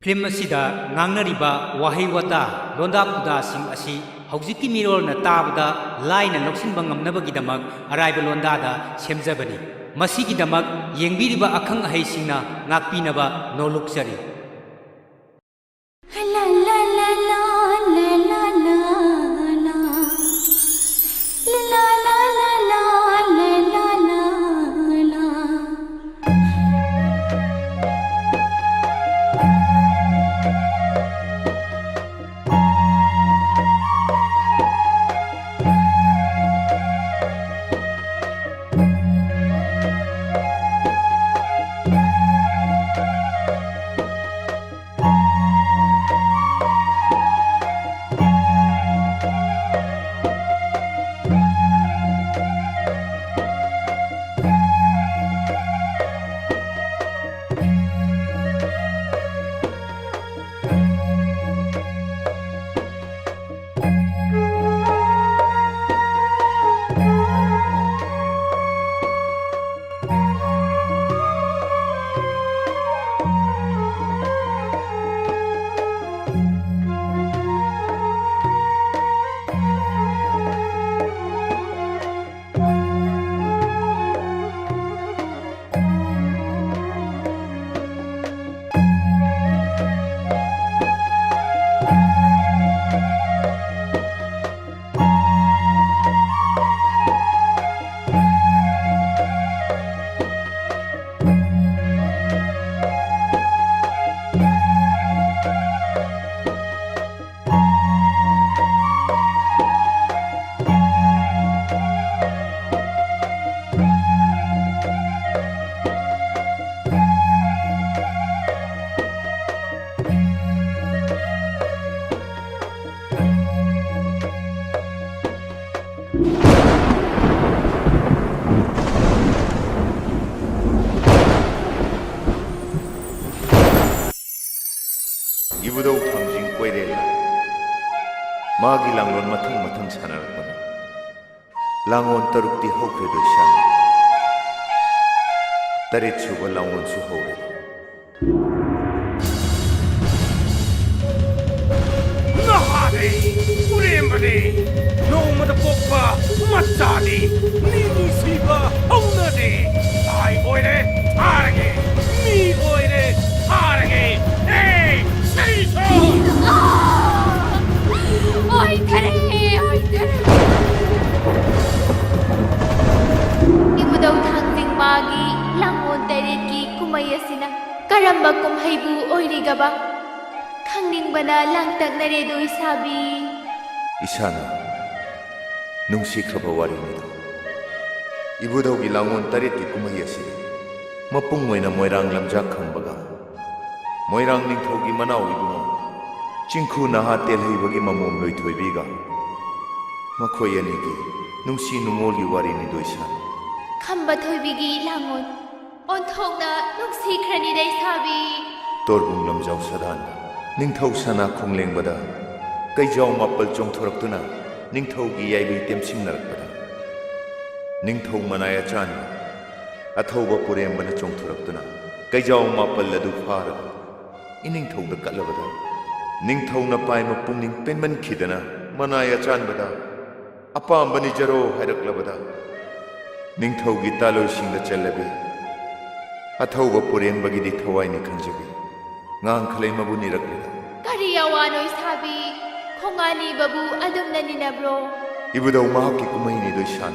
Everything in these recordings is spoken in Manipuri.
ꯐꯤꯂꯝ ꯑꯁꯤꯗ ꯉꯥꯡꯅꯔꯤꯕ ꯋꯥꯍꯩ ꯋꯥꯇꯥ ꯂꯣꯟꯗꯥ ꯄꯨꯗꯥꯁꯤꯡ ꯑꯁꯤ ꯍꯧꯖꯤꯛꯀꯤ ꯃꯤꯔꯣꯜꯅ ꯇꯥꯕꯗ ꯂꯥꯏꯅ ꯂꯧꯁꯤꯟꯕ ꯉꯝꯅꯕꯒꯤꯗꯃꯛ ꯑꯔꯥꯏꯕ ꯂꯣꯟꯗꯥꯗ ꯁꯦꯝꯖꯕꯅꯤ꯫ ꯃꯁꯤꯒꯤꯗꯃꯛ ꯌꯦꯡꯕꯤꯔꯤꯕ ꯑꯈꯪ ꯑꯍꯩꯁꯤꯡꯅ ꯉꯥꯛꯄꯤꯅꯕ ꯅꯣꯜꯂꯨꯛꯆꯔꯤ꯫ 이부더욱 당신 꾀레라 마기 랑론 마탕 사나락보나 랑온 따룩디 호크레도 샹 따리 추고 랑온 수호레 나하리 우리엠바디 노마다 뽑바 맞자디 니니시바 엉나디 아이 보이레 타르게 니 보이레 타르게 에이 세이소 Ay, tere! Ay, tere! Ibu daw thangting magi langon teretki kumayasina karamba kumhaibu oirigaba khangningbana langtak naredo isabi 이샤나 뭉시크바 와리니다 이부더욱이 랑온 따릿기 꾸마이야시리 마뿡모이나 모이랑 람자 컴바가 모이랑 닝토기 마나오 이부모 징쿠 나하 텔헤이버기 마몸 로이토이비가 마코이 아니기 뭉시 누몰기 와리니도 이샤나 khamba thoibigi langon onthokna nuksi khrani dai sabi 또르붕 람자우 사단 닝토 사나 콩랭바다 cây 마뻘 쫑토럭두나 닝토기 야이비 땜심나락바다 닝토 마나야 짠 아토바 뿌레엠바나 쫑토럭두나 cây 마뻘 라두 파르가 이 닝토다 깔라바다 닝토나 파이마 뿡닝 뺀만 키다나 마나야 짠바다 아빠암바니 저로 하이락라바다 닝토기 딸로싱다 찰레비 아토바 뿌레엠바기디 타와이니 칸제비 ngang khalai mabu nirakla kariya wanoi sabi khongani babu adumna ninabro ibudau mahaki kumai ni do shan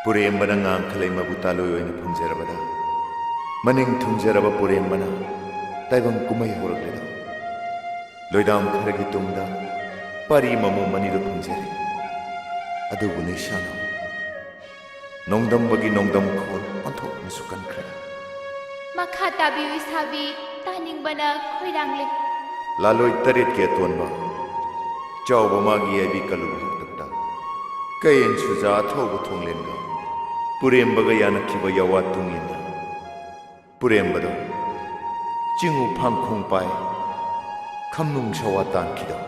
purem bana ngang khalai mabu taloi oina phumjerabada maning thumjeraba purem bana taibam kumai horakla loidam kharagi tumda pari mamu mani do phumjere adubu ne shana nongdam bagi nongdam khol anthok masukan khra makha tabi isabi taningbana khoiranglik laloi tarit ke tonba chawba magi abi kalu hakta kayen suja thobu thonglenga purembaga yanakhiba yawa tungina purembado jingu phangkhong pai khamnung shawa tankida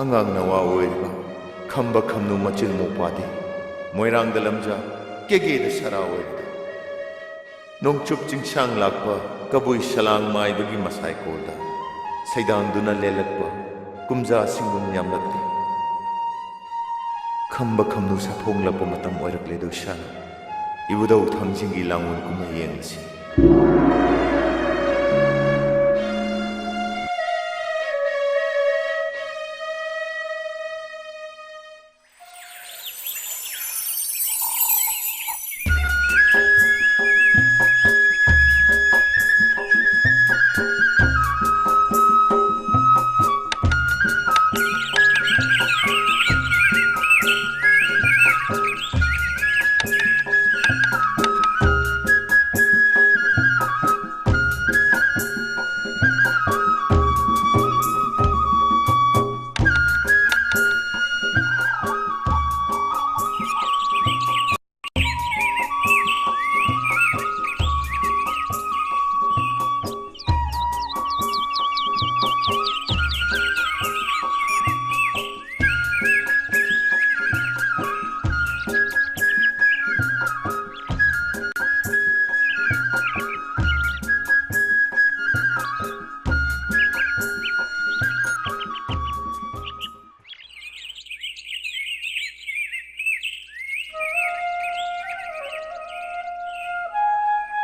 angang nawa oirba khamba khamnu machil mo pade moirang dalamja kege da sara oirda nongchup chingchang lakpa kabui shalang mai bagi masai kolda saidang duna lelakpa kumja singum yamlakti khamba khamnu sa phonglakpa matam oirakle do shan ibudau thangjingi langun kumai yengsi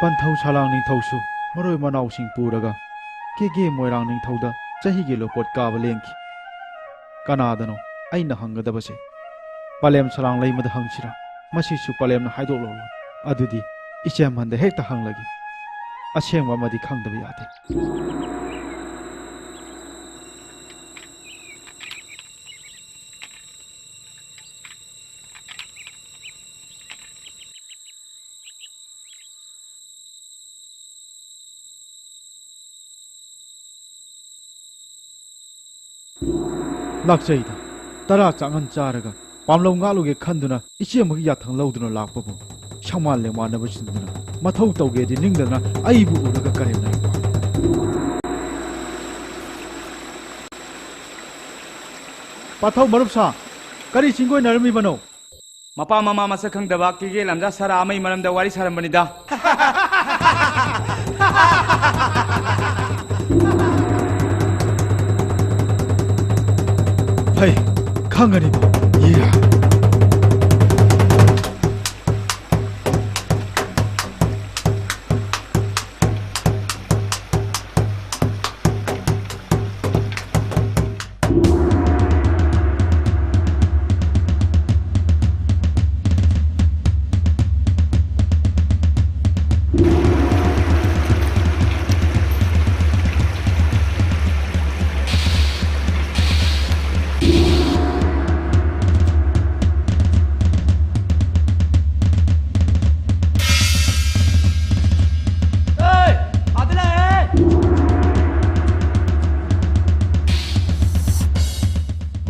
Panthau Salang Ningthausu Maroi Manau Sing Puraga Kege Moirang Ningthauda Chahigi Lopot Kaba Lenki Kanadano Aina Hangadabase Palem Salang Laimada Hangshira Masisu Palem Haidok Lolo Adudi Ichem Handa Hekta Hanglagi Ashem Wamadi Kangdabi Yate Laksaida Tara Changan Charaga Pamlong Galuge Kanduna Ichemuk Yatang Lauduna Lakpabu Shamal Lemana Vishinduna Mathau Tauge di Ningdana Aibu Uraga Karena Pathau Marupsa Kari Singoi Narmi Bano Mapa mama masa khangdaba kige lamja sara amai maramda wari sarambanida Hey Kangani Yeah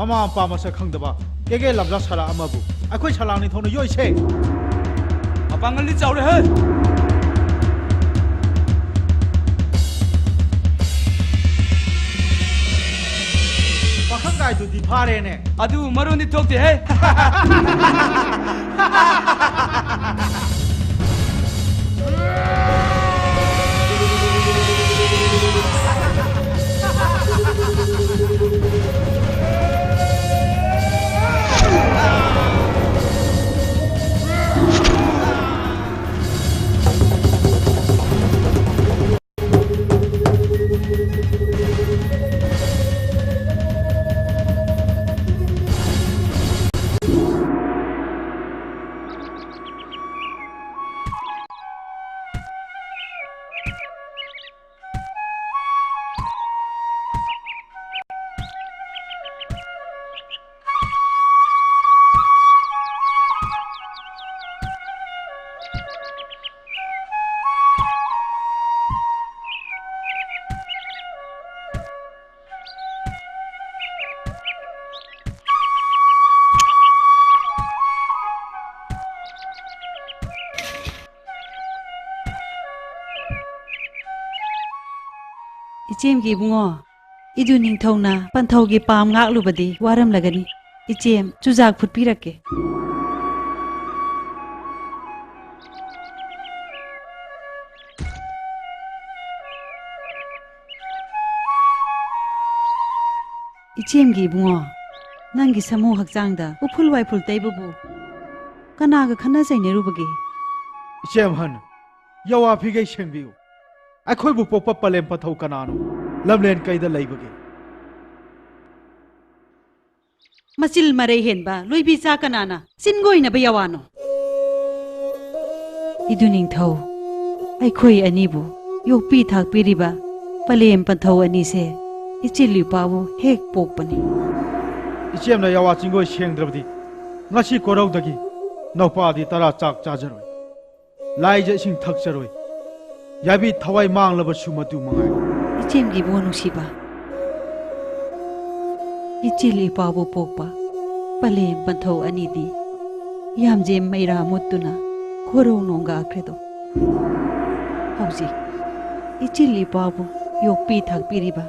Mama pa masa khangdaba kege labla sala amabu akhoi salang ni thona yoi se apangal li chawre he pakhang kai du di phare ne adu marun ni thokte he Ichem gi bungo idu ningthongna panthau gi pam ngak lubadi waram lagani ichem chujak phutpirake 이치엠기 이붕어 낭기 사모 학장다 우풀 와이풀 떼이부부 까나가 카나자이네루버기 ꯏꯆꯦꯝ ꯍꯟ ꯌꯥꯋꯥ ꯐꯤꯒꯩ ꯁꯦꯡꯕꯤꯌꯨ ꯑꯩꯈꯣꯏꯕꯨ ꯄꯣꯛꯄ ꯄꯂꯦꯝ ꯄꯟꯊꯧ ꯀꯅꯥꯅꯣ ꯂꯝꯂꯦꯟ ꯀꯩꯗ ꯂꯩꯕꯒꯦ मचिल मरे हेनबा लोइबी चा कनाना सिनगोइनबा यावानो इदु निंथौ अइखोइ अनिबु योपी थाकपिरिबा पलेम पंथौ अनिसे इचिलि पावु हेक पोकपनि ꯏꯆꯦꯝꯅ ꯌꯥꯋꯥ ꯆꯤꯡꯒꯣꯏ ꯁꯦꯡꯗ꯭ꯔꯕꯗꯤ ꯉꯁꯤ ꯀꯣꯔꯧꯗꯒꯤ ꯅꯧꯄꯥꯗꯤ ꯇꯔꯥ ꯆꯥꯛ ꯆꯥꯖꯔꯣꯏ ꯂꯥꯏꯖ ꯏꯁꯤꯡ ꯊꯛꯆꯔꯣꯏ ꯌꯥꯕꯤ ꯊꯋꯥꯏ ꯃꯥꯡꯂꯕꯁꯨ ꯃꯗꯨ ꯃꯉꯥꯏ इचेमगी बोनुसिबा इचिलि पावु पोकपा पलेम पंथौ अनिदि यामजे मैरा मुत्तुना खोरौ नोंगा आख्रेदो हौजी इचिलि पावु योपी थाकपिरिबा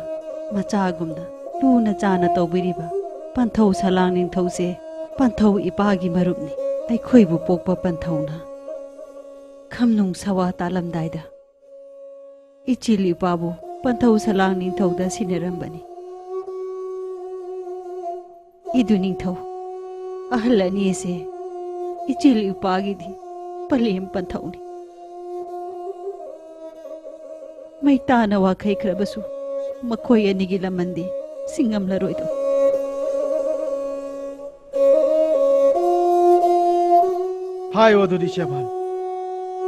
मचागुमना लूना चाना तौबिरिबा पंथौ सलांग निंथौसे पंथौ इपागी मरुपनि अइखोइबु पोकपा पंथौना खमनुंग सवा तालमदाइदा इचिलि पावु पंथौ सलांग निंथौदा सिनेरंबनि इदु निंथौ अहल अनीसे इचिलि उपागिदि पलेम पंथौनि मैताना वाखै खरबसु मखोय अनिगी लमंदी सिंगम लरोइदो हायो अदुदि ꯏꯆꯦꯝ ꯍꯟ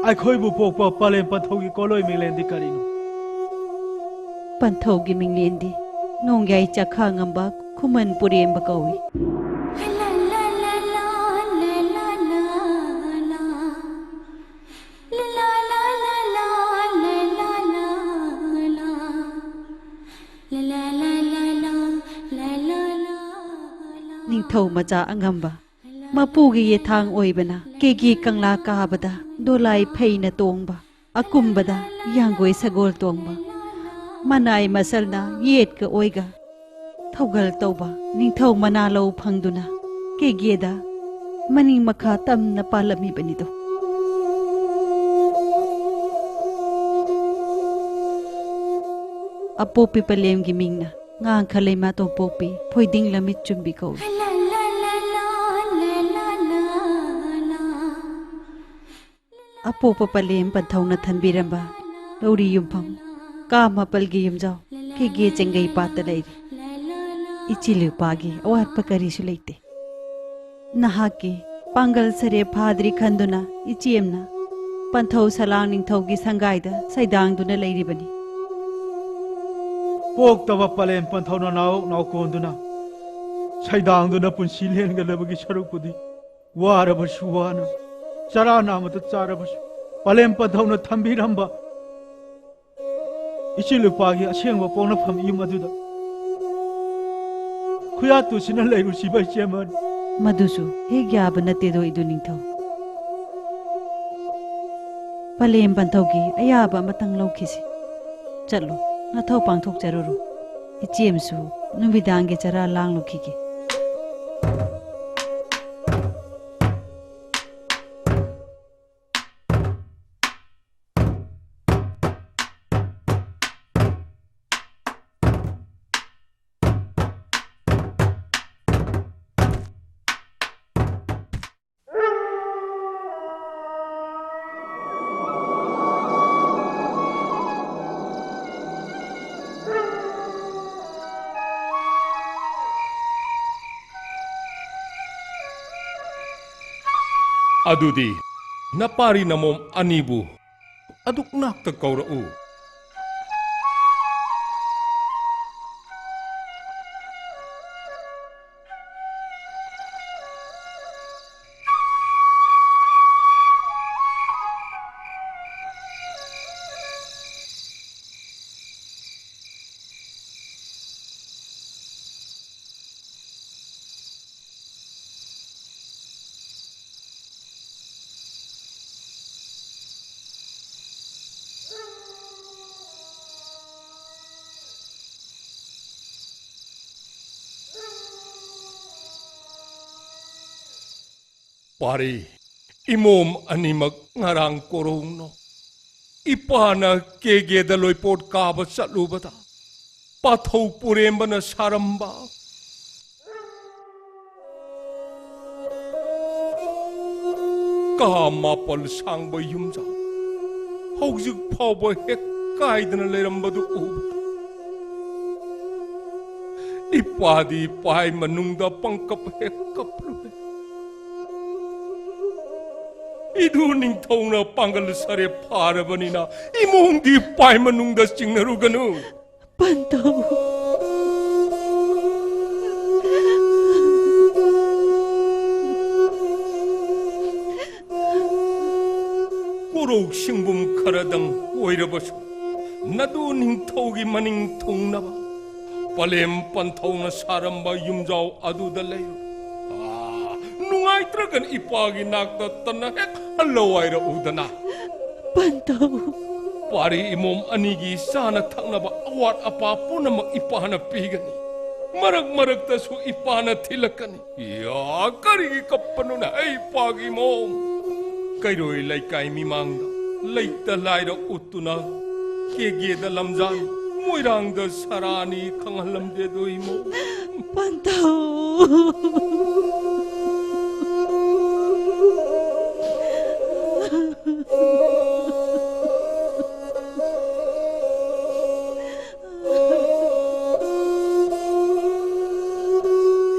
ꯑꯩꯈꯣꯏꯕꯨ ꯄꯣꯛꯄ ꯄꯂꯦꯝ ꯄꯟꯊꯧꯒꯤ ꯀꯣꯂꯣꯏ ꯃꯤꯡꯂꯦꯟꯗꯤ ꯀꯔꯤꯅꯣ पंथौगी मिंगलेंदी नोंग्याई चखा ngamba खुमन पुरेंब कौई निंथौ मचा अंगंबा मपुगी ये थांग ओइबना केगी कंगला काबदा दोलाई फैना तोंगबा अकुंबदा यांगोय सगोल तोंगबा मनाई मसलना येट का ओइगा थौगल तौबा निंथौ मना लो फंगदुना केगेदा मनिंग मखा तमना पालमी बनिदो अपोपी पलेमगी मिंगना ngang khalai ma to popi phoiding lamit chumbi ko apopa palem panthau thanbiramba lori yumpham ka mapalgi yumjau ke ge chengai pat lai ichilu pagi awat pakari su leite nahaki pangal sare phadri khanduna ichiemna panthau salang ningthaugi sangaida saidang duna leiribani ꯄꯣꯛꯇꯕ ꯄꯂꯦꯝ ꯄꯟꯊꯧꯅ ꯅꯥꯎꯀꯣꯟꯗꯨꯅ ꯁꯩꯗꯥꯡꯗꯨꯅ ꯄꯨꯟꯁꯤ ꯂꯦꯟꯒꯗꯕꯒꯤ ꯁꯔꯨꯛꯄꯨꯗꯤ ꯋꯥꯔꯕꯁꯨ ꯋꯥꯅ ꯆꯔꯥ ꯅꯥꯝꯃꯇ ꯆꯥꯔꯕꯁꯨ ꯄꯂꯦꯝ ꯄꯟꯊꯧꯅ ꯊꯝꯕꯤꯔꯝꯕ ꯏꯆꯤꯜ-ꯏꯄꯥꯒꯤ ꯑꯁꯦꯡꯕ ꯄꯣꯛꯅꯐꯝ ꯌꯨꯝ ꯑꯗꯨꯗ ꯈꯨꯌꯥꯠꯇꯨꯁꯤꯅ ꯂꯩꯔꯨꯁꯤꯕ ꯏꯆꯦꯝꯃꯅꯤ मधुसु हेग याब नतेदो इदु निंथौ पलेम पंथौगी अयाबा मतंग लौखिसि चलो नथौ पांथोक जरुरु इचेमसु नुबिदांगे चरा लांग लुखिगे अदुदी नपारी नमोम अनीबू अदुक नाक्ता कौरऊ पारी इमोम अनिमक ngarang korongno ipana kege da loipot kaba chatluba da pathau purembana saramba ꯀꯥ ꯃꯥꯄꯜ ꯁꯥꯡꯕ ꯌꯨꯝꯖꯥꯎ ꯍꯧꯖꯤꯛ ꯐꯥꯎꯕ ꯍꯦꯛ ꯀꯥꯏꯗꯅ ꯂꯩꯔꯝꯕꯗꯨ ꯎꯕꯗ ꯏꯄꯥꯗꯤ ꯄꯥꯏ ꯃꯅꯨꯡꯗ ꯄꯪꯀꯞ ꯍꯦꯛ ꯀꯞꯂꯨꯔꯦ 이두 닝통나 빵갈 살에 파라버니나 이몽디 빠이마농다 찡나루가누 Pantaw. 꼬록 싱붐 카라당 오이러버쇼 나도 닝토기 마닝 통나바 빨렘 판타우나 사람바 윰자오 아두달레요 누아이트라간 이빠기 낙다 떠나 핵 할로와이라 우다나 Pantaw. Pari imom anigi sana taknaba awat apa punamak ipahana pigani. Marag-marag tasu ipahana tilakani. Ya karigi kapanuna ay pagi mom. Kairoy lay kay mimangda. Lay talay da utuna. Kege da lamzan. Moirang da sarani kangalam de doy mo. Pantaw.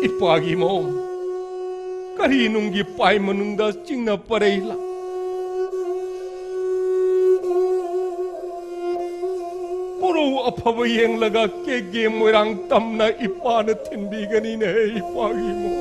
Ipagi mo, karinong gipay manungda sing na parela. Puro apabayeng laga kege mo rang tam na ipana tindigan ina ipagi mo.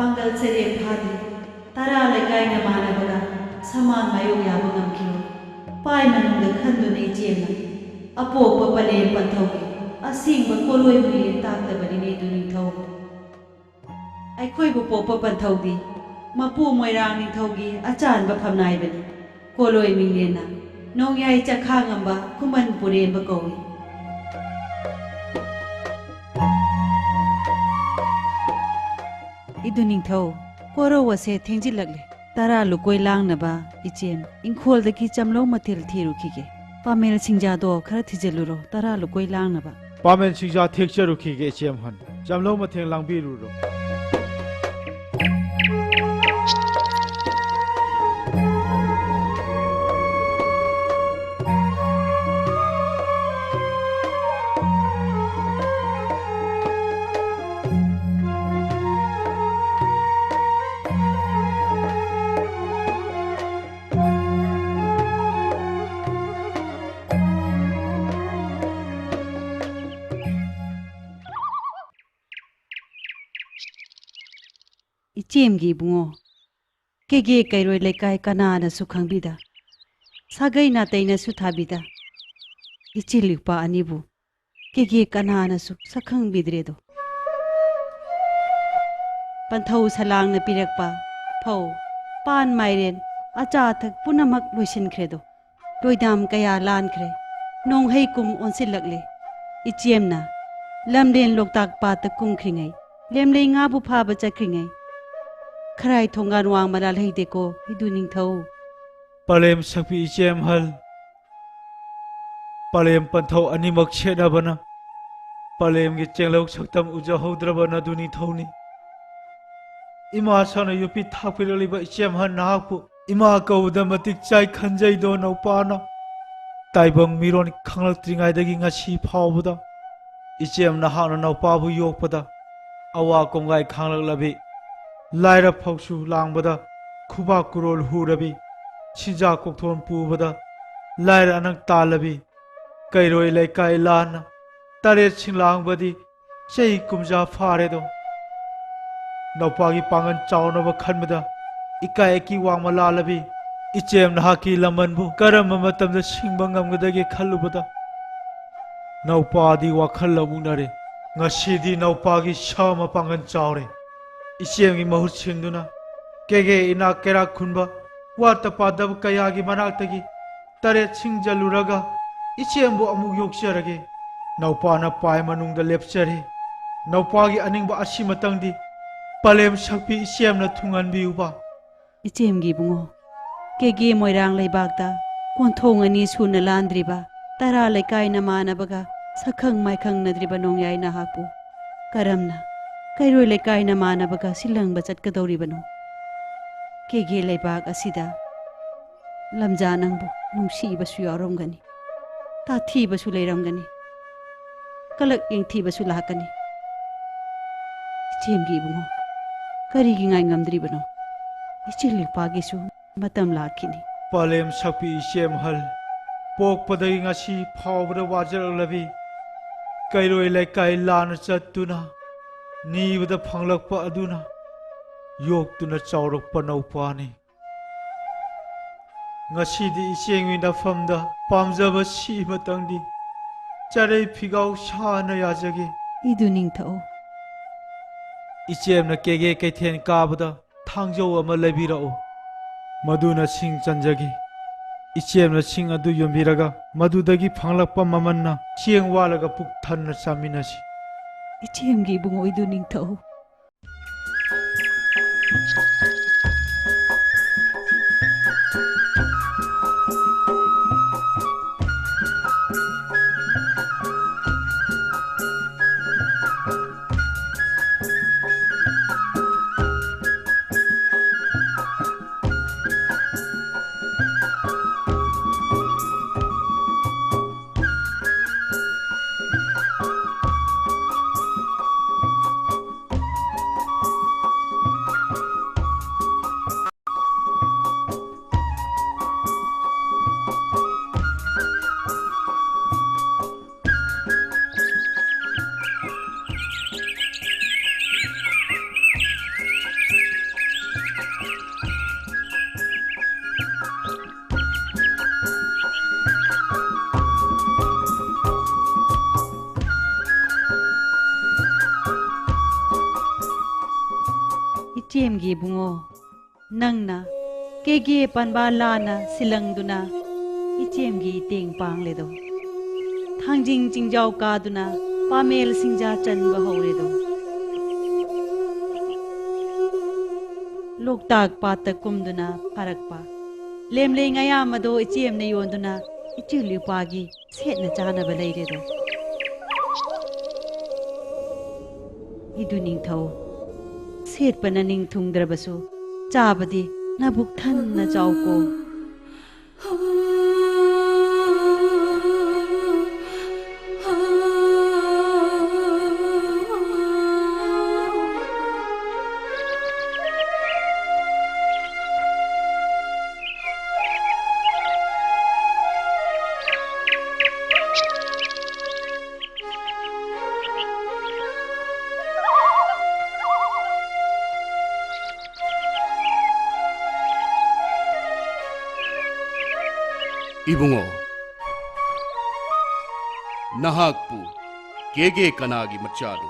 Panggal sere phadi tara lekai na mana baga saman mayong yabo ngamkiro pai manung da khandu nei jemna apo pa pale panthogi asing ba koloi mri tak da bani nei duning thau ai khoi bu po pa panthogi mapu moirang ning thogi achan ba phamnai bani koloi minglena nong yai chakha ngamba kuman puren ba kowi iduning thau koro wase thengji lagle tara lukoi lang na ba ichem ingkhol da ki chamlo mathil thiru khige pamel singja do khara thijeluro tara lukoi lang na ba Pamen singja thekcharu khige chem han jamlo matheng langbiru ro ichem gi bungo kege kairoi lekai kana na su khangbida sagai na taina su thabida ichilikpa anibu kege kana na su sakhang bidre do panthau salang na pirakpa phau pan mairen acha thak punamak loisin khredo toidam kaya lan khre nong hei kum onsil lagle ichem na lamden loktak pa ta kum khringai lemlei nga bu pha ba chakringai khrai thongan wang maral heide ko hiduning thau Palem sakpi chem hal Palem panthau animak chena bana Palem ge chenglok saktam uja hodrabana duni thoni Ima sana yupi thapirali ba chem han napu Ima kawda matik chai khanjai do no pana ताइबंग मिरोन खंगलक्त्रिङाइदगी ngasi फावबदा इचेमना हाना नौपाबु योकपदा अवा कोंगाई खांगलक्लबी लाइरा फौसु लांबदा खुबा कुरोल हुरबी छिजा कोकथोन पुबदा लाइरा अनंग तालबी कैरोय लेकाय लान तारे छिंलांगबदी चही कुमजा फारेदो नौपागी पांगन चावनब खनबदा इकाय की वांगमा लालबी इचेम नहाकी लमनबु करम मतमदा सिंबा ngamgdagi खल्लुबदा नौपादी वाखल लमुनरे ngasiदी नौपागी शामा पांगन चावरे इचेमगी महुत सिंगदुना केगे इना केरा खुनबा वाता पादब कयागी मनाक्तगी तरे सिंगजलुरगा इचेमबु अमुक योक्चरगे नौपाना पाय मनुंगदा लेपचरे नौपागी अनिंगबा असि मतंगदी पलेम सकपी इचेमना थुंगनबियुबा इचेमगी बुंगो केगे मोइरांग लेबागदा कोंथोंग अनि सुना लांद्रिबा तारा लेकाय नमानबगा सखंग माइखंग नद्रिबा नोंयाय नाहापु करमना कैरोय लेकाय नमानबगा सिलंगबा चटकदौरिबनो केगे लेबाग असिदा लमजा नंगबु नुंसीबसु यारोंगनी ताथीबसु लेरंगनी कलक एंथीबसु लाकनी इचेमगी बुंगो करिगी ngai ngamdribano इचिल पागिसु मतम लाखिनी पलेम सकपी इचेम हल पोकपदगी ngasi फावबदा वाजरलबी कैरोय लेकाय लान चत्तुना नीबदा फंगलकपा अदुना योक्तुना चावरकपा नौपानी ngasiदी इचेंगी नफमदा पामजबा सी मतंगदी चरे फिगाव साना याजगे इदुनिंग थाओ इचेमना केगे कैथेन काबदा थांजौ अमा लेबिराओ मधुना सिंग चंजगी इचेमना सिंग अदु योंबिरगा मधुदगी फंगलकपा ममन्ना चेंग वालगा पुक थन्ना चामिनसी इचेमगी बुंगो इदुनिंग थाओ इचेमगी बुंगो नंगना केगे पनबा लाना सिलंगदुना इचेमगी तेंग पांगलेदो थांजिंग चिंजाव कादुना पामेल सिंजा चनबा हौरेदो लोकताक पातक कुमदुना फरकपा लेमले ngayamado इचेमने योंदुना इचुलिपागी सेटना चानबा लेरेदो इदुनिंग थाओ सेटपना निंग थुंगद्रबसु चाबदी नबुक थन्ना चावको इबुंगो नहाकपु केगे कनागी मचादो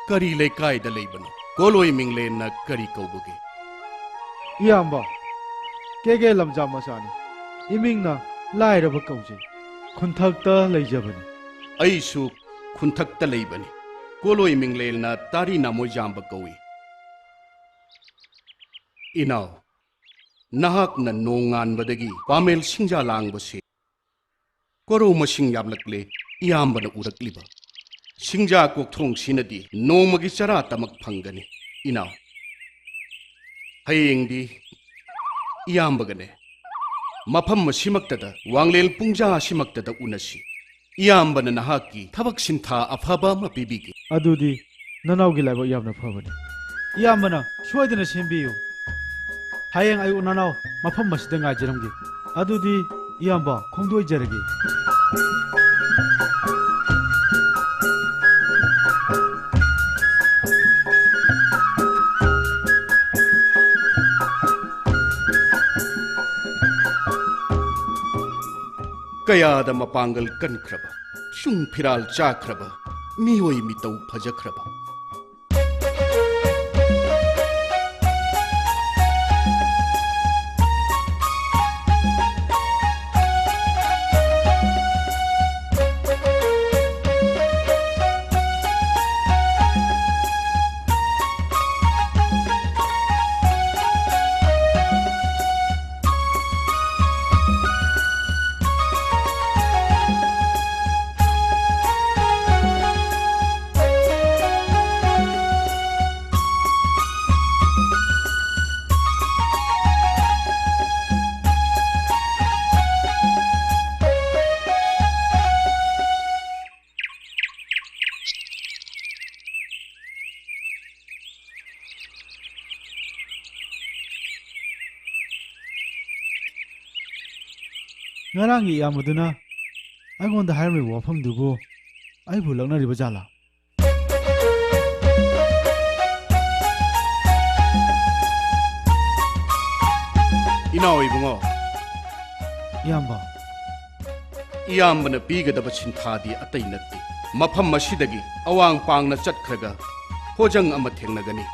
करी लेकाय द लेबनो कोलोय मिंगले न करी कौबुगे इयाम्बा केगे लमजा मसानी इमिंगना लाइरब कौजे खुंथक्ता लेजबनी ऐसु खुंथक्ता लेबनी कोलोय मिंगले न तारी नामोय जांब कौई इनाव नहाक न नोंगानबदगी पामेल सिंजा लांगबसे कोरो मसिंग यामलकले इयाम्बन उरकलिबा सिंजा कोकथोंग सिनदी नोमगी चरा तमक फंगनी इनाव हयेंदी इयाम्बगने ꯃꯐꯝ ꯑꯁꯤꯃꯛꯇꯗ ꯋꯥꯡꯂꯦꯟ ꯄꯨꯡꯖꯥ ꯑꯁꯤꯃꯛꯇꯗ ꯎꯅꯁꯤ ꯏꯌꯥꯝꯕꯅ ꯅꯍꯥꯛꯀꯤ ꯊꯕꯛ ꯁꯤꯟꯊꯥ ꯑꯐꯕ ꯑꯃ ꯄꯤꯕꯤꯒꯦ ꯑꯗꯨꯗꯤ ꯅꯅꯥꯎꯒꯤ ꯂꯥꯏꯕꯛ ꯌꯥꯝꯅ ꯐꯕꯅꯤ ꯏꯌꯥꯝꯕꯅ ꯁꯣꯏꯗꯅ ꯁꯦꯝꯕꯤꯌꯨ ꯍꯌꯦꯡ ꯑꯌꯨꯛ ꯅꯅꯥꯎ ꯃꯐꯝ ꯑꯁꯤꯗ ꯉꯥꯏꯖꯔꯝꯒꯦ ꯑꯗꯨꯗꯤ ꯏꯌꯥꯝꯕ ꯈꯣꯡꯗꯣꯏꯖꯔꯒꯦ ꯀꯌꯥꯗ ꯃꯄꯥꯡꯒꯜ ꯀꯟꯈ꯭ꯔꯕ ꯁꯨꯡ ꯐꯤꯔꯥꯜ ꯆꯥꯈ꯭ꯔꯕ ꯃꯤꯑꯣꯏ ꯃꯤꯇꯧ ꯐꯖꯈ꯭ꯔꯕ ꯉꯔꯥꯡꯒꯤ ꯏꯌꯥꯝꯕꯗꯨꯅ ꯑꯩꯉꯣꯟꯗ ꯍꯥꯏꯔꯝꯃꯤꯕ ꯋꯥꯐꯝꯗꯨꯕꯨ ꯑꯩꯕꯨ ꯂꯛꯅꯔꯤꯕ ꯖꯥꯠꯂꯥ ꯏꯅꯥꯎ ꯏꯕꯨꯡꯉꯣ ꯏꯌꯥꯝꯕ ꯏꯌꯥꯝꯕꯅ ꯄꯤꯒꯗꯕ ꯁꯤꯟꯊꯥꯗꯤ ꯑꯇꯩ ꯅꯠꯇꯦ ꯃꯐꯝ ꯑꯁꯤꯗꯒꯤ ꯑꯋꯥꯡ ꯄꯥꯡꯅ ꯆꯠꯈ꯭ꯔꯒ ꯍꯣꯖꯪ ꯑꯃ ꯊꯦꯡꯅꯒꯅꯤ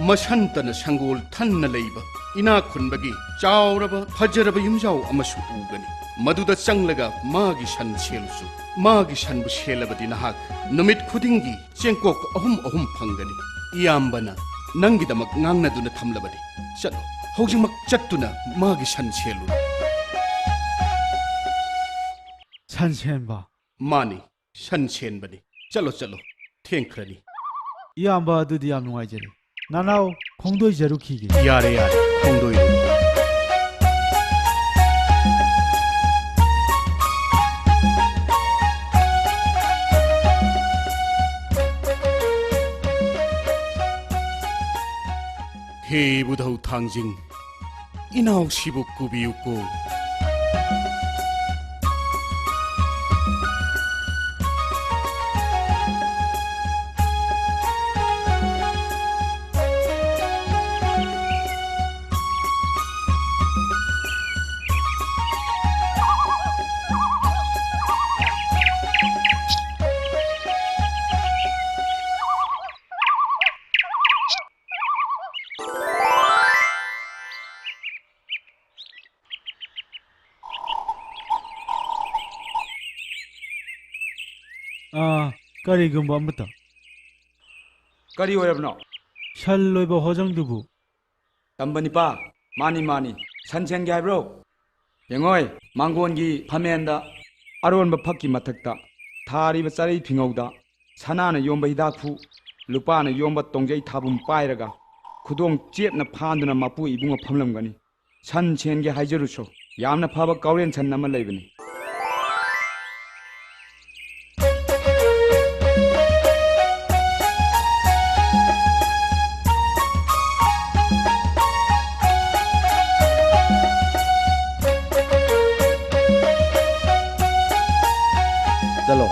ꯃꯁꯟꯇꯅ ꯁꯪꯒꯣꯜ ꯊꯟꯅ ꯂꯩꯕ ꯏꯅꯥꯛ ꯈꯨꯟꯕꯒꯤ ꯆꯥꯎꯔꯕ ꯐꯖꯔꯕ ꯌꯨꯝꯖꯥꯎ ꯑꯃꯁꯨ ꯎꯒꯅꯤ ꯃꯗꯨꯗ ꯆꯪꯂꯒ ꯃꯥꯒꯤ ꯁꯟ ꯁꯦꯜꯂꯨꯁꯨ ꯃꯥꯒꯤ ꯁꯟꯕꯨ ꯁꯦꯜꯂꯕꯗꯤ ꯅꯍꯥꯛ ꯅꯨꯃꯤꯠ ꯈꯨꯗꯤꯡꯒꯤ ꯆꯦꯡꯀꯣꯛ ꯑꯍꯨꯝ ꯐꯪꯒꯅꯤ ꯏꯌꯥꯝꯕꯅ ꯅꯪꯒꯤꯗꯃꯛ ꯉꯥꯡꯅꯗꯨꯅ ꯊꯝꯂꯕꯅꯤ ꯆꯠꯂꯣ ꯍꯧꯖꯤꯛꯃꯛ ꯆꯠꯇꯨꯅ ꯃꯥꯒꯤ ꯁꯟ ꯁꯦꯜꯂꯨ ꯁꯟ ꯁꯦꯟꯕ ꯃꯥꯅꯤ ꯁꯟ ꯁꯦꯟꯕꯅꯤ ꯆꯠꯂꯣ ꯊꯦꯡꯈ꯭ꯔꯅꯤ ꯏꯌꯥꯝꯕ ꯑꯗꯨꯗꯤ ꯌꯥꯝ ꯅꯨꯡꯉꯥꯏꯖꯔꯦ ꯅꯅꯥꯎ ꯈꯣꯡꯗꯣꯏꯖꯔꯨꯈꯤꯒꯦ ꯌꯥꯔꯦ ꯈꯣꯡꯗꯣꯏꯔꯨ ꯍꯦ ꯕꯨꯙꯧ ꯊꯥꯡꯖꯤꯡ ꯏꯅꯥꯎꯁꯤꯕꯨ ꯀꯨꯕꯤꯌꯨꯀꯣ ꯀꯔꯤꯒꯨꯝꯕ ꯑꯃꯇ ꯀꯔꯤ ꯑꯣꯏꯔꯕꯅꯣ ꯁꯟ ꯂꯣꯏꯕ ꯍꯣꯖꯪꯗꯨꯕꯨ ꯇꯝꯕꯅꯤꯄꯥ ꯃꯥꯅꯤ ꯁꯟ ꯁꯦꯟꯒꯦ ꯍꯥꯏꯕ꯭ꯔꯣ ꯌꯦꯡꯉꯣꯏ ꯃꯥꯡꯒꯣꯟꯒꯤ ꯐꯝꯃꯦꯟꯗ ꯑꯔꯣꯟꯕ ꯐꯛꯀꯤ ꯃꯊꯛꯇ ꯊꯥꯔꯤꯕ ꯆꯔꯩ ꯐꯤꯉꯧꯗ ꯁꯅꯥꯅ ꯌꯣꯝꯕ ꯍꯤꯗꯥꯛꯐꯨ ꯂꯨꯄꯥꯅ ꯌꯣꯝꯕ ꯇꯣꯡꯖꯩ ꯊꯥꯕꯨꯝ ꯄꯥꯏꯔꯒ ꯈꯨꯗꯣꯡ ꯆꯦꯠꯅ ꯐꯥꯟꯗꯨꯅ ꯃꯄꯨ ꯏꯕꯨꯡꯉ ꯐꯝꯂꯝꯒꯅꯤ ꯁꯟ ꯁꯦꯟꯒꯦ ꯍꯥꯏꯖꯔꯨꯁꯨ ꯌꯥꯝꯅ ꯐꯕ ꯀꯥꯎꯔꯦꯟ ꯁꯟ ꯑꯃ ꯂꯩꯕꯅꯤ चलो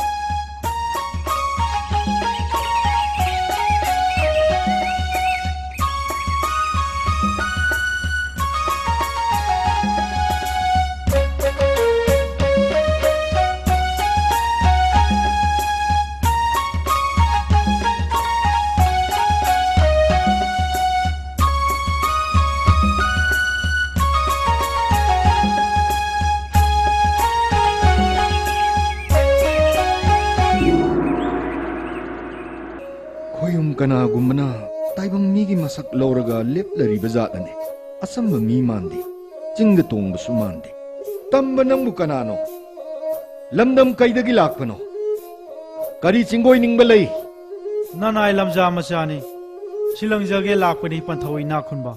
ꯀꯅꯥꯒꯨꯝꯕꯅ ꯇꯥꯏꯕꯪ ꯃꯤꯒꯤ ꯃꯁꯛ ꯂꯧꯔꯒ ꯂꯦꯞꯂꯔꯤꯕ ꯖꯥꯠꯂꯅꯦ ꯑꯁꯝꯕ ꯃꯤ ꯃꯥꯟꯗꯦ ꯆꯤꯡꯗ ꯇꯣꯡꯕꯁꯨ ꯃꯥꯟꯗꯦ ꯇꯝꯕ ꯅꯪꯕꯨ ꯀꯅꯥꯅꯣ ꯂꯝꯗꯝ ꯀꯩꯗꯒꯤ ꯂꯥꯛꯄꯅꯣ ꯀꯔꯤ ꯆꯤꯡꯒꯣꯏꯅꯤꯡꯕ ꯂꯩ ननाई लमजा मचानी शिलंग जगे लाकपनी पंथोई ना खुनबा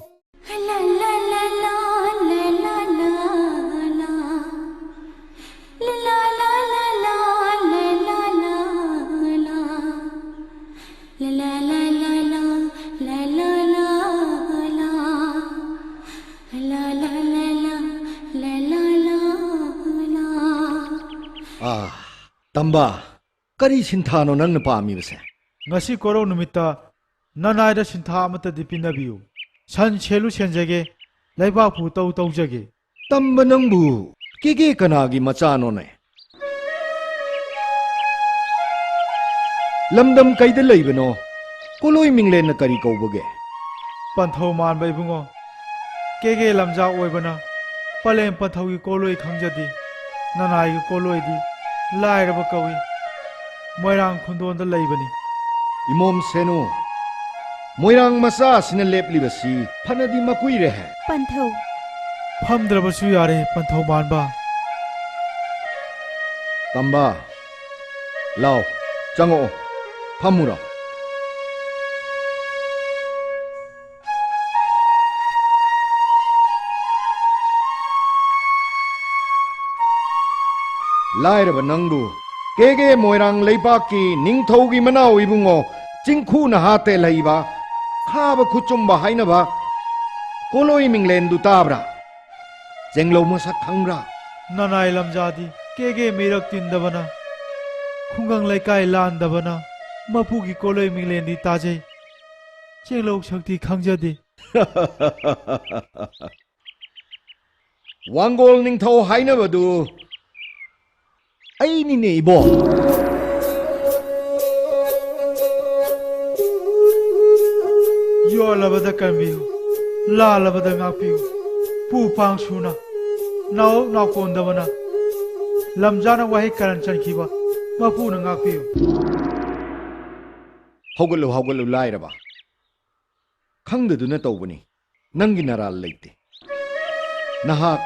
ꯇꯝꯕ ꯀꯔꯤ ꯁꯤꯟꯊꯥꯅꯣ ꯅꯪꯅ ꯄꯥꯝꯃꯤꯕꯁꯦ ngasi koro numitta nanai da sintha amata dipinabiu san chelu senjage laibak pu tau taujage ꯇꯝꯕ ꯅꯪꯕꯨ ꯀꯦꯒꯦ ꯀꯅꯥꯒꯤ ꯃꯆꯥꯅꯣꯅꯦ ꯂꯝꯗꯝ ꯀꯩꯗ ꯂꯩꯕꯅꯣ ꯀꯣꯂꯣꯏ ꯃꯤꯡꯂꯦꯟꯅ ꯀꯔꯤ ꯀꯧꯕꯒꯦ panthau man bai bungo kege lamja oibana palem panthau gi koloi khangjadi nanai gi koloi di lairaba kawi moirang khundon da leibani ꯏꯃꯣꯝ ꯁꯦꯅꯨ ꯃꯣꯏꯔꯥꯡ ꯃꯆꯥ ꯑꯁꯤꯅ ꯂꯦꯞꯂꯤꯕꯁꯤ ꯐꯅꯗꯤ ꯃꯀꯨꯏꯔꯦ ꯄꯟꯊꯧ famdrabasu yare panthau man ba ꯇꯝꯕ ꯂꯥꯎ ꯆꯪꯉꯛꯑꯣ ꯐꯝꯃꯨꯔꯣ ꯂꯥꯏꯔꯕ ꯅꯪꯕꯨ ꯀꯦꯒꯦ ꯃꯣꯏꯔꯥꯡ ꯂꯩꯕꯥꯛꯀꯤ ꯅꯤꯡꯊꯧꯒꯤ ꯃꯅꯥꯎ ꯏꯕꯨꯡꯉꯣ ꯆꯤꯡꯈꯨꯅ ꯍꯥꯠꯇꯦ ꯂꯩꯕ ꯈꯥꯕ ꯈꯨꯆꯨꯝꯕ ꯍꯥꯏꯅꯕ ꯀꯣꯂꯣꯏ ꯃꯤꯡꯂꯦꯟꯗꯨ ꯇꯥꯕ꯭ꯔꯥ ꯆꯦꯡꯂꯧ ꯃꯁꯛ ꯈꯪꯕ꯭ꯔꯥ nanai lamjadi kege mirak tindabana khungang laikai landabana mapu gi koloi minglendi tajai chenglou shakti khangjadi ꯋꯥꯡꯒꯣꯜ ꯅꯤꯡꯊꯧ ꯍꯥꯏꯅꯕꯗꯨ ꯑꯩꯅꯤꯅꯦ ꯏꯕꯣ yolabada kambiu lalabada ngapiu pu pang suna nau nau kondabana lamjana wahi karan chankhiba mapu na ngapiu ꯍꯧꯒꯠꯂꯨ ꯍꯧꯒꯠꯂꯨ ꯂꯥꯏꯔꯕ ꯈꯪꯗꯗꯨꯅ ꯇꯧꯕꯅꯤ ꯅꯪꯒꯤ ꯅꯔꯥꯜ ꯂꯩꯇꯦ ꯅꯍꯥꯛ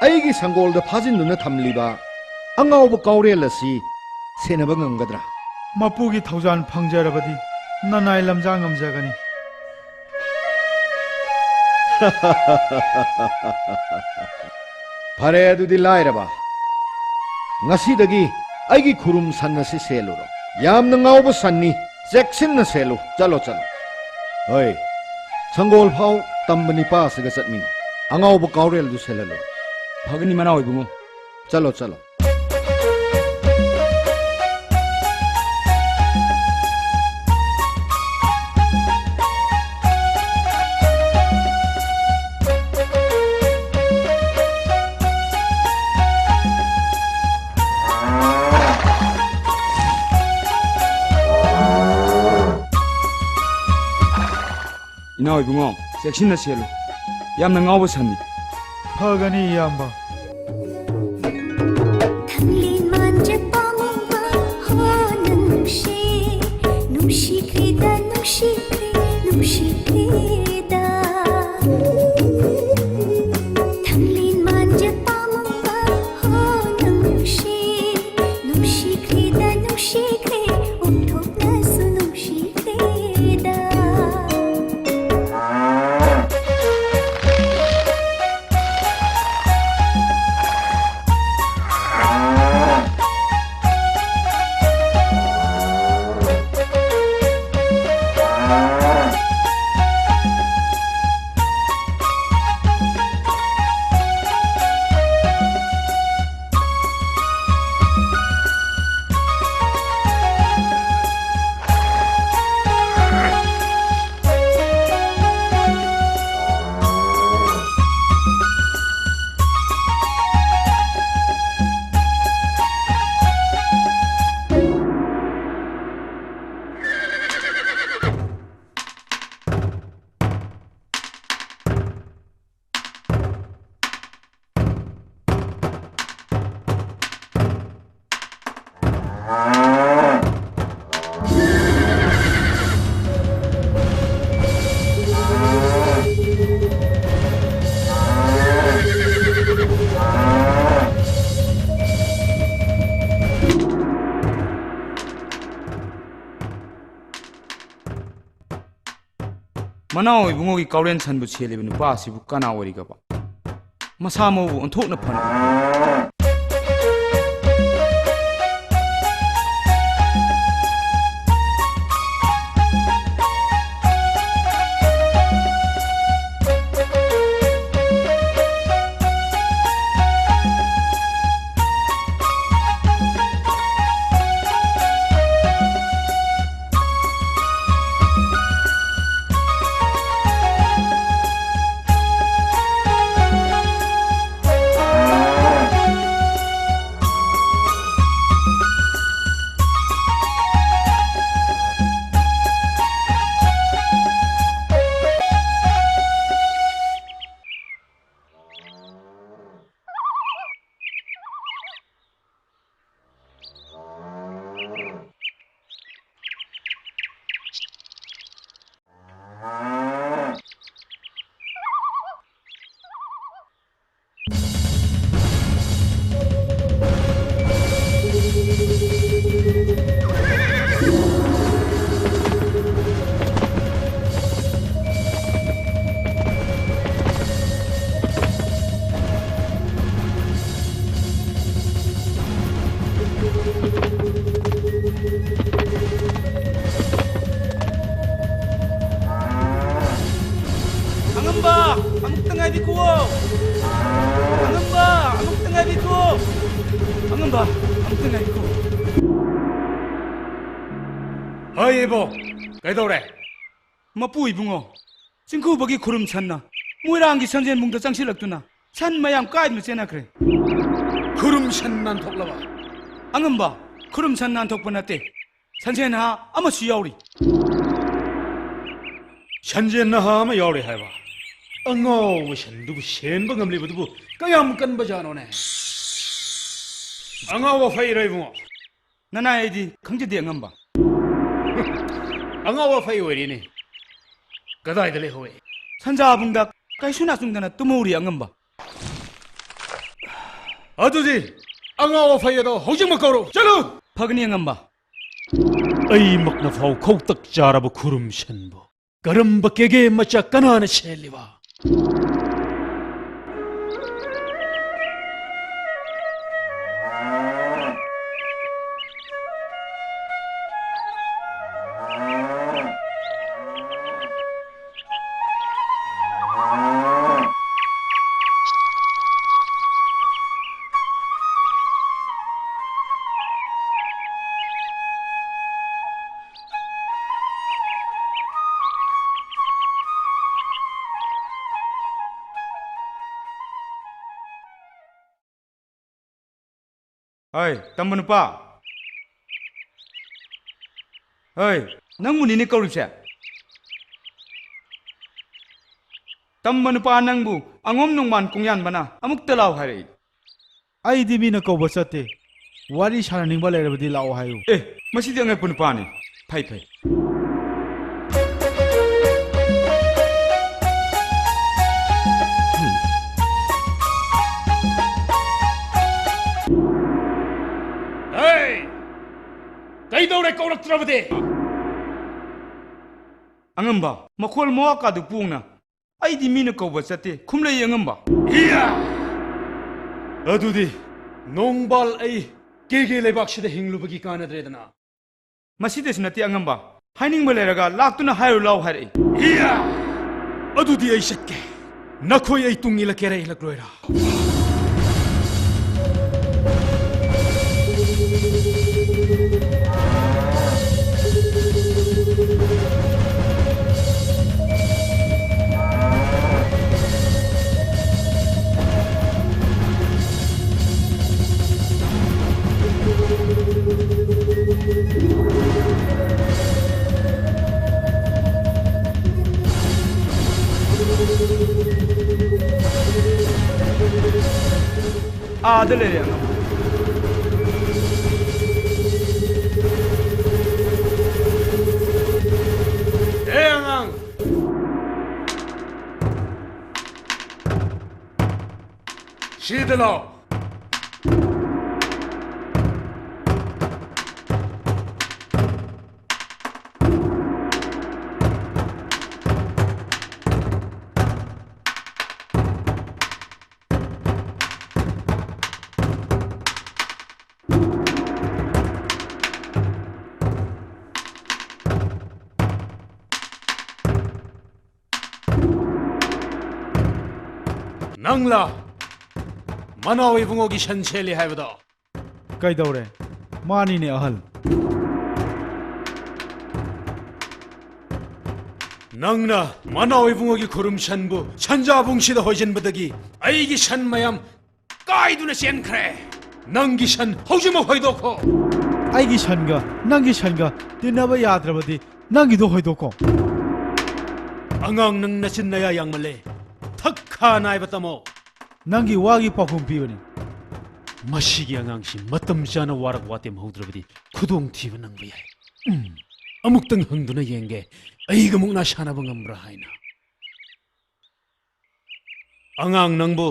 ꯑꯩꯒꯤ ꯁꯪꯒꯣꯜꯗ ꯐꯥꯖꯤꯟꯗꯨꯅ ꯊꯝꯂꯤꯕ ꯑꯉꯥꯎꯕ ꯀꯥꯎꯔꯦꯜ ꯑꯁꯤ ꯁꯦꯟꯅꯕ ꯉꯝꯒꯗ꯭ꯔꯥ mapu gi thaujan phangjarabadi nanai lamja ngamjagani ꯐꯔꯦ ꯑꯗꯨꯗꯤ ꯂꯥꯏꯔꯕ ꯉꯁꯤꯗꯒꯤ ꯑꯩꯒꯤ ꯈꯨꯔꯨꯝ ꯁꯟ ꯑꯁꯤ ꯁꯦꯜꯂꯨꯔꯣ ꯌꯥꯝꯅ ꯉꯥꯎꯕ ꯁꯟꯅꯤ ꯆꯦꯛꯁꯤꯟꯅ ꯁꯦꯜꯂꯨ ꯆꯠꯂꯣ ꯆꯠꯂꯣ ꯍꯣꯏ ꯁꯪꯒꯣꯜ ꯐꯥꯎ ꯇꯝꯕ ꯅꯤꯄꯥ ꯑꯁꯤꯒ ꯆꯠꯃꯤꯟꯅꯧ ꯑꯉꯥꯎꯕ ꯀꯥꯎꯔꯦꯜꯗꯨ ꯁꯦꯜꯍꯜꯂꯨ ꯐꯒꯅꯤ ꯃꯅꯥꯎ ꯏꯕꯨꯡꯉꯣ ꯆꯠꯂꯣ ꯆꯠꯂꯣ 이나오 이붕어 섹신나 시엘로 얌나 ngāuba 산니 phagani yamba Thanglin manje pangwa ho nushi nushi krida Thanglin manje pangwa ho nushi krida umthok na su nushi krida manaw ibungogi kauren sanbu chelibu nupa asibu kana warigaba masa mawbu onthokna phana Angamba, amuk tengah di kuo. Angamba, amuk tengah di kuo. Angamba, amuk tengah di kuo. Hai ibo, kaidaure? Mapu ibungo. Singku bagi kurum channa. Muirangi sanjen mungda changsilaktuna. Chan mayam kaid machena kre. Kurum shannan thoklaba. Angamba, kurum channan thokpanate. Sanjen ha amasu yauri. Sanjen na ha ama yauri haiba. Angaw shandubu shenba ngamlibudubu kayam kan bajanone. Angaw fai ibo. Nana edi khangje angamba. Angaw fai oirini. Kadai dale hoye. 산자 붕다 까이수나 숭다나 뚜모우리 angamba. Aduji, angaw fai do hojing makaro. Chalo. 파그니 angamba. ꯑꯩ ꯃꯛꯅ ꯐꯥꯎ ꯈꯧꯇꯛ ꯆꯥꯔꯕ ꯈꯨꯔꯨꯝꯁꯟꯕꯨ ꯀꯔꯝꯕ ꯀꯦꯒꯦ ꯃꯆꯥ ꯀꯅꯥꯅ ꯁꯦꯜꯂꯤꯕ? Hey, tamban pa. Hey, nang muni ni kauripse. Tamban pa nangbu angom nungman kungyan bana amuk talaw hari. ꯑꯩꯗꯤ ꯃꯤꯅ ꯀꯧꯕ ꯆꯠꯇꯦ ꯋꯥꯔꯤ ꯁꯥꯟꯅꯅꯤꯡꯕ ꯂꯩꯔꯕꯗꯤ ꯂꯥꯛꯑꯣ ꯍꯥꯏꯌꯨ Masidi ang ipun pa ni. Pay pay. Hey! Kaidaure kauraktrabade. Angamba, makhol mo ka du pungna. Ay di mina ko ba sate kumlay angamba. Iya! Adudi, nongbal ay kege lebaksida hinglubagi kanadredana. Masidi sinati angamba. Haining maleraga laktuna hayo law hari. Iya! ꯑꯗꯨꯗꯤ ꯑꯩ ꯆꯠꯀꯦ ꯅꯈꯣꯏ ꯑꯩ ꯇꯨꯡ ꯏꯜꯂꯛꯀꯦꯔꯥ ꯏꯜꯂꯛꯂꯣꯏꯔꯥ? Adele angamba. Hey angang! Shidalo! Nangla! Manaw ibungogi shansheli haibado. ꯀꯩꯗꯧꯔꯦ ꯃꯥꯅꯤꯅꯦ ꯑꯍꯜ ꯅꯪꯅ ꯃꯅꯥꯎ ꯏꯕꯨꯡꯉꯣꯒꯤ ꯈꯨꯔꯨꯝꯁꯟꯕꯨ ꯁꯟꯖꯥꯕꯨꯡꯁꯤꯗ ꯍꯣꯏꯖꯤꯟꯕꯗꯒꯤ ꯑꯩꯒꯤ ꯁꯟ ꯃꯌꯥꯝ ꯀꯥꯏꯗꯨꯅ ꯆꯦꯟꯈ꯭ꯔꯦ. ꯅꯪꯒꯤ ꯁꯟ ꯍꯧꯖꯤꯛꯃꯛ ꯍꯣꯏꯗꯣꯛꯈꯣ. ꯑꯩꯒꯤ ꯁꯟꯒ ꯅꯪꯒꯤ ꯁꯟꯒ ꯇꯤꯟꯅꯕ ꯌꯥꯗ꯭ꯔꯕꯗꯤ ꯅꯪꯒꯤꯗꯣ ꯍꯣꯏꯗꯣꯛꯀꯣ. ꯑꯉꯥꯡ ꯅꯪ ꯅꯆꯤꯟ ꯅꯌꯥ ꯌꯥꯡꯃꯜꯂꯦ. ꯊꯛ ꯈꯥ ꯅꯥꯏꯕ ꯇꯝꯃꯣ. ꯅꯪꯒꯤ ꯋꯥꯒꯤ ꯄꯥꯎꯈꯨꯝ ꯄꯤꯕꯅꯤ. ꯃꯁꯤꯒꯤ ꯑꯉꯥꯡꯁꯤ ꯃꯇꯝ ꯆꯥꯅ ꯋꯥꯔꯛ ꯋꯥꯇꯦꯝ ꯍꯧꯗ꯭ꯔꯕꯗꯤ ꯈꯨꯗꯣꯡꯊꯤꯕ ꯅꯪꯕ ꯌꯥꯏ. ꯑꯃꯨꯛꯇꯪ ꯍꯪꯗꯨꯅ ꯌꯦꯡꯒꯦ ꯑꯩꯒ ꯃꯨꯛꯅꯥ ꯁꯥꯟꯅꯕ ꯉꯝꯕ꯭ꯔꯥ ꯍꯥꯏꯅ. ꯑꯉꯥꯡ ꯅꯪꯕꯨ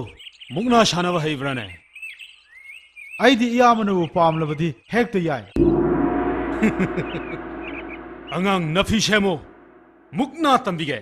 ꯃꯨꯛꯅꯥ ꯁꯥꯟꯅꯕ ꯍꯩꯕ꯭ꯔꯥꯅꯦ? ꯑꯩꯗꯤ ꯏꯌꯥꯝꯕꯅꯕꯨ ꯄꯥꯝꯂꯕꯗꯤ ꯍꯦꯛꯇ ꯌꯥꯏ. ꯑꯉꯥꯡ ꯅꯐꯤ ꯁꯦꯝꯃꯨ ꯃꯨꯛꯅꯥ ꯇꯝꯕꯤꯒꯦ.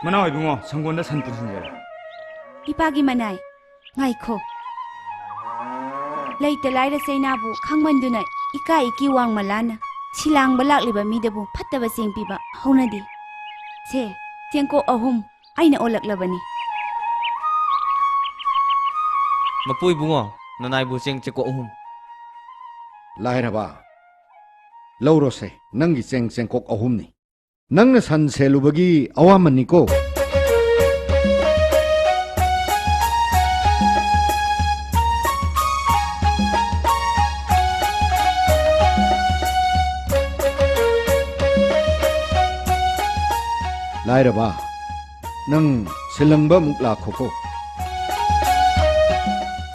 Manaw ibungo sanggonda san pusinjera. Ipagi manay, ngaiko. Laita laira sainabu khangmanduna ika iki wang malana. Silang balak liba midabu fattaba sing piba haunadi. Se, tiangko ahum aina olak labani. Mapui bungo nanay busing ceko uhum. Lairaba. Laurose nangi seng kok ahum ni. Nang na san selubagi awaman ni ko. Lairaba, nang silangba mukla ko.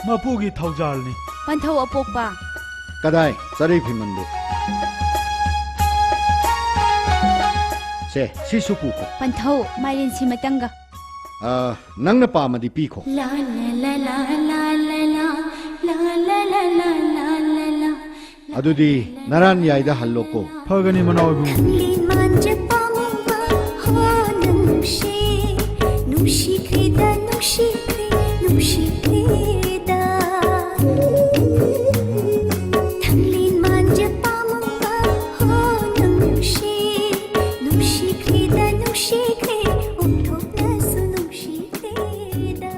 Mapugi thaujalni. Panthau apokpa. Kadai, sari phimandu. Se, si supu ko. Panthau mairin si matanga. Nang na pa madi pi ko. La la la la la la la la la la la la la la. Adudi naran yaida hallo ko. Phagani manaw ibungo. Thanglin manje pamumba ho nushi nushi krida nushi krida. Thanglin manje pamumba ho nushi nushi krida umthok na su nushi krida.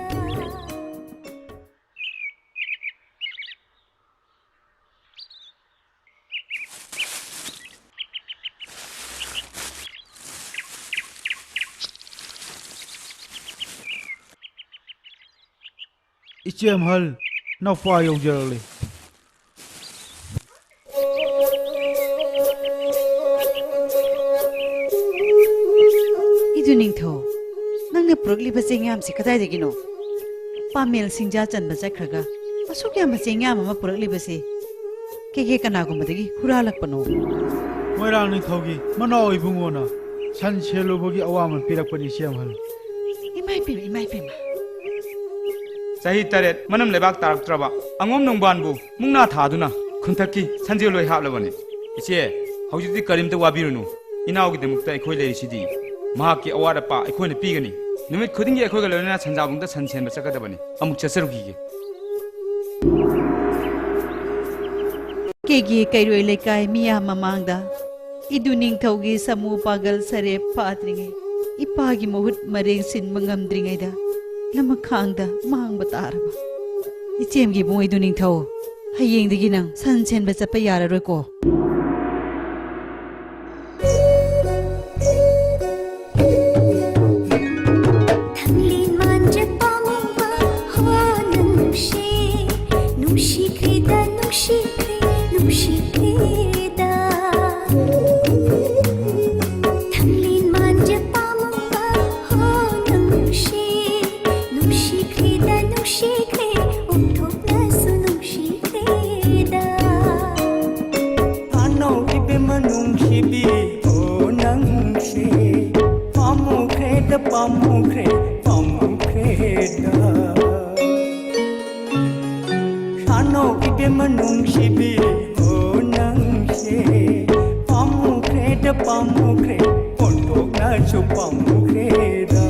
Ichem hal na fa yaujarli. Idu ningtho. Nangna progli basing yam se kadai degino. Pamel singja chan ba chakraga. Asuk yam basing yam ma progli base. Ke kana ko madagi huralak pano. Moirang ni thogi manaw ibungo na san selubagi awaman pirakpani siam hal. Imai pima. Sahi taret manam lebak tarak traba. Angom nongban bu mungna thaduna khunthaki sanjil loi hablabani. Iche haujidi karimta wabirunu. Inawgi demukta ekhoi lerisidi. Mahaki awada pa ekhoi ne pigani. Numit khudingi ekhoi ga loina sanjabungda sanchen ba chakadabani. Amuk chasarugi. Kegi kairoi lekai miya mamangda. Idu ningthogi samu pagal sare patringe. Ipagi mohut mareng sin mangamdringai da. Lama khangda mang bataraba. Ichemgi bungoi du ningthau. Hayeng digi nang sanchen ba chapa yararoi ko. Thanglin manje pamumba ho nushi krida Thanglin manje pamumba ho nushi Mano ibe manungsibi o nangse Pamukre Pontok na su pamukre da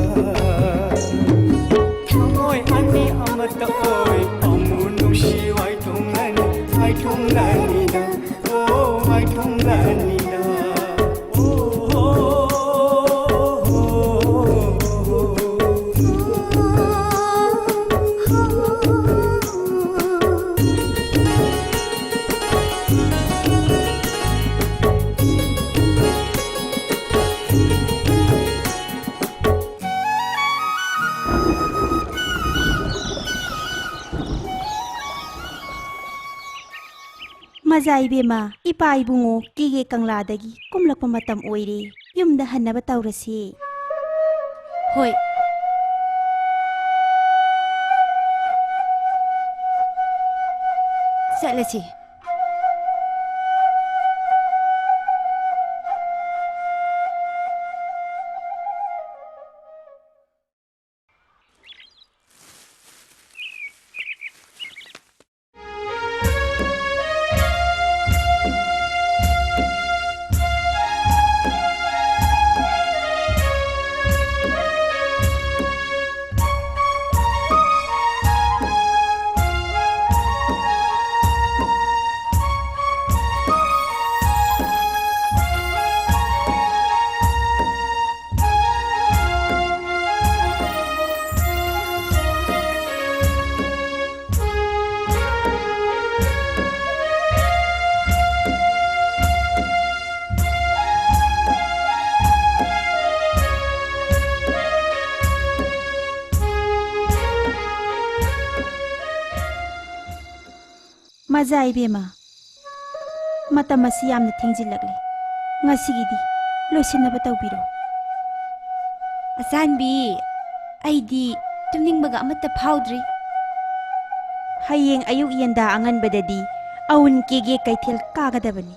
Thamoy ani amata oi Pamu nungsi wai tunglani da Oh wai tunglani da Mazai bema ipa ibungo kige kangladagi kumlakpa matam oire yumda hannaba tawrasi hoi Salasi Mazai bema matam asi yamna thengjilagle ngasigidi loisinaba tawbiro Asanbi aidi tumningbaga amata phaudri hayeng ayuk yenda anganbadadi awun kege kaithel kagadabani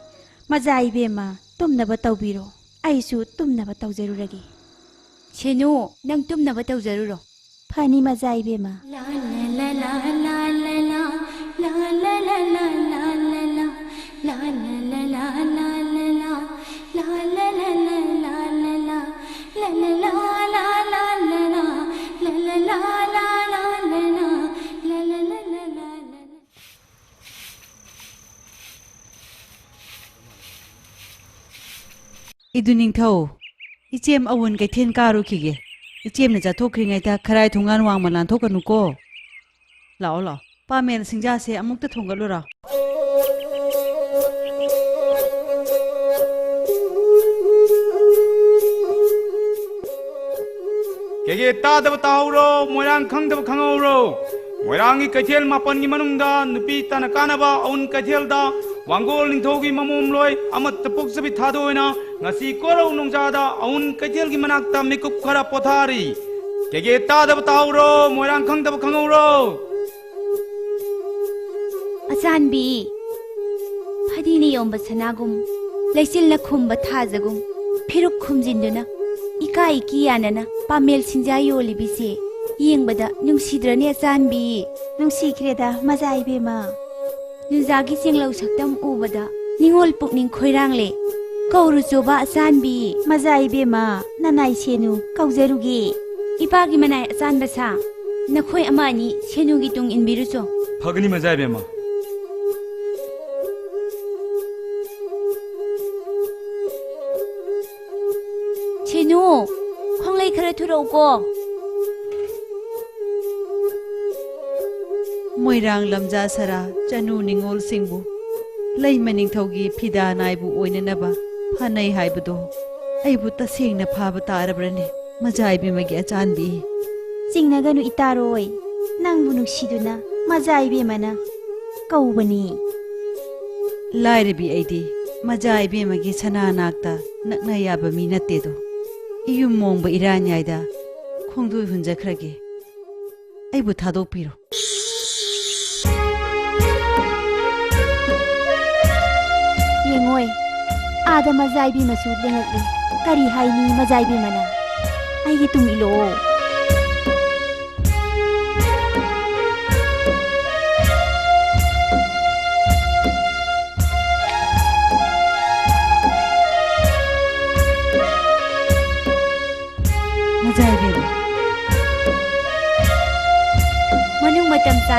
Mazai bema tumnaba tawbiro aisu tumnaba tawjaruragi Chenu nang tumnaba tawjaruro Phani Mazai bema La la la la la la La la la la la la la La la la la la la la La la la la la la la La la la la la la la La la la la la la la La la la la la la Iduning thau Ichem awun kaithen karu khige Ichem na jathokri ngai ta kharai thungan wang malan thokanu ko Lao lao Pamel singja se amukta thongalura Kege tadaba tauro moirang khangdaba khangoro moirangi kaithel mapan gi manungda nupi tana kanaba aun kaithel da wangol ningthogi mamum loi amat tapuk sabi thadoina ngasi korau nongjada aun kaithel gi manakta mikup khara pothari kege tadaba tauro moirang khangdaba khangoro Asanbi Phadini yomba sanagum Laisilna khumba thajagum Phiruk khumjinduna Ika iki yanana Pamel sinja yolibise Yengbada nungsidrani Asanbi Nungsikreda Mazai bema Nunjagi singlau saktam ubada Ningol pukning khoirangle Kauru joba Asanbi Mazai bema Nanai senu kaujarugi Ipagi manai Asan basa Nakhoi amani senu gi tung inbiruso Phagni Mazai bema Chenu, khonglai khara thurau ko. Moirang lamja sara chanu ningol singbu lei maning thogi phida naibu oinanaba phanai haibado aibu tasengna phaba tarabrani Mazai bema gi achanbi Singnaganu itaroi nangbu nungsiduna Mazai bema na kaubani Lairabi aidi Mazai bema gi sana nakta nakna yaba mi natedo iyum mongba iranyaida khongdui hunjakrage aibu thadopiro Yengoi Ada Mazai bema su lengatli kari haini Mazai bema na aigi tum ilo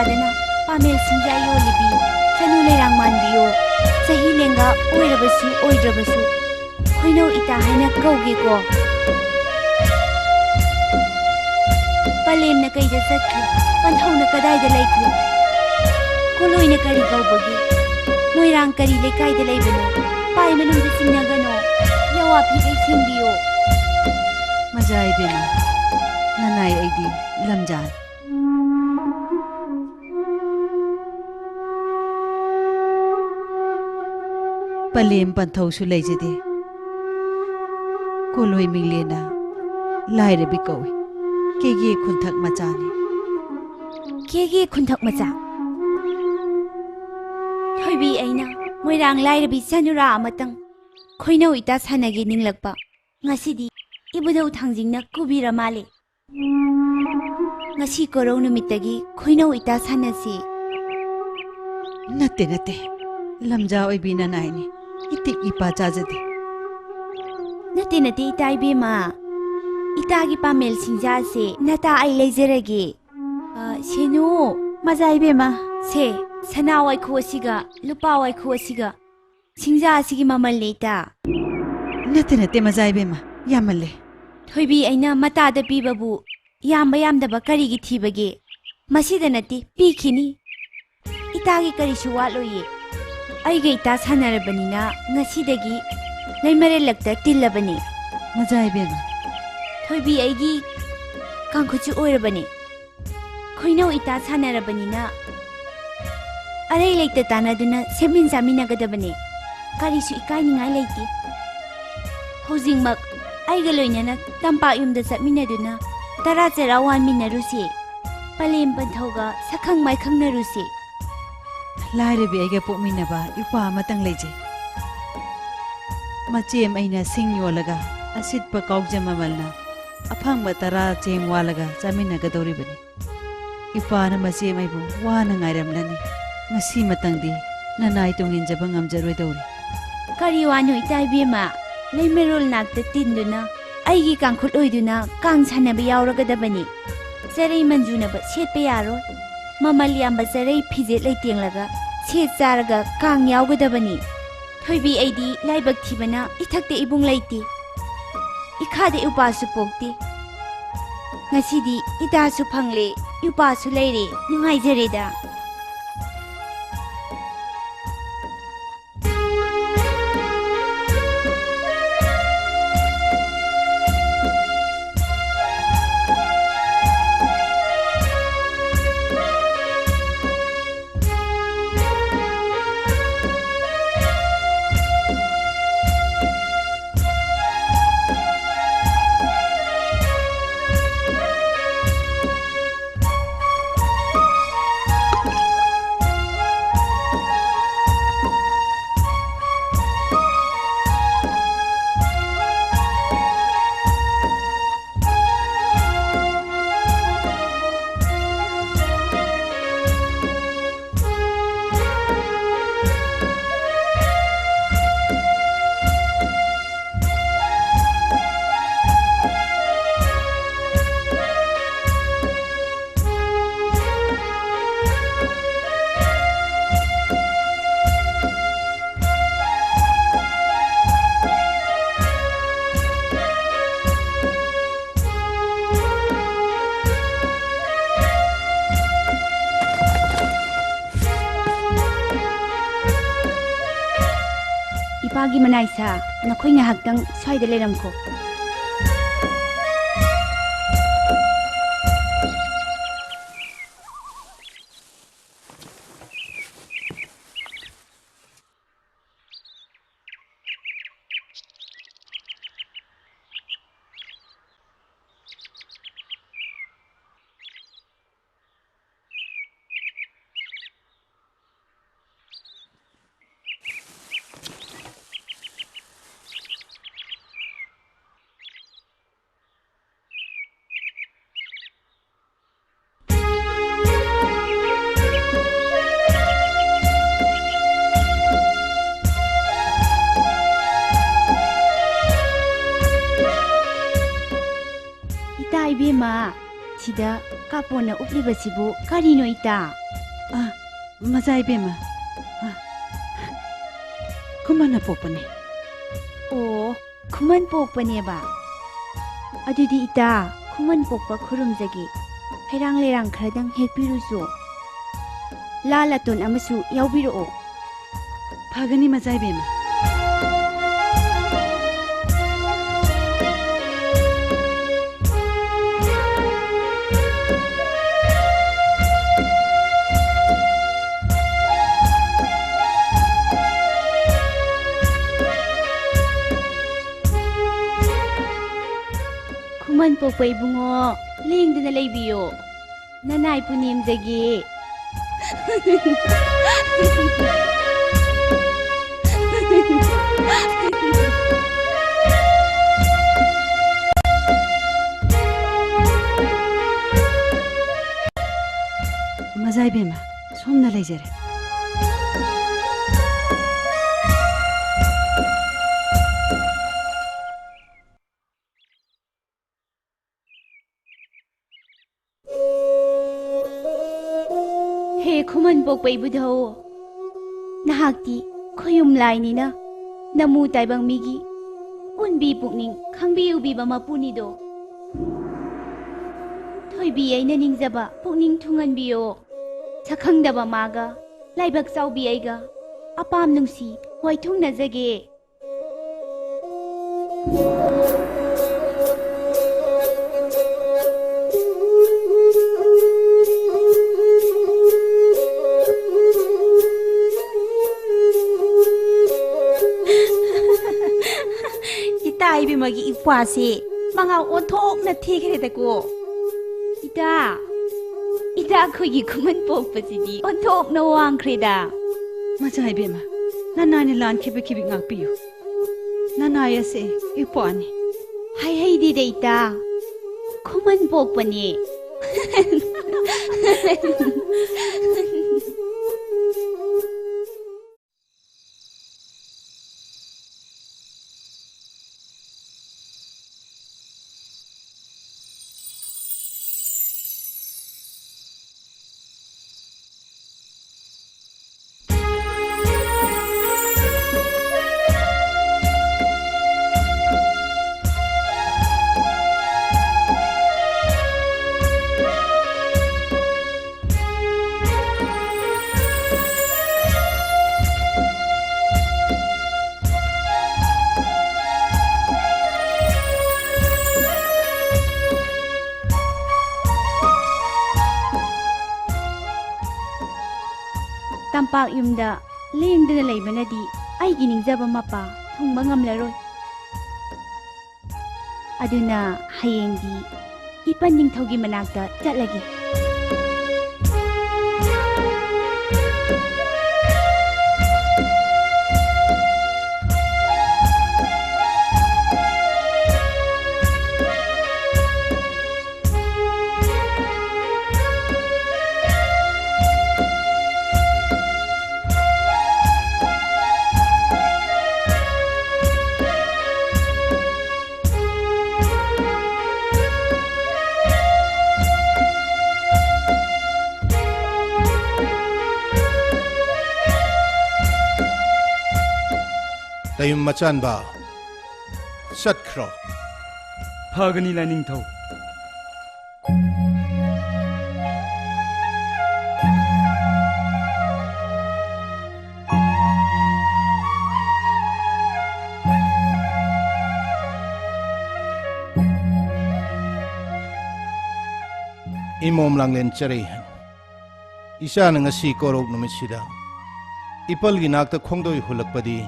ꯏꯇꯥꯗꯅ ꯄꯥꯃꯦꯜ ꯁꯤꯡꯖꯥ ꯌꯣꯜꯂꯤꯕꯤ ꯆꯅꯨ ꯂꯩꯔꯥꯡ ꯃꯥꯟꯕꯤꯌꯣ ꯆꯍꯤ ꯂꯦꯡꯒꯥ ꯑꯣꯏꯔꯕꯁꯨ ꯑꯣꯏꯗ꯭ꯔꯕꯁꯨ ꯈꯣꯏꯅꯧ ꯏꯇꯥ ꯍꯥꯏꯅ ꯀꯧꯒꯦꯀꯣ ꯄꯂꯦꯝꯅ ꯀꯩꯗ ꯆꯠꯈ꯭ꯔꯦ ꯄꯟꯊꯧꯅ ꯀꯗꯥꯏꯗ ꯂꯩꯈ꯭ꯔꯦ ꯀꯣꯂꯣꯏꯅ ꯀꯔꯤ ꯀꯧꯕꯒꯦ ꯃꯣꯏꯔꯥꯡ ꯀꯔꯤ ꯂꯩꯀꯥꯏꯗ ꯂꯩꯕꯅꯣ ꯄꯥꯏ ꯃꯅꯨꯡꯗ ꯆꯤꯡꯅꯒꯅꯣ ꯌꯥꯋꯥ ꯐꯤꯗꯩ ꯁꯦꯡꯕꯤꯌꯣ ꯃꯖꯥ ꯏꯕꯦꯝꯃ ꯅꯅꯥꯏ ꯑꯩꯗꯤ ꯂꯝꯖꯥꯟ ꯄꯂꯦꯝ ꯄꯟꯊꯧꯁꯨ ꯂꯩꯖꯗꯦ ꯀꯣꯂꯣꯏ ꯃꯤꯡꯂꯦꯅ ꯂꯥꯏꯔꯕꯤ ꯀꯧꯏ ꯀꯦꯒꯦ ꯈꯨꯟꯊꯛ ꯃꯆꯥꯅꯤ ꯀꯦꯒꯦ ꯈꯨꯟꯊꯛ ꯃꯆꯥ ꯊꯣꯏꯕꯤ ꯑꯩꯅ ꯃꯣꯏꯔꯥꯡ ꯂꯥꯏꯔꯕꯤ ꯆꯅꯨꯔꯥ ꯑꯃꯇꯪ ꯈꯣꯏꯅꯧ ꯏꯇꯥ ꯁꯥꯟꯅꯒꯦ ꯅꯤꯡꯂꯛꯄ ꯉꯁꯤꯗꯤ ꯏꯕꯨꯙꯧ ꯊꯥꯡꯖꯤꯡꯅ ꯀꯨꯕꯤꯔ ꯃꯥꯜꯂꯦ ngasi korong numitagi khoinau ita sanasi nate lamja oibina naini itik ipa chajadi nate ita ibema ita gi pamel singja se nata ai lejerage senu maja ibema se sana wai khosiga lupa wai khosiga singja asigi mamal leita nate maja ibema yamalle thoibi aina mata da pibabu yamba yamdaba karigi thibage masida nati pikhini itagi karisu waloye aiga ita sanarabanina ngasidagi leimare lakta tillabani majai bema thoibi aigi kangkhuchu oirabani khoinau ita sanarabanina arai lekta tanaduna semin zamina gadabani karisu ikaini ngai leiti hojingmak aiga loinana tampa yumda satminaduna tara chera wan minarusi palem panthoga sakhang mai khangnarusi lairabi aiga pokminaba ipa matang leje machem aina sing yolaga asitpa kaujamamalna aphangba tara chem walaga chaminaga doribani ipa na machem aibu wana ngairamlani ngasi matangdi nanai tongin jaba ngamjaroi dori kari wanu itai bema leimerol nakta tinduna aigi kangkhut oiduna kang sanaba yauragadabani sarai manjunaba setpa yaro mamal yamba sarai phijet leitenglaga set charaga kang yaugadabani thoibi aidi laibak thibana ithakte ibung leiti ikhade upasu pokti ngasidi itasu phangle upasu leire nungai jareda ipagi manaisa nakhoi ngahaktang swaida leramko ibema sida kapona uplibasibu karino ita Mazay bema. Kumana pokpani. ꯑꯣ ꯈꯨꯃꯟ ꯄꯣꯛꯄꯅꯦꯕ ꯑꯗꯨꯗꯤ ꯏꯇꯥ ꯈꯨꯃꯟ ꯄꯣꯛꯄ ꯈꯨꯔꯨꯝꯖꯒꯦ ꯍꯩꯔꯥꯡ ꯂꯩꯔꯥꯡ ꯈꯔꯗꯪ ꯍꯦꯛꯄꯤꯔꯨꯁꯨ ꯂꯥ ꯂꯥꯇꯣꯟ ꯑꯃꯁꯨ ꯌꯥꯎꯕꯤꯔꯛꯑꯣ Phagani mazay bema. ꯈꯨꯃꯟ ꯄꯣꯛꯄ ꯏꯕꯨꯡꯉꯣ ꯂꯦꯡꯗꯅ ꯂꯩꯕꯤꯌꯣ ꯅꯅꯥꯏ ꯄꯨꯅꯦꯝꯖꯒꯦ Mazay bema. Somna lejere. ꯍꯦ ꯈꯨꯃꯟ ꯄꯣꯛꯄ ꯏꯕꯨꯙꯧ ꯅꯍꯥꯛꯇꯤ ꯈꯣꯌꯨꯝ ꯂꯥꯏꯅꯤꯅ ꯅꯃꯨ ꯇꯥꯏꯕꯪ ꯃꯤꯒꯤ ꯎꯟꯕꯤ ꯄꯨꯛꯅꯤꯡ ꯈꯪꯕꯤ ꯎꯕꯤꯕ ꯃꯄꯨꯅꯤꯗꯣ ꯊꯣꯏꯕꯤ ꯑꯩꯅ ꯅꯤꯡꯖꯕ ꯄꯨꯛꯅꯤꯡ ꯊꯨꯡꯍꯟꯕꯤꯌꯣ ꯁꯛꯈꯪꯗꯕ ꯃꯥꯒ ꯂꯥꯏꯕꯛ ꯆꯥꯎꯕꯤ ꯑꯩꯒ ꯑꯄꯥꯝ ꯅꯨꯡꯁꯤ ꯋꯥꯏꯊꯨꯡꯅꯖꯒꯦ ꯏꯕꯦꯝꯃꯒꯤ ꯏꯄ꯭ꯋꯥꯁꯦ ꯃꯉꯥꯎ ꯑꯣꯟꯊꯣꯛꯅ ꯊꯤꯈ꯭ꯔꯦꯗꯀꯣ ꯏꯇꯥ ꯑꯩꯈꯣꯏꯒꯤ ꯈꯨꯃꯟ ꯄꯣꯛꯄꯁꯤꯗꯤ ꯑꯣꯟꯊꯣꯛꯅ ꯋꯥꯡꯈ꯭ꯔꯦꯗ Mazay bema. Nanani lan kibi ngakpiyu. Nanay ase ipwani. ꯍꯩꯗꯤꯗ ꯏꯇꯥ ꯈꯨꯃꯟ ꯄꯣꯛꯄꯅꯦ ꯇꯝꯄꯥꯛ ꯌꯨꯝꯗ ꯂꯦꯡꯗꯅ ꯂꯩꯕꯅꯗꯤ ꯑꯩꯒꯤ ꯅꯤꯡꯖꯕ ꯃꯄꯥ ꯊꯨꯡꯕ ꯉꯝꯂꯔꯣꯏ ꯑꯗꯨꯅ ꯍꯌꯦꯡꯗꯤ ꯏꯄꯟ ꯅꯤꯡꯊꯧꯒꯤ ꯃꯅꯥꯛꯇ ꯆꯠꯂꯒꯦ Tayum machanba. Satkro. Phagani Lainingthau. Imom langlen charihan. Isa na nga si korog naman sida. Ipal ginakta khongdoy hulakpadi.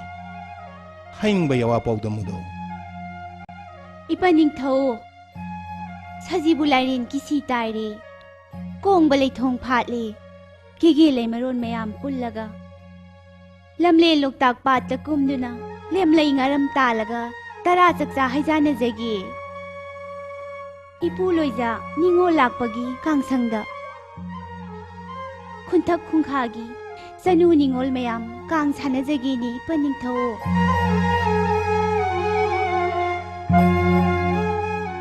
Haing bayawa pawdamudo. Ipan ningthau sajibu lairin kisi taire kong balay thong phatle kigi lay maron mayam pullaga lamle loktak pat ta kumduna lem lay ngaram talaga tara chakcha haijana jagi ipu loiza ningo lakpagi kangsangda khunthak khungkhagi sanu ningol mayam kang sanajagi ni ipan ningthau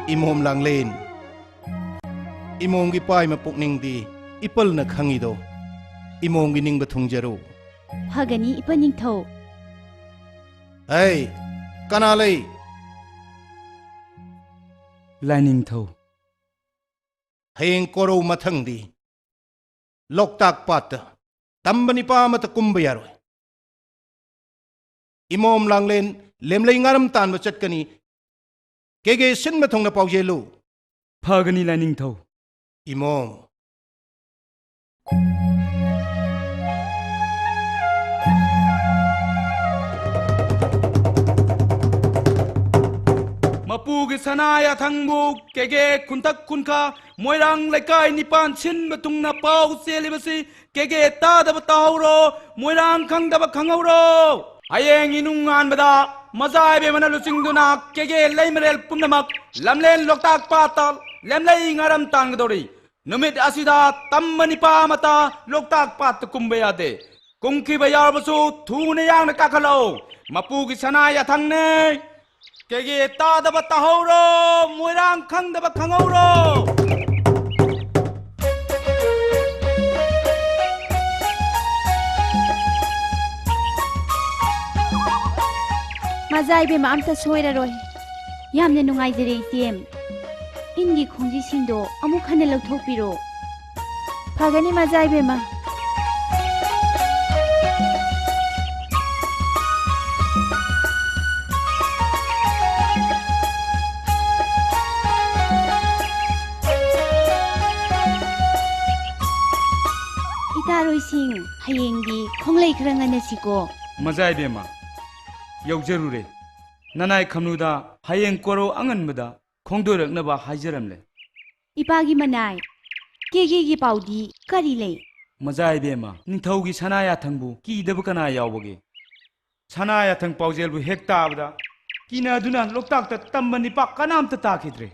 Imom langlen. Imom gi pai mapukning di ipal na khangido. इमोंगी निंग बथुंगजरू फगनी इपा निंगथौ ऐ कना लई लाइनिंगथौ हयें कोरो मथंगदी लोकताक पात तंबनी पामत कुंभ यारोय इमोम लांगलेन लेमलई ngarम तान चटकनी केगे सिन मथोंग पाउजेलु फगनी लाइनिंगथौ इमोम मपूगी सनाया थंगबु केगे कुंतक कुनका मोइरांग लेकाय निपान छिन बतुंगना पाउ सेलिबसी केगे तादब ताहौरो मोइरांग खंगदब खंगौरो हयेंग इनुंग आनबदा मजाय बे मना लुचिंगदुना केगे लेमरेल पुनमक लमलेन लोकताक पातल लेमलई ngarम तांगदोरी नुमित असिदा तम्मनि पामता लोकताक पात कुंबे यादे कुंखी बयारबसु थूने यांग काखलो मपूगी सनाया थंगने केगे तादब ताहौरो मोइरांग खंगदब खंगौरो मजाई बे मामता सोइररोय यामने नुंगाइजरे इतेम इनगी खोंजी सिंदो अमुक हने लौथोकपिरो फगनी मजाई बे मा इतारोइसिंग हयेंगी खोंगलै खरंगनसिको मजाई बेमा यौजरुरे ननाय खमनुदा हयेंग कोरो अंगनबदा खोंदोरकनबा हाइजरमले इपागी मनाय केगे पाउदी करी ले मजाई बेमा निथौगी सनाया थंगबु कीदब कना यावबगे सनाया थंग पाउजेलबु हेक्ताबदा किना दुना लोकताकता तंबनि पा कनामता ताखिद्रे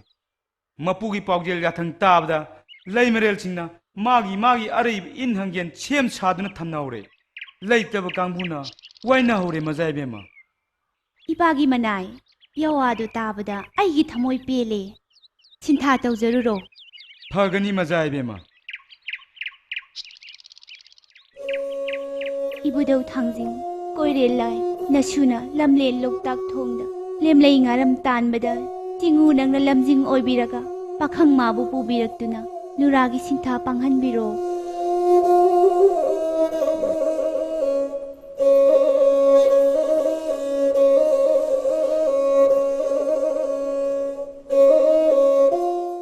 मपुगी पाउजेल याथंग ताबदा लैमरेल सिंगना मागी अरैब इन हंगेन सेम सादुना थमनाउरे लैतब कांगबुना वाइना हौरे मजाई बेमा इपागी मनाय यवादो ताबदा आइगी थमोय पेले सिन्था तौजरुरो फगनी मजाई बेमा इबुदौ थांजिंग कोइरेल लाय नसुना लमलेन लोकताक थोंगदा लेमलै ngarम तानबदा तिंगु नंगना लमजिंग ओइबिरगा पाखंग माबु पुबिरक्तुना नुरागी सिन्था पांगहनबिरो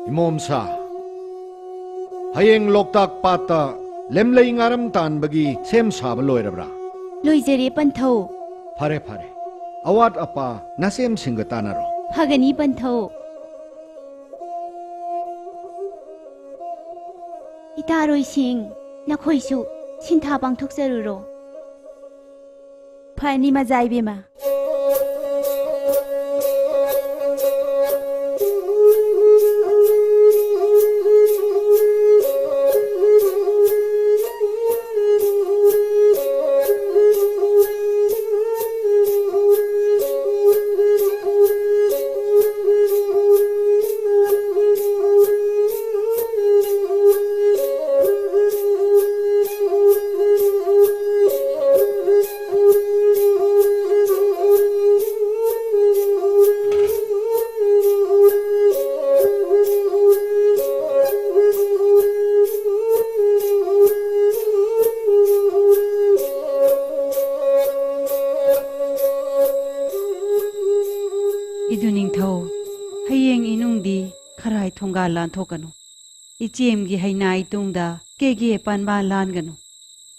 इमोमसा हयेंग लोकताक पाता लेमलई ngarम तानबगी सेम साब लोइरब्रा लोइजरे पंथौ फरे फरे अवाट अपा नसेम सिंग तानारो फगनी पंथौ इतारोइसिंग नखोइसु सिन्था पांथोकजरुरो फनी मजाई बेमा थोंगा लान थोकनु इचेम गी हैनाई तुंगदा केगे पनबा लानगनु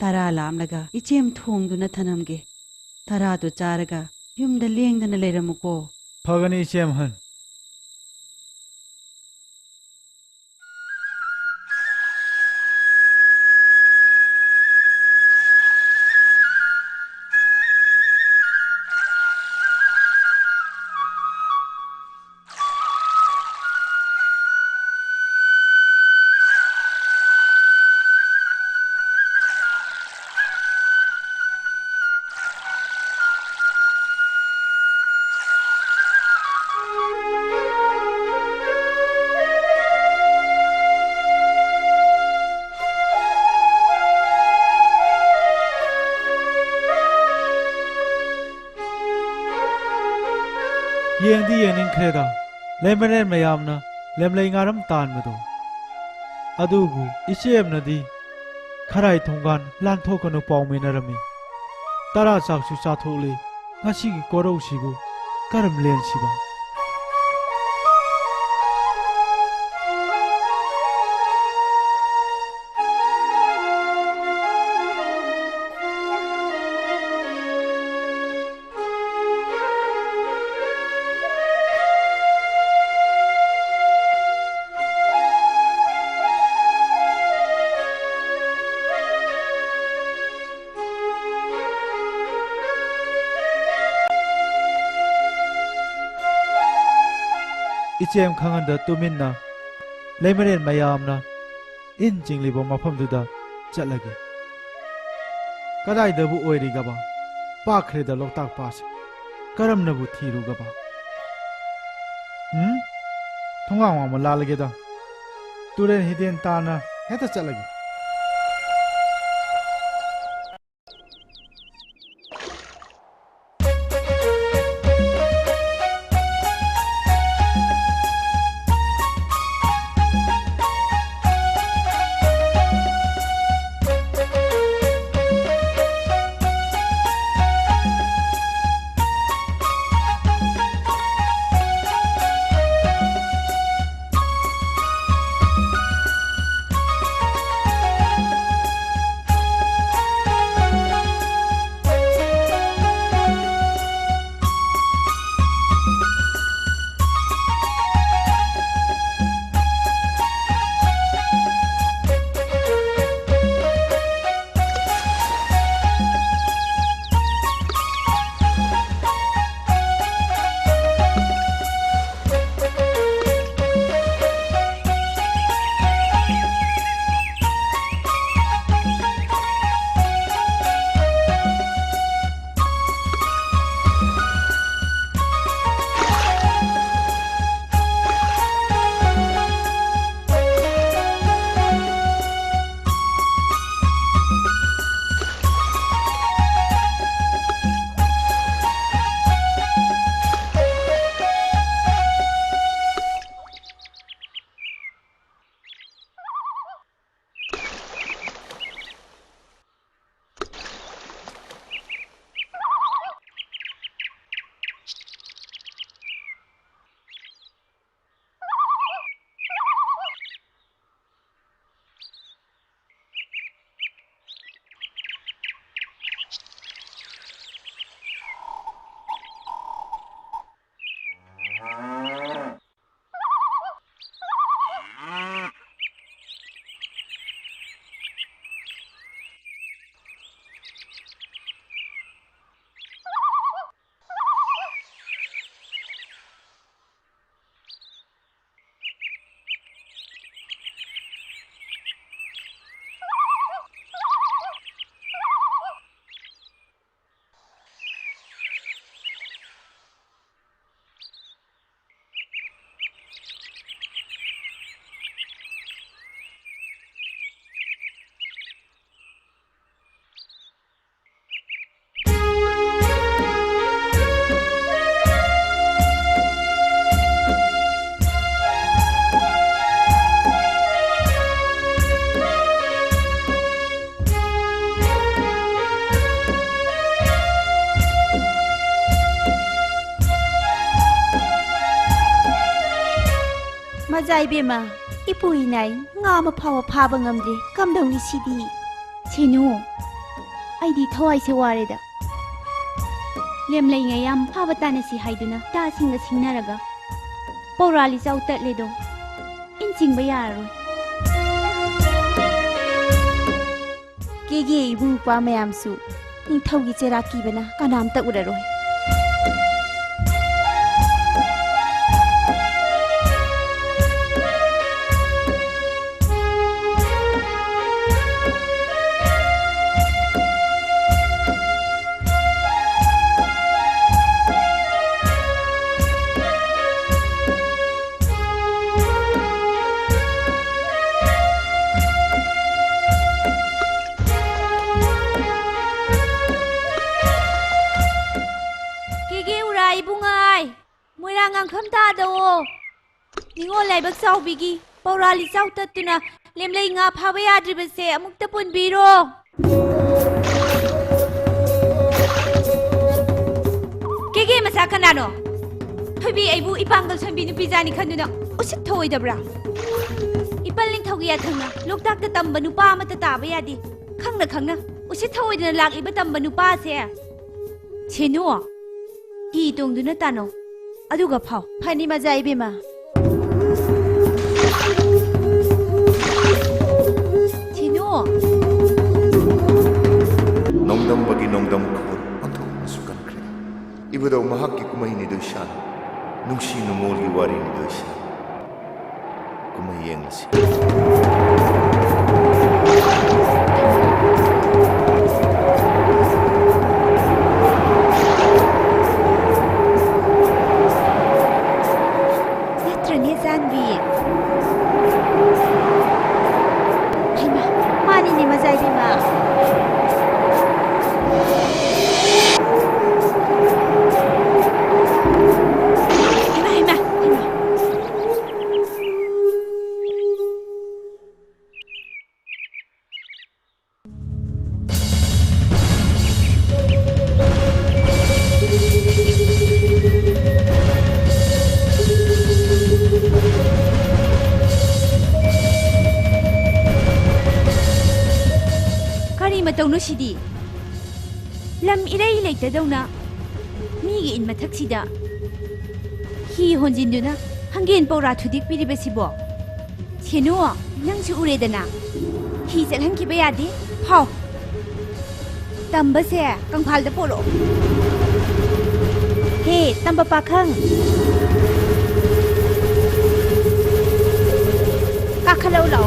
तारा लामलगा इचेम थोंगदुना थनमगे तारा तो चारगा युमदा लेंगदना लेरमुको फगनी इचेम हन yengdi yening kreda lemeren mayamna lemlei ngaram tan mado adubu isem nadi kharai thonggan lan thokano pawmenarami tara chaksu cha thole ngasi gi korau sibu karam len siba Ichem khanganda tuminna lemaren mayamna in jinglibo mafamduda chatlagi kadai dabu oiri gaba pakhre da loktak pas karam nabu thiru gaba thonga wa ma lalage da turen hiden tana heta chatlagi Mazai bema ipui nai nga ma phawa phaba ngamdri kamdongni sidi chenu aidi thawai se ware da lem lai nga yam phaba tane si haiduna ta singa singnaraga porali chau tatle do in chingba yaro kege ibu pa mayam su ning thawgi chera ki bana kanam ta uraroi moirang kham ta do ningol lai bak sau bigi paurali sau tatuna lemlei nga phawa yadribase amukta punbiro kege masa kanano thobi aibu ipangal sombi nupi jani khanuna usit thoi dabra ipalling thogiya thangna loktak ta tamba nupa amata taba yadi khangna usit thoi dana lak iba tamba nupa se chenu ki tongduna tano aduga phau phani majai bema chenu nongdam bagi nongdam khur anthok masukan kre ibado mahak ki kumai ni do shan nungsi numol gi wari ni do shan kumai yeng si matawno sidi lam irai leita dawna migi in mathak sida hi honjinduna hangen paura thudik piribe sibo cheno nangsu uredana hi jalhan ki bayade hau tamba se kangphal da polo he tamba pakhang kakhalau law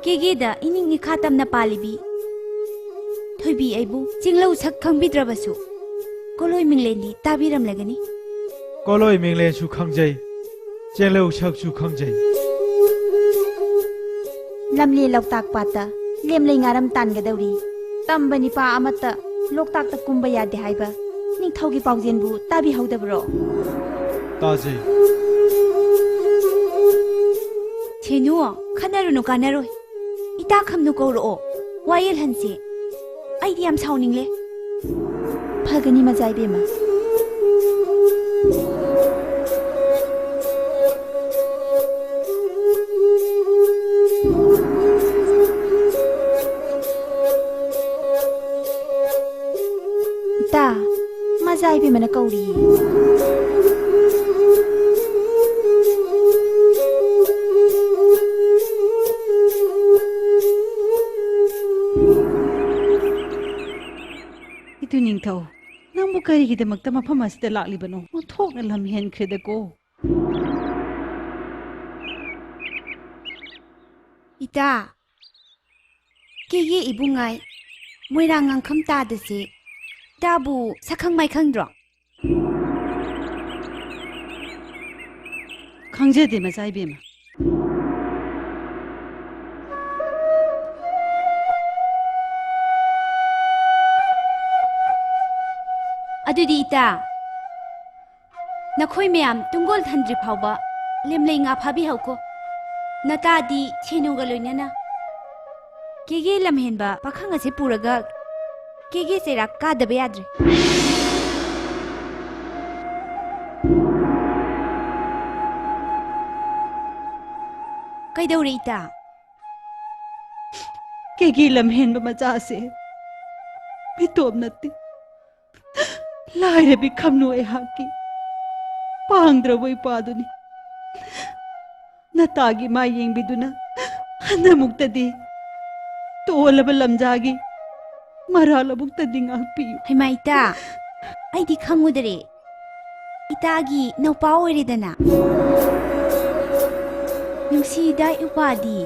Kegeda ining ni khatam na palibi thoibi aibu chinglau sak khangbidrabasu koloi minglendi tabiram lagani koloi mingle su khangjai chenglau sak su khangjai lamle loktak pata lemlei ngaram tan gadawri tambani pa amata loktak ta kumba yade haiba ning thogi pawjenbu tabi haudabro taje chenu khanarunu kanaroi ita khamnu koro wayel hanse ai diam sauningle phagani majai bema ita majai bema na kauri Ningthau nangbu karigidamakta mafam asida laklibano mothokna lamhen khredako ita kege ibungai moirang angkham ta dase tabu sakhang mai khangdro khangjade majai bema adudi ita nakhoi meyam tungol thandri phawba lemlei nga phabi hauko nata di chenu ga loinana kege lamhenba pakhang ase puraga kege sera ka dabe yadre kaidawre ita kege lamhenba macha ase bitom natte Lai bi khamnu e haki pangdra boi paduni natagi ma yeng biduna hana muktadi tolaba lamjagi marala muktadi ngakpi haimaita ai di khangudare ꯏꯇꯥꯒꯤ ꯅꯧꯄꯥ ꯑꯣꯏꯔꯦꯗꯅ ꯅꯨꯡꯁꯤꯗ ꯎꯄꯥꯗꯤ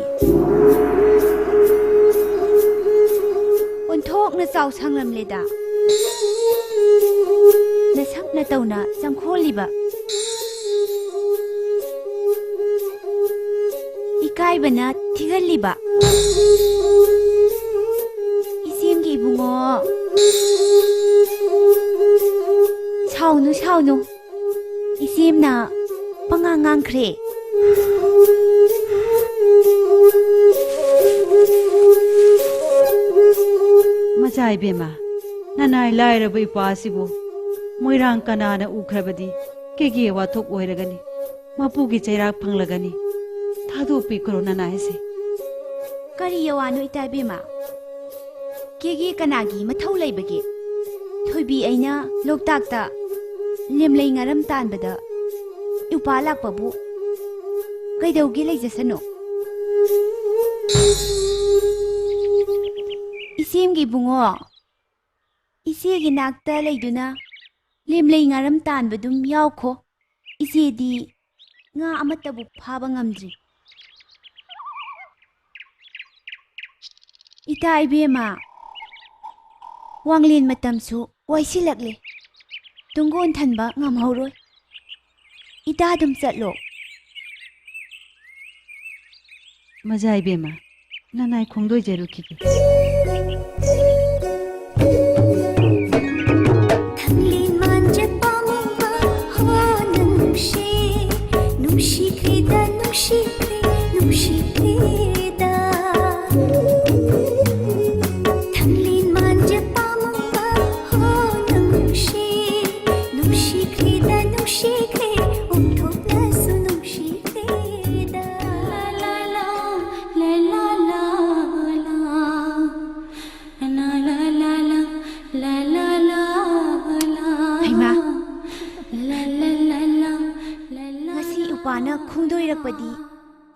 ꯑꯣꯟꯊꯣꯛꯅ ꯆꯥꯎ ꯁꯥꯡꯂꯝꯂꯦꯗ ꯅꯁꯛ ꯅꯇꯧꯅ ꯆꯪꯈꯣꯜꯂꯤꯕ ꯏꯀꯥꯏꯕꯅ ꯊꯤꯒꯜꯂꯤꯕ 이쌤기 이붕어 사우누 사우누 이쌤나 뻥앙앙 그래 Macai bema nanai lairaba ipasibu moirang kanana ukhrabadi kegi wathok oiragani mapugi chairak phanglagani thadu pikro nanai se kari yawanu itabema kegi kanagi mathau leibage thoibi aina loktakta lemlei ngaram tanbada upa lakpabu kaidaugi leijasano isemgi bungo isegi nakta leiduna lemlei ngaram tanbadum yaukho isedi nga amatabu phaba ngamdri ita ibema wanglen matamsu waisilakle tunggon thanba ngamhauroi ita dum chatlo Macai bema nanai khongdoi jeruki Thanglin manje pamuma ho nushi nushi krida nushi krida Thanglin manje pamuma ho nushi nushi krida umthok nasu nushi krida la la la la la la la la la la la Haima ngasi upana khungdoirakpadi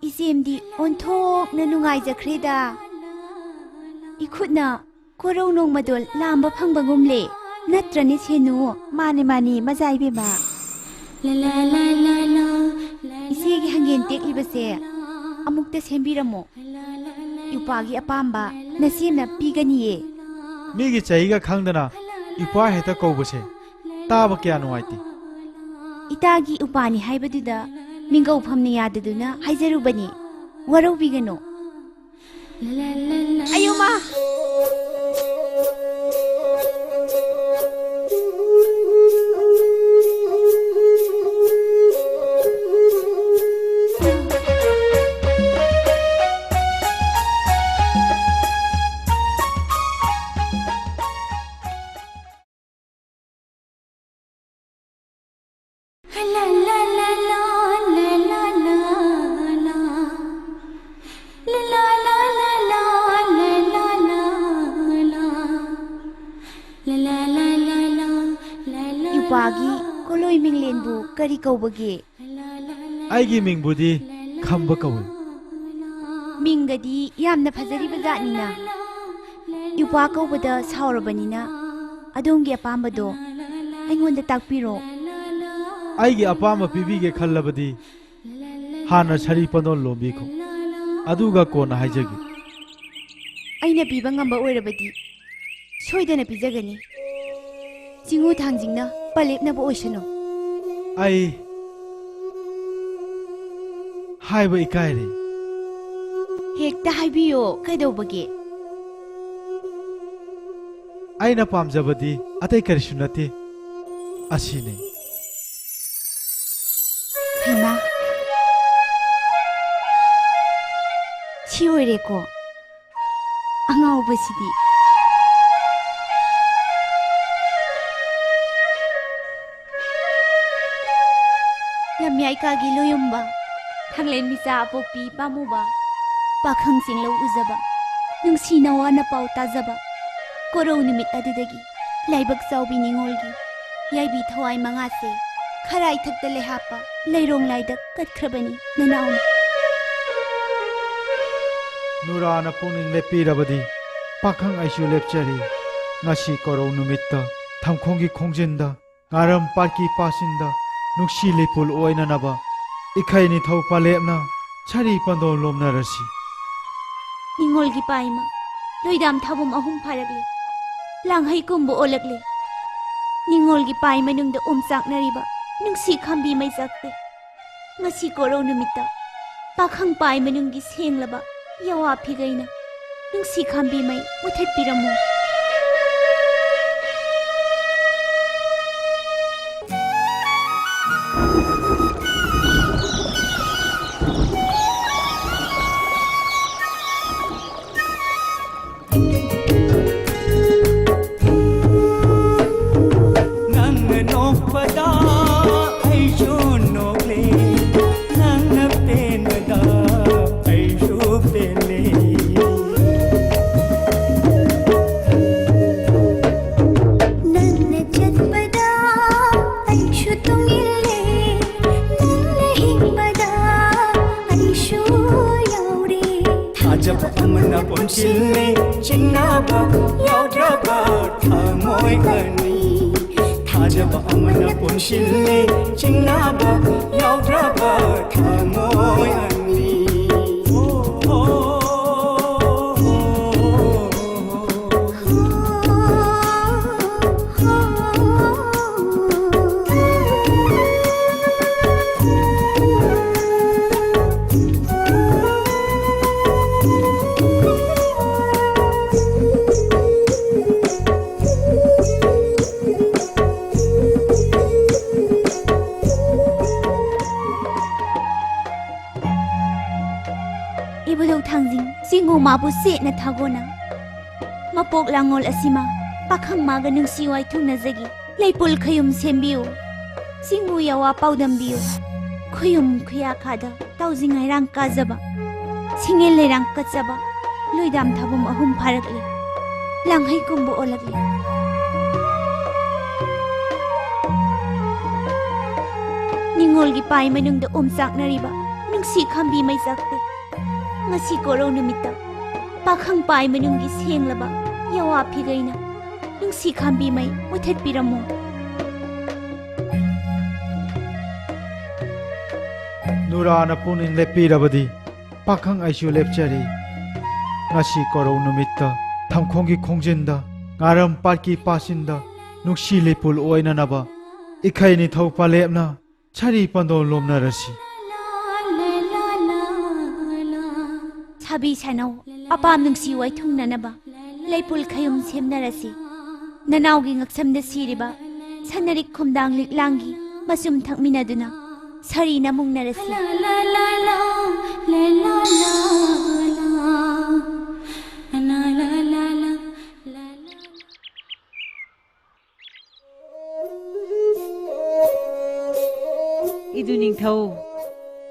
isemdi onthokna nungaijakhreda ikhutna korau nongmadol lamba phangbagumle natrani senu Mani mani Macai bema la la la la la isegi hangen teklibase amukta sembiramo upagi apamba nasemna piganiye Migi chahiga khangdana ipa heta kaubase taba kya nuaiti itagi upani haibaduda mingau phamni yadaduna haijarubani warau bigano ayuma la la la la la la la la la la la la la la la upagi koloi minglenbu kari kaubage aigi mingbudi khamba kawi mingadi yamna phajariba zatnina upa kaubada saurabanina adongi apambado aingonda takpiro aigi apama pibige khallabadi hana sari pandon lombiko aduga kona haijagi aina piba ngamba oirabadi soidana pijagani jingu thangjingna palepna bo oisano ai haiba ikaire hekta haibiyo kaidobage aina pamjabadi atai karisu nate asine Haima si oireko angaubasidi lamyaikagi loyumba thanglen misa apokpi pamuba pakhang singlo uzaba nungsina wana pau tajaba korau nimit adudagi laibak chaubi ningolgi yaibi thawai mangase kharai thakta lehapa leirong laida katkrabani nanauna Nurana puning lepirabadi pakhang aisu lepchari ngasi korau numitta thamkhongi khongjinda ngaram parki pasinda ꯅꯨꯡꯁꯤ ꯂꯩꯄꯨꯜ ꯑꯣꯏꯅꯅꯕ ꯏꯈꯩ ꯅꯤꯡꯊꯧ ꯄꯥꯂꯦꯞꯅ ꯁꯥꯔꯤ ꯄꯟꯗꯣꯟ ꯂꯣꯝꯅꯔꯁꯤ ꯅꯤꯡꯉꯣꯜꯒꯤ ꯄꯥꯏꯃ ꯂꯣꯏꯗꯥꯝ ꯊꯥꯕꯨꯝ ꯑꯍꯨꯝ ꯐꯥꯔꯛꯂꯦ ꯂꯥꯡꯍꯩ ꯀꯨꯝꯕ ꯑꯣꯜꯂꯛꯂꯦ ꯅꯤꯡꯉꯣꯜꯒꯤ ꯄꯥꯏ ꯃꯅꯨꯡꯗ ꯑꯣꯝꯆꯥꯛꯅꯔꯤꯕ ꯅꯨꯡꯁꯤ ꯈꯥꯝꯕꯤ ꯃꯩ ꯆꯥꯛꯇꯦ ꯉꯁꯤ ꯀꯣꯔꯧ ꯅꯨꯃꯤꯠꯇ ꯄꯥꯈꯪ ꯄꯥꯏ ꯃꯅꯨꯡꯒꯤ ꯁꯦꯡꯂꯕ ꯌꯥꯋꯥ ꯐꯤꯒꯩꯅ ꯅꯨꯡꯁꯤ ꯈꯥꯝꯕꯤ ꯃꯩ ꯃꯨꯊꯠꯄꯤꯔꯝꯃꯨ 마부 셋나 타고나 마복 랑올 아시마 파캉 마가 능시와이 퉁나자기 레이폴 khayum 셈비오 싱부 야와 파우담비오 khayum khya khada taujingai rang kajaba singel le rang kachaba loidam thabum ahum pharakle langhai kumbu olakle ningol gi pai manungda omchaknariba nungsi khambi mai jakte ngasi korau numitta pakhang pai manunggi senglaba yawa phigaina nungsi khambi mai muthet piramo Nurana punin lepirabadi pakhang aishu lepchari ngasi korau numitta thamkhonggi khongjinda ngaram parki pasinda nungsi lepul oinanaba ikhai ni thau palepna chari pandon lomnarasi Sabi sanau apam nungsi wai thungnanaba leipul khayum semnarasi nanawgi ngaksamda siriba sanarik khumdang liklangi masum thakminaduna sari namungnarasi idu ningthau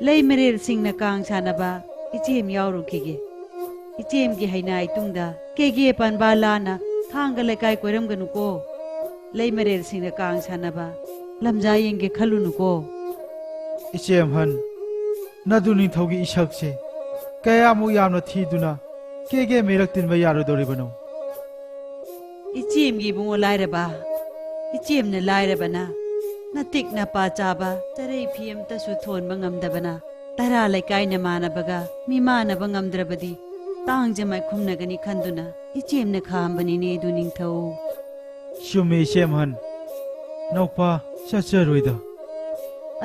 lei merer singna kang sanaba ichem yaurukige ichem gi hainai tungda kege panba lana thanga lekai koiram ganu ko lei merer singna kang sanaba lamja yenge khalunu ko ichem han naduni thogi ishakse kaya mu yamna thiduna kege meraktin ba yaru doribano ichem gi bungo lairaba ichem ne lairabana natik na pa chaba tarei phiem ta su thon bangamdabana tara lekai na manabaga mi manaba ngamdrabadi tangjamai khumnagani khanduna ichem na khambani ne du ningthau shume ichem han naupa chacharoida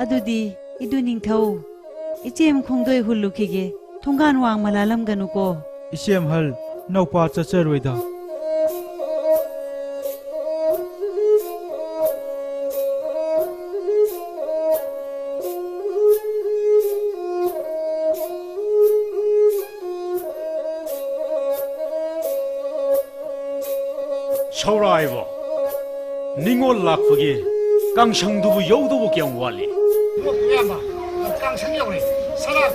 adudi idu ningthau ichem khongdoi hulukhige thongan wang malalam ganu ko ichem hal naupa chacharoida 서울아이보 닝올 락프기 깡상두부 여우두부 경관리 야마 깡상여우리 살아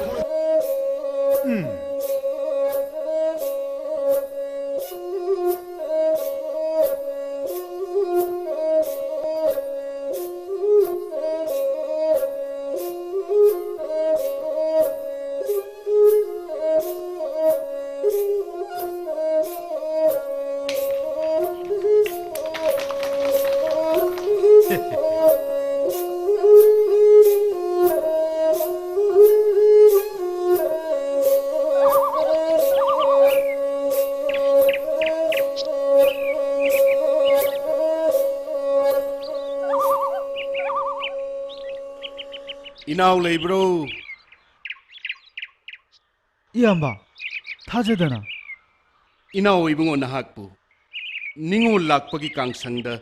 ꯏꯅꯥꯎ ꯂꯩꯕ꯭ꯔꯣ ꯏꯌꯥꯝꯕ ꯊꯥꯖꯗꯅ ꯏꯅꯥꯎ ꯏꯕꯨꯡꯉꯣ ꯅꯍꯥꯛꯄꯨ ꯅꯤꯡꯉꯣꯜ ꯂꯥꯛꯄꯒꯤ ꯀꯥꯡꯁꯪꯗ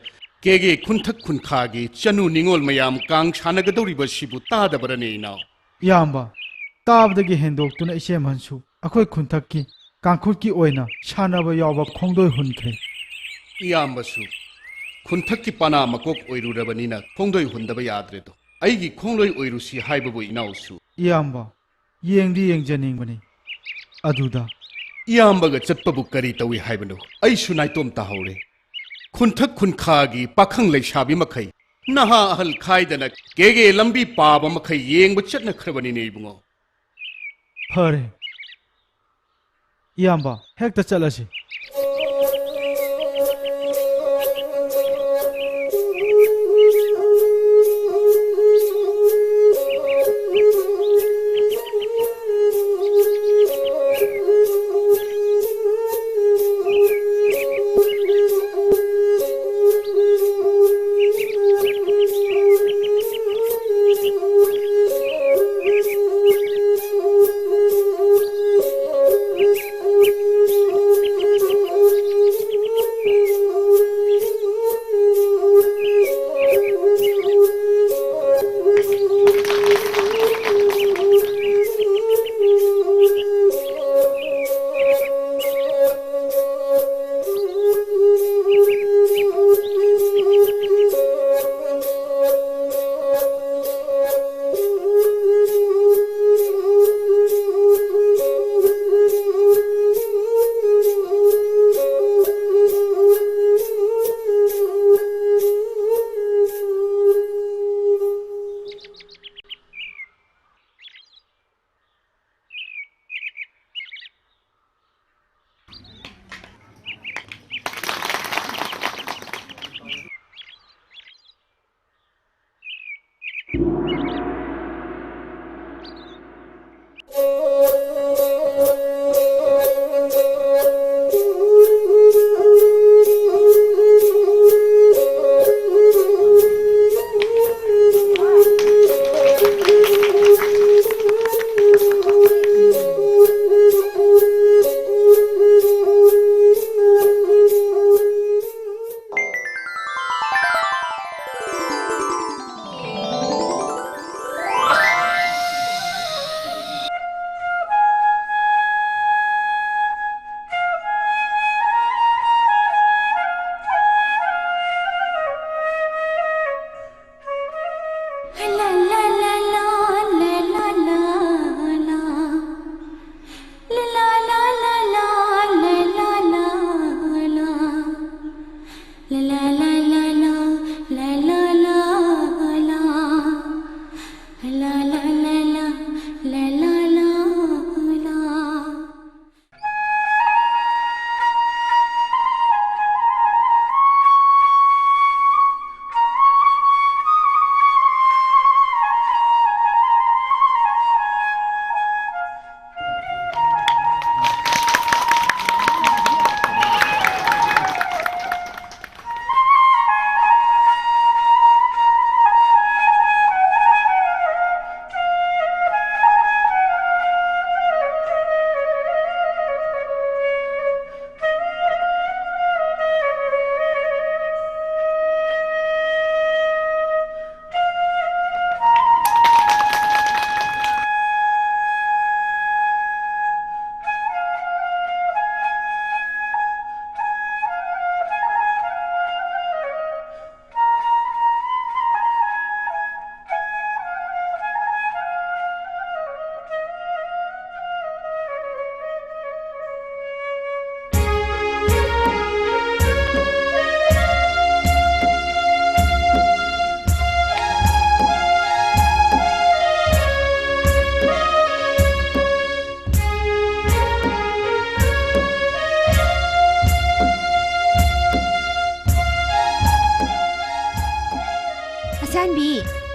ꯀꯦꯒꯦ ꯈꯨꯟꯊꯛ ꯈꯨꯟꯈꯥꯒꯤ ꯆꯅꯨ ꯅꯤꯡꯉꯣꯜ ꯃꯌꯥꯝ ꯀꯥꯡ ꯁꯥꯟꯅꯒꯗꯧꯔꯤꯕꯁꯤꯕꯨ ꯇꯥꯗꯕꯔꯅꯦ ꯏꯅꯥꯎ ꯏꯌꯥꯝꯕ ꯇꯥꯕꯗꯒꯤ ꯍꯦꯟꯗꯣꯛꯇꯨꯅ ꯏꯆꯦꯃꯟꯁꯨ ꯑꯩꯈꯣꯏ ꯈꯨꯟꯊꯛꯀꯤ ꯀꯥꯡꯈꯨꯠꯀꯤ ꯑꯣꯏꯅ ꯁꯥꯟꯅꯕ ꯌꯥꯎꯕ ꯈꯣꯡꯗꯣꯏ ꯍꯨꯟꯈ꯭ꯔꯦ ꯏꯌꯥꯝꯕꯁꯨ ꯈꯨꯟꯊꯛꯀꯤ ꯄꯅꯥ ꯃꯀꯣꯛ ꯑꯣꯏꯔꯨꯔꯕꯅꯤꯅ ꯈꯣꯡꯗꯣꯏ ꯍꯨꯟꯗꯕ ꯌꯥꯗ꯭ꯔꯦꯗꯣ ꯑꯩꯒꯤ ꯈꯣꯡꯂꯣꯏ ꯑꯣꯏꯔꯨꯁꯤ ꯍꯥꯏꯕꯕꯨ ꯏꯅꯥꯎꯁꯨ ꯏꯌꯥꯝꯕ ꯌꯦꯡꯗꯤ ꯌꯦꯡꯖꯅꯤꯡꯕꯅꯤ ꯑꯗꯨꯗ ꯏꯌꯥꯝꯕꯒ ꯆꯠꯄꯕꯨ ꯀꯔꯤ ꯇꯧꯏ ꯍꯥꯏꯕꯅꯣ ꯑꯩꯁꯨ ꯅꯥꯏꯇꯣꯝ ꯇꯥꯍꯧꯔꯦ ꯈꯨꯟꯊꯛ ꯈꯨꯟꯈꯥꯒꯤ ꯄꯥꯈꯪ ꯂꯩꯁꯥꯕꯤ ꯃꯈꯩ ꯅꯍꯥ ꯑꯍꯜ ꯈꯥꯏꯗꯅ ꯀꯦꯒꯦ ꯂꯝꯕꯤ ꯄꯥꯕ ꯃꯈꯩ ꯌꯦꯡꯕ ꯆꯠꯅꯈ꯭ꯔꯕꯅꯤꯅꯦ ꯏꯕꯨꯡꯉꯣ ꯐꯔꯦ ꯏꯌꯥꯝꯕ ꯍꯦꯛꯇ ꯆꯠꯂꯁꯤ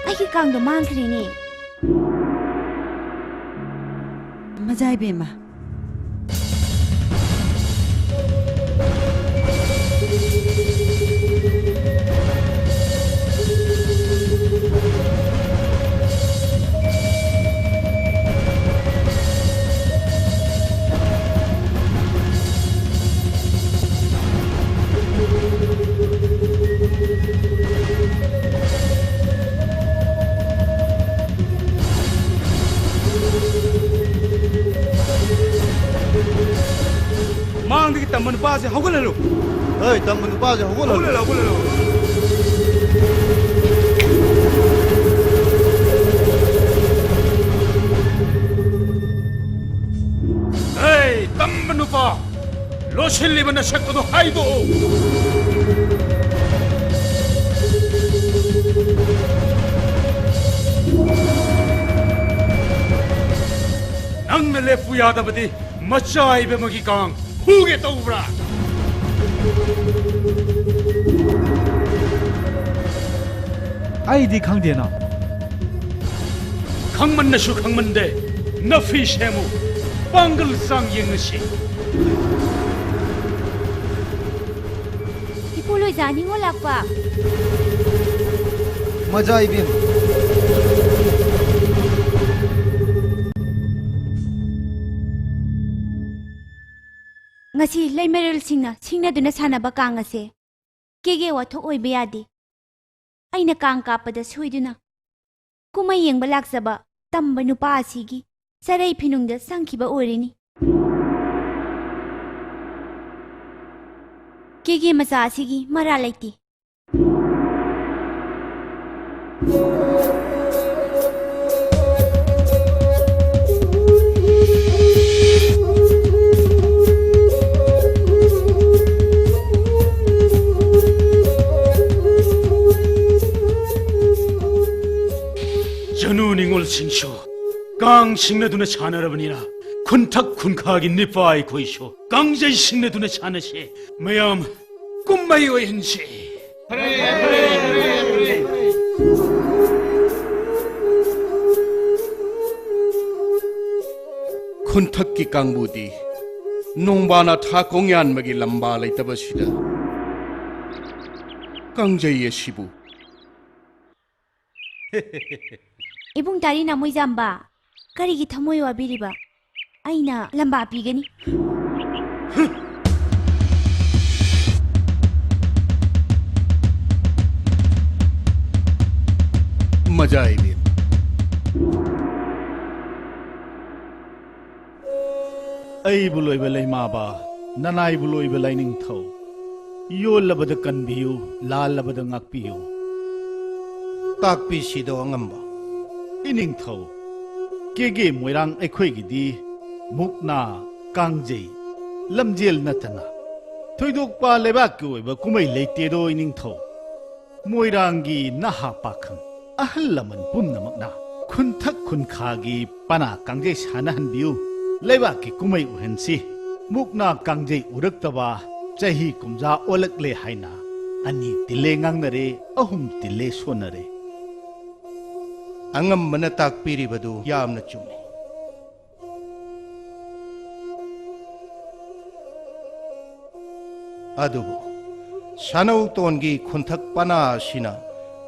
ꯑꯩꯒꯤ ꯀꯥꯡꯗꯣ ꯃꯥꯡꯈ꯭ꯔꯦꯅꯦ ꯃꯖꯥꯏꯕꯦꯝꯃ ꯅꯨꯄꯥꯁꯦ ꯍꯧꯒꯠꯂꯔꯨ ꯍꯣꯏ ꯇꯝꯕ ꯅꯨꯄꯥꯁꯦ ꯍꯧꯒꯠꯂꯣ 에이 땀만 누파 로실리브나 셰코도 하이도 낭멜레 뿌야다버디 멋져이베 먹이강 후게 떠우브라 ꯑꯩꯗꯤ ꯈꯪꯗꯦꯅ 강만나슈 강만데 너피 셰무 빵글상 잉시 ꯏꯄꯨꯂꯣꯏꯖꯥ ꯅꯤꯡꯉꯣꯜ ꯂꯥꯛꯄ ꯃꯖꯥ ꯏꯕꯦꯝ ꯉꯁꯤ ꯂꯩꯃꯔꯦꯜꯁꯤꯡꯅ ꯁꯤꯡꯅꯗꯨꯅ ꯁꯥꯟꯅꯕ ꯀꯥꯡ ꯑꯁꯦ ꯀꯦꯒꯦ ꯋꯥꯊꯣꯛ ꯑꯣꯏꯕ ꯌꯥꯗꯦ ꯑꯩꯅ ꯀꯥꯡ ꯀꯥꯞꯄꯗ ꯁꯣꯏꯗꯨꯅ ꯀꯨꯝꯍꯩ ꯌꯦꯡꯕ ꯂꯥꯛꯆꯕ ꯇꯝꯕ ꯅꯨꯄꯥ ꯑꯁꯤꯒꯤ ꯆꯔꯩ ꯐꯤꯅꯨꯡꯗ ꯆꯪꯈꯤꯕ ꯑꯣꯏꯔꯤꯅꯤ ꯀꯦꯒꯦ ꯃꯆꯥ ꯑꯁꯤꯒꯤ ꯃꯔꯥ ꯂꯩꯇꯦ 전우 닝올 싱쇼 강 싱내두네 차나라버니라 쿤탁 쿤카기 니빠이 고이쇼 강제이 싱내두네 차나시 매암 꿈마이오 현시 ꯈꯨꯟꯊꯛꯀꯤ ꯀꯥꯡꯕꯨꯗꯤ ꯅꯣꯡꯕꯥꯅ ꯊꯥ ꯀꯣꯡꯌꯥꯟꯕꯒꯤ ꯂꯝꯕꯥ ꯂꯩꯇꯕꯁꯤꯗ ꯀꯥꯡꯖꯩ ꯑꯁꯤꯕꯨ ꯏꯕꯨꯡ ꯇꯥꯔꯤ ꯅꯃꯣꯏꯖꯥꯝꯕ ꯀꯔꯤꯒꯤ ꯊꯃꯣꯏ ꯋꯥꯕꯤꯔꯤꯕ ꯑꯩꯅ ꯂꯝꯕꯥ ꯄꯤꯒꯅꯤ ꯃꯖꯥ ꯏꯕꯦꯝ ꯑꯩꯕꯨ ꯂꯣꯏꯕ ꯂꯩꯃꯥꯕ ꯅꯅꯥꯏꯕꯨ ꯂꯣꯏꯕ ꯂꯥꯏꯅꯤꯡꯊꯧ ꯌꯣꯜꯂꯕꯗ ꯀꯟꯕꯤꯌꯨ ꯂꯥꯜꯂꯕꯗ ꯉꯥꯛꯄꯤꯌꯨ ꯇꯥꯛꯄꯤꯁꯤꯗꯣ ꯑꯉꯝꯕ ꯏꯅꯤꯡꯊꯧ ꯀꯦꯒꯦ ꯃꯣꯏꯔꯥꯡ ꯑꯩꯈꯣꯏꯒꯤꯗꯤ ꯃꯨꯛꯅꯥ ꯀꯥꯡꯖꯩ ꯂꯝꯖꯦꯜ ꯅꯠꯇꯅ ꯊꯣꯏꯗꯣꯛꯄ ꯂꯩꯕꯥꯛꯀꯤ ꯑꯣꯏꯕ ꯀꯨꯝꯍꯩ ꯂꯩꯇꯦꯗꯣ ꯏꯅꯤꯡꯊꯧ ꯃꯣꯏꯔꯥꯡꯒꯤ ꯅꯍꯥ ꯄꯥꯈꯪ ꯑꯍꯜ ꯂꯃꯟ ꯄꯨꯝꯅꯃꯛꯅ ꯈꯨꯟꯊꯛ ꯈꯨꯟꯈꯥꯒꯤ ꯄꯅꯥ ꯀꯥꯡꯖꯩ ꯁꯥꯟꯅꯍꯟꯕꯤꯌꯨ ꯂꯩꯕꯥꯛꯀꯤ ꯀꯨꯝꯍꯩ ꯎꯍꯟꯁꯤ ꯃꯨꯛꯅꯥ ꯀꯥꯡꯖꯩ ꯎꯔꯛꯇꯕ ꯆꯍꯤ ꯀꯨꯝꯖꯥ ꯑꯣꯜꯂꯛꯂꯦ ꯍꯥꯏꯅ ꯑꯅꯤ ꯇꯤꯜꯂꯦ ꯉꯥꯡꯅꯔꯦ ꯑꯍꯨꯝ ꯇꯤꯜꯂꯦ ꯁꯣꯟꯅꯔꯦ ꯑꯉꯝꯕꯅ ꯇꯥꯛꯄꯤꯔꯤꯕꯗꯨ ꯌꯥꯝꯅ ꯆꯨꯝꯃꯤ ꯑꯗꯨꯕꯨ ꯁꯥꯅꯧꯇꯣꯟꯒꯤ ꯈꯨꯟꯊꯛ ꯄꯅꯥ ꯑꯁꯤꯅ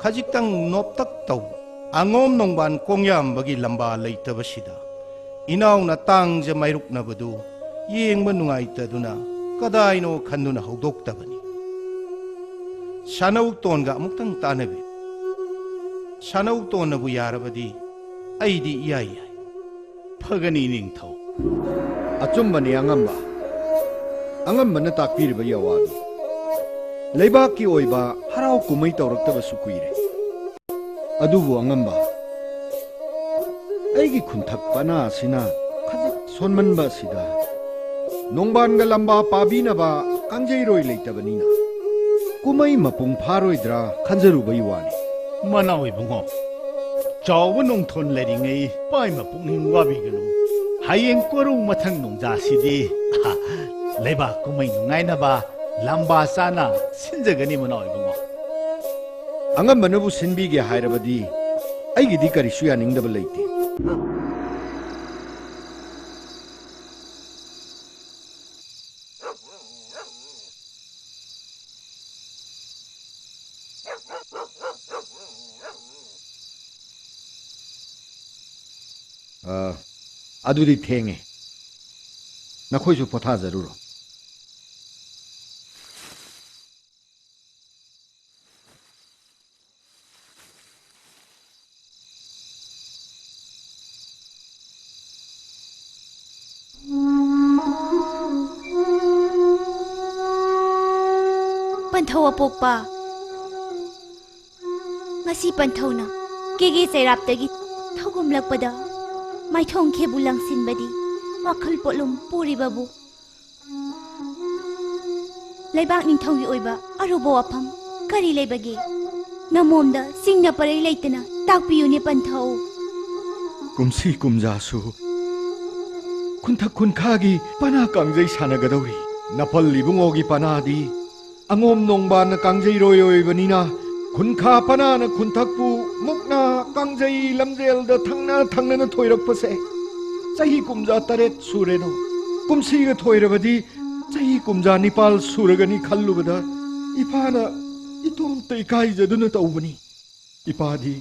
ꯈꯖꯤꯛꯇꯪ ꯅꯣꯞꯇꯛ ꯇꯧꯕ ꯑꯉꯣꯝ ꯅꯣꯡꯕꯥꯟ ꯀꯣꯡꯌꯥꯝꯕꯒꯤ ꯂꯝꯕꯥ ꯂꯩꯇꯕꯁꯤꯗ ꯏꯅꯥꯎꯅ ꯇꯥꯡꯖ ꯃꯥꯏꯔꯨꯛꯅꯕꯗꯨ ꯌꯦꯡꯕ ꯅꯨꯡꯉꯥꯏꯇꯗꯨꯅ ꯀꯗꯥꯏꯅꯣ ꯈꯟꯗꯨꯅ ꯍꯧꯗꯣꯛꯇꯕꯅꯤ ꯁꯥꯅꯧꯇꯣꯟꯒ ꯑꯃꯨꯛꯇꯪ ꯇꯥꯟꯅꯕꯤ ꯁꯥꯅꯧꯇꯣꯟꯅꯕು ꯌꯥꯔꯕꯗꯤ ꯑꯩꯗꯤ ꯏꯌꯥ ꯌꯥꯏ ꯐꯒꯅꯤ ꯅꯤꯡꯊꯧ ꯑꯆꯨꯝꯕꯅꯤ ꯑꯉꯝꯕ ꯑꯉꯝꯕꯅ ꯇꯥꯛꯄꯤꯔꯤꯕ ꯌꯥꯋꯥꯗꯨ ꯂꯩꯕꯥꯛꯀꯤ ꯑꯣꯏꯕ ꯍꯔꯥꯎ ꯀꯨꯝꯍꯩ ꯇꯧꯔꯛꯇꯕꯁꯨ ꯀꯨꯏꯔꯦ ꯑꯗꯨꯕꯨ ꯑꯉꯝꯕ ꯑꯩꯒꯤ ꯈꯨꯟꯊꯛ ꯄꯅꯥ ꯑꯁꯤꯅ ꯈꯖꯤꯛ ꯁꯣꯟꯃꯟꯕ ꯑꯁꯤꯗ ꯅꯣꯡꯕꯥꯟꯒ ꯂꯝꯕꯥ ꯄꯥꯕꯤꯅꯕ ꯀꯥꯡꯖꯩꯔꯣꯏ ꯂꯩꯇꯕꯅꯤꯅ ꯀꯨꯝꯍꯩ ꯃꯄꯨꯡ ꯐꯥꯔꯣꯏꯗ꯭ꯔꯥ ꯈꯟꯖꯔꯨꯕꯒꯤ ꯋꯥꯅꯤ ꯃꯅꯥꯎ ꯏꯕꯨꯡꯉꯣ ꯆꯥꯎꯕ ꯅꯣꯡꯊꯣꯟ ꯂꯩꯔꯤꯉꯩ ꯄꯥꯏꯃ ꯄꯨꯛꯅꯤꯡ ꯋꯥꯕꯤꯒꯅꯨ ꯍꯌꯦꯡ ꯀꯣꯔꯧ ꯃꯊꯪ ꯅꯣꯡꯖꯥꯁꯤꯗꯤ ꯂꯩꯕꯥꯛ ꯀꯨꯝꯍꯩ ꯅꯨꯡꯉꯥꯏꯅꯕ ꯂꯝꯕꯥ ꯆꯥꯅ ꯁꯤꯟꯖꯒꯅꯤ ꯃꯅꯥꯎ ꯏꯕꯨꯡꯉꯣ ꯑꯉꯝꯕꯅꯕꯨ ꯁꯤꯟꯕꯤꯒꯦ ꯍꯥꯏꯔꯕꯗꯤ ꯑꯩꯒꯤꯗꯤ ꯀꯔꯤꯁꯨ ꯌꯥꯅꯤꯡꯗꯕ ꯂꯩꯇꯦ ꯑꯗꯨꯗꯤ ꯊꯦꯡꯉꯦ ꯅꯈꯣꯏꯁꯨ ꯄꯣꯊꯥꯖꯔꯨꯔꯣ ꯄꯟꯊꯧ ꯑꯄꯣꯛꯄ ꯉꯁꯤ ꯄꯟꯊꯧꯅ ꯀꯦꯒꯦ ꯆꯩꯔꯥꯞꯇꯒꯤ ꯊꯧꯒꯨꯝꯂꯛꯄꯗ ꯃꯥꯏꯊꯣꯡ ꯈꯦꯕꯨ ꯂꯪꯁꯤꯟꯕꯗꯤ ꯋꯥꯈꯜ ꯄꯣꯠꯂꯨꯝ ꯄꯨꯔꯤꯕꯕꯨ ꯂꯩꯕꯥꯛ ꯅꯤꯡꯊꯧꯒꯤ ꯑꯣꯏꯕ ꯑꯔꯨꯕ ꯋꯥꯐꯝ ꯀꯔꯤ ꯂꯩꯕꯒꯦ? ꯅꯃꯣꯝꯗ ꯆꯤꯡꯅ ꯄꯔꯩ ꯂꯩꯇꯅ ꯇꯥꯛꯄꯤꯌꯨꯅꯦ ꯄꯟꯊꯧ꯫ ꯀꯨꯝꯁꯤ ꯀꯨꯝꯖꯥꯁꯨ ꯈꯨꯟꯊꯛ ꯈꯨꯟꯈꯥꯒꯤ ꯄꯅꯥ ꯀꯥꯡꯖꯩ ꯁꯥꯟꯅꯒꯗꯧꯔꯤ꯫ ꯅꯄꯜ ꯏꯕꯨꯡꯉꯣꯒꯤ ꯄꯅꯥꯗꯤ ꯑꯉꯣꯝ ꯅꯣꯡꯕꯥꯟꯅ ꯀꯥꯡꯖꯩꯔꯣꯏ ꯑꯣꯏꯕꯅꯤꯅ ꯈꯨꯟꯈꯥ ꯄꯅꯥꯅ ꯈꯨꯟꯊꯛꯄꯨ ꯃꯨꯛꯅꯥ ꯀꯥꯡꯖꯩ ꯂꯝꯖꯦꯜꯗ ꯊꯪꯅꯅ ꯊꯣꯏꯔꯛꯄꯁꯦ ꯆꯍꯤ ꯀꯨꯝꯖꯥ 8 ꯁꯨꯔꯦꯅꯣ꯫ ꯀꯨꯝꯁꯤꯒ ꯊꯣꯏꯔꯕꯗꯤ ꯆꯍꯤ ꯀꯨꯝꯖꯥ 9 ꯁꯨꯔꯒꯅꯤ ꯈꯜꯂꯨꯕꯗ ꯏꯄꯥꯅ ꯏꯇꯣꯝꯇ ꯏꯀꯥꯏꯖꯗꯨꯅ ꯇꯧꯕꯅꯤ꯫ ꯏꯄꯥꯗꯤ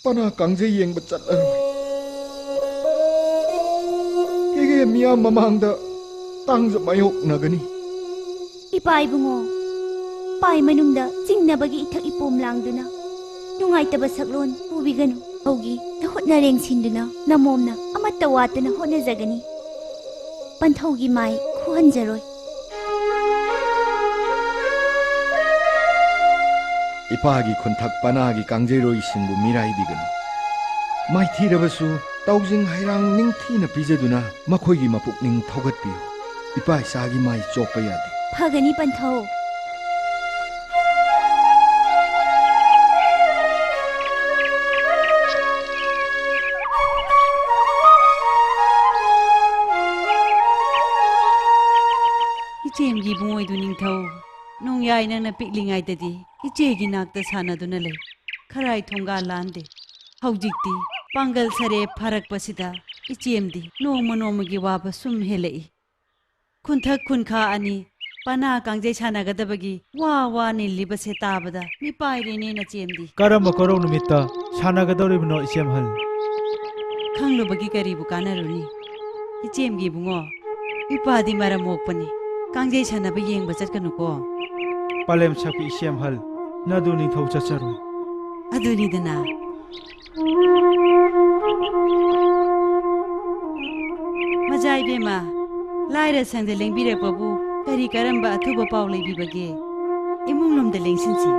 ꯄꯅꯥ ꯀꯥꯡꯖꯩ ꯌꯦꯡꯕ ꯆꯠꯂꯔꯣꯏ꯫ ꯀꯦꯒꯦ ꯃꯤꯌꯥꯝ ꯃꯃꯥꯡꯗ ꯇꯥꯡꯖ ꯃꯥꯌꯣꯛꯅꯒꯅꯤ꯫ ꯏꯄꯥ ꯏꯕꯨꯡꯉꯣ, ꯄꯥꯏ ꯃꯅꯨꯡꯗ ꯆꯤꯡꯅꯕꯒꯤ ꯏꯊꯛ ꯏꯄꯣꯝ ꯂꯥꯡꯗꯨꯅ ꯅꯨꯡꯉꯥꯏꯇꯕ ꯁꯛꯂꯣꯟ ꯄꯨꯕꯤꯒꯅꯨ꯫ ꯍꯧꯒꯤ ꯍꯣꯠꯅ ꯔꯦꯡꯁꯤꯟꯗꯨꯅ ꯅꯃꯣꯝꯅ ꯑꯃꯠꯇ ꯋꯥꯠꯇꯅ ꯍꯣꯠꯅꯖꯒꯅꯤ꯫ ꯄꯟꯊꯧꯒꯤ ꯃꯥꯏ ꯈꯨꯍꯟꯖꯔꯣꯏ꯫ ꯏꯄꯥꯒꯤ ꯈꯨꯟꯊꯛ ꯄꯅꯥꯒꯤ ꯀꯥꯡꯖꯩꯔꯣꯏꯁꯤꯡꯕꯨ ꯃꯤꯔꯥꯏꯕꯤꯒꯅꯨ꯫ ꯃꯥꯏꯊꯤꯔꯕꯁꯨ ꯇꯧꯖꯤꯡ ꯍꯩꯔꯥꯡ ꯅꯤꯡꯊꯤꯅ ꯄꯤꯖꯗꯨꯅ ꯃꯈꯣꯏꯒꯤ ꯃꯄꯨꯛꯅꯤꯡ ꯊꯧꯒꯠꯄꯤꯌꯨ꯫ ꯏꯄꯥ ꯏꯆꯥꯒꯤ ꯃꯥꯏ ꯆꯣꯞꯄ ꯌꯥꯗꯦ꯫ ꯐꯒꯅꯤ ꯄꯟꯊꯧ꯫ ꯏꯆꯦꯝꯒꯤ ꯏꯕꯨꯡꯉꯣꯏꯗꯨ ꯅꯤꯡꯊꯧ, ꯅꯣꯡꯌꯥꯏ ꯅꯪꯅ ꯄꯤꯛꯂꯤꯉꯩꯗꯗꯤ ꯏꯆꯦꯒꯤ ꯅꯥꯛꯇ ꯁꯥꯟꯅꯗꯨꯅ ꯂꯩ, ꯈꯔꯥꯏ ꯊꯣꯡꯒꯥ ꯂꯥꯟꯗꯦ꯫ ꯍꯧꯖꯤꯛꯇꯤ ꯄꯥꯡꯒꯜ ꯁꯔꯦ ꯐꯔꯛꯄꯁꯤꯗ ꯏꯆꯦꯝꯗꯤ ꯅꯣꯡꯃ ꯅꯣꯡꯃꯒꯤ ꯋꯥꯕ ꯁꯨꯝ ꯍꯦꯜꯂꯛꯏ꯫ ꯈꯨꯟꯊꯛ ꯈꯨꯟꯈꯥ ꯑꯅꯤ ꯄꯅꯥ ꯀꯥꯡꯖꯩ ꯁꯥꯟꯅꯒꯗꯕꯒꯤ ꯋꯥ ꯅꯤꯜꯂꯤꯕꯁꯦ ꯇꯥꯕꯗ ꯃꯤꯄꯥꯏꯔꯦꯅꯦ ꯅꯆꯦꯝꯗꯤ꯫ ꯀꯔꯝꯕ ꯀꯣꯔꯧ ꯅꯨꯃꯤꯠꯇ ꯁꯥꯟꯅꯒꯗꯧꯔꯤꯕꯅꯣ ꯏꯆꯦꯝꯍꯜ? ꯈꯪꯂꯨꯕꯒꯤ ꯀꯔꯤꯕꯨ ꯀꯥꯟꯅꯔꯨꯅꯤ? ꯏꯆꯦꯝꯒꯤ ꯏꯕꯨꯡꯉꯣ, ꯏꯄꯥꯗꯤ ꯃꯔꯝ ꯃꯣꯛꯄꯅꯤ, ꯀꯥꯡꯖꯩ ꯁꯥꯟꯅꯕ ꯌꯦꯡꯕ ꯆꯠꯀꯅꯨꯀꯣ꯫ ꯄꯂꯦꯝ ꯁꯛꯄꯤ ꯏꯆꯦꯝꯍꯜ, ꯅꯗꯨ ꯅꯤꯡꯊꯧ ꯆꯠꯆꯔꯣꯏ꯫ ꯑꯗꯨꯅꯤꯗꯅ ꯃꯖꯥ ꯏꯕꯦꯝꯃ, ꯂꯥꯏꯔ ꯁꯪꯗ ꯂꯦꯡꯕꯤꯔꯛꯄꯕꯨ ꯀꯔꯤ ꯀꯔꯝꯕ ꯑꯊꯨꯕ ꯄꯥꯎ ꯂꯩꯕꯤꯕꯒꯦ? ꯏꯃꯨꯡꯂꯣꯝꯗ ꯂꯦꯡꯁꯤꯟꯁꯤ꯫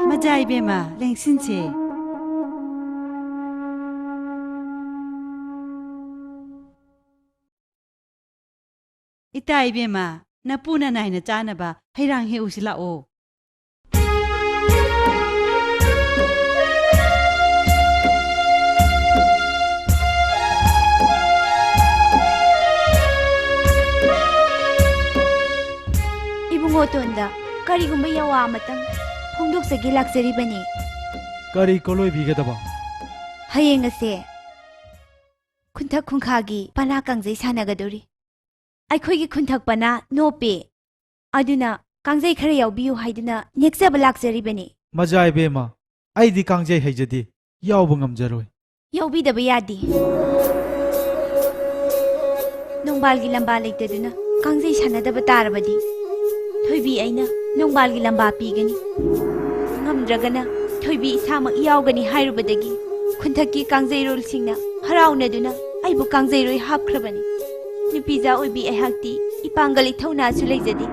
ꯃꯖꯥ ꯏꯕꯦꯝꯃ, ꯂꯦꯡꯁꯤꯟꯁꯦ꯫ ꯏꯇꯥ ꯏꯕꯦꯝꯃ, ꯅꯄꯨꯅ ꯅꯥꯏꯅ ꯆꯥꯅꯕ ꯍꯩꯔꯥꯡ ꯍꯦꯛꯎꯁꯤ ꯂꯥꯛꯑꯣ꯫ ꯏꯕꯨꯡꯉꯣꯇꯣꯟꯗ ꯀꯔꯤꯒꯨꯝꯕ ꯌꯥꯋꯥ ꯑꯃꯇꯪ ꯐꯣꯡꯗꯣꯛꯆꯒꯦ ꯂꯥꯛꯆꯔꯤꯕꯅꯤ꯫ ꯀꯔꯤ ꯀꯣꯂꯣꯏꯕꯤꯒꯗꯕ? ꯍꯌꯦꯡ ꯑꯁꯦ ꯈꯨꯟꯊꯛ ꯈꯨꯟꯈꯥꯒꯤ ꯄꯅꯥ ꯀꯥꯡꯖꯩ ꯁꯥꯟꯅꯒꯗꯧꯔꯤ꯫ ꯑꯩꯈꯣꯏꯒꯤ ꯈꯨꯟꯊꯛ ꯄꯅꯥ ꯅꯣꯞꯄꯦ, ꯑꯗꯨꯅ ꯀꯥꯡꯖꯩ ꯈꯔ ꯌꯥꯎꯕꯤꯌꯨ ꯍꯥꯏꯗꯨꯅ ꯅꯦꯛꯆꯕ ꯂꯥꯛꯆꯔꯤꯕꯅꯤ꯫ ꯃꯖꯥ ꯏꯕꯦꯝꯃ, ꯑꯩꯗꯤ ꯀꯥꯡꯖꯩ ꯍꯩꯖꯗꯦ, ꯌꯥꯎꯕ ꯉꯝꯖꯔꯣꯏ꯫ ꯌꯥꯎꯕꯤꯗꯕ ꯌꯥꯗꯦ꯫ ꯅꯣꯡꯕꯥꯜꯒꯤ ꯂꯝꯕꯥ ꯂꯩꯇꯗꯨꯅ ꯀꯥꯡꯖꯩ ꯁꯥꯟꯅꯗꯕ ꯇꯥꯔꯕꯗꯤ ꯊꯣꯏꯕꯤ ꯑꯩꯅ ꯅꯣꯡꯕꯥꯜꯒꯤ ꯂꯝꯕꯥ ꯄꯤꯒꯅꯤ꯫ ꯉꯝꯗ꯭ꯔꯒꯅ ꯊꯣꯏꯕꯤ ꯏꯁꯥꯃꯛ ꯌꯥꯎꯒꯅꯤ ꯍꯥꯏꯔꯨꯕꯗꯒꯤ ꯈꯨꯟꯊꯛꯀꯤ ꯀꯥꯡꯖꯩꯔꯣꯜꯁꯤꯡꯅ ꯍꯔꯥꯎꯅꯗꯨꯅ ꯑꯩꯕꯨ ꯀꯥꯡꯖꯩꯔꯣꯏ ꯍꯥꯞꯈ꯭ꯔꯕꯅꯤ꯫ ꯅꯨꯄꯤꯖꯥ ꯑꯣꯏꯕꯤ ꯑꯩꯍꯥꯛꯇꯤ ꯏꯄꯥꯡꯒꯜ ꯏꯊꯧꯅꯥꯁꯨ ꯂꯩꯖꯗꯦ꯫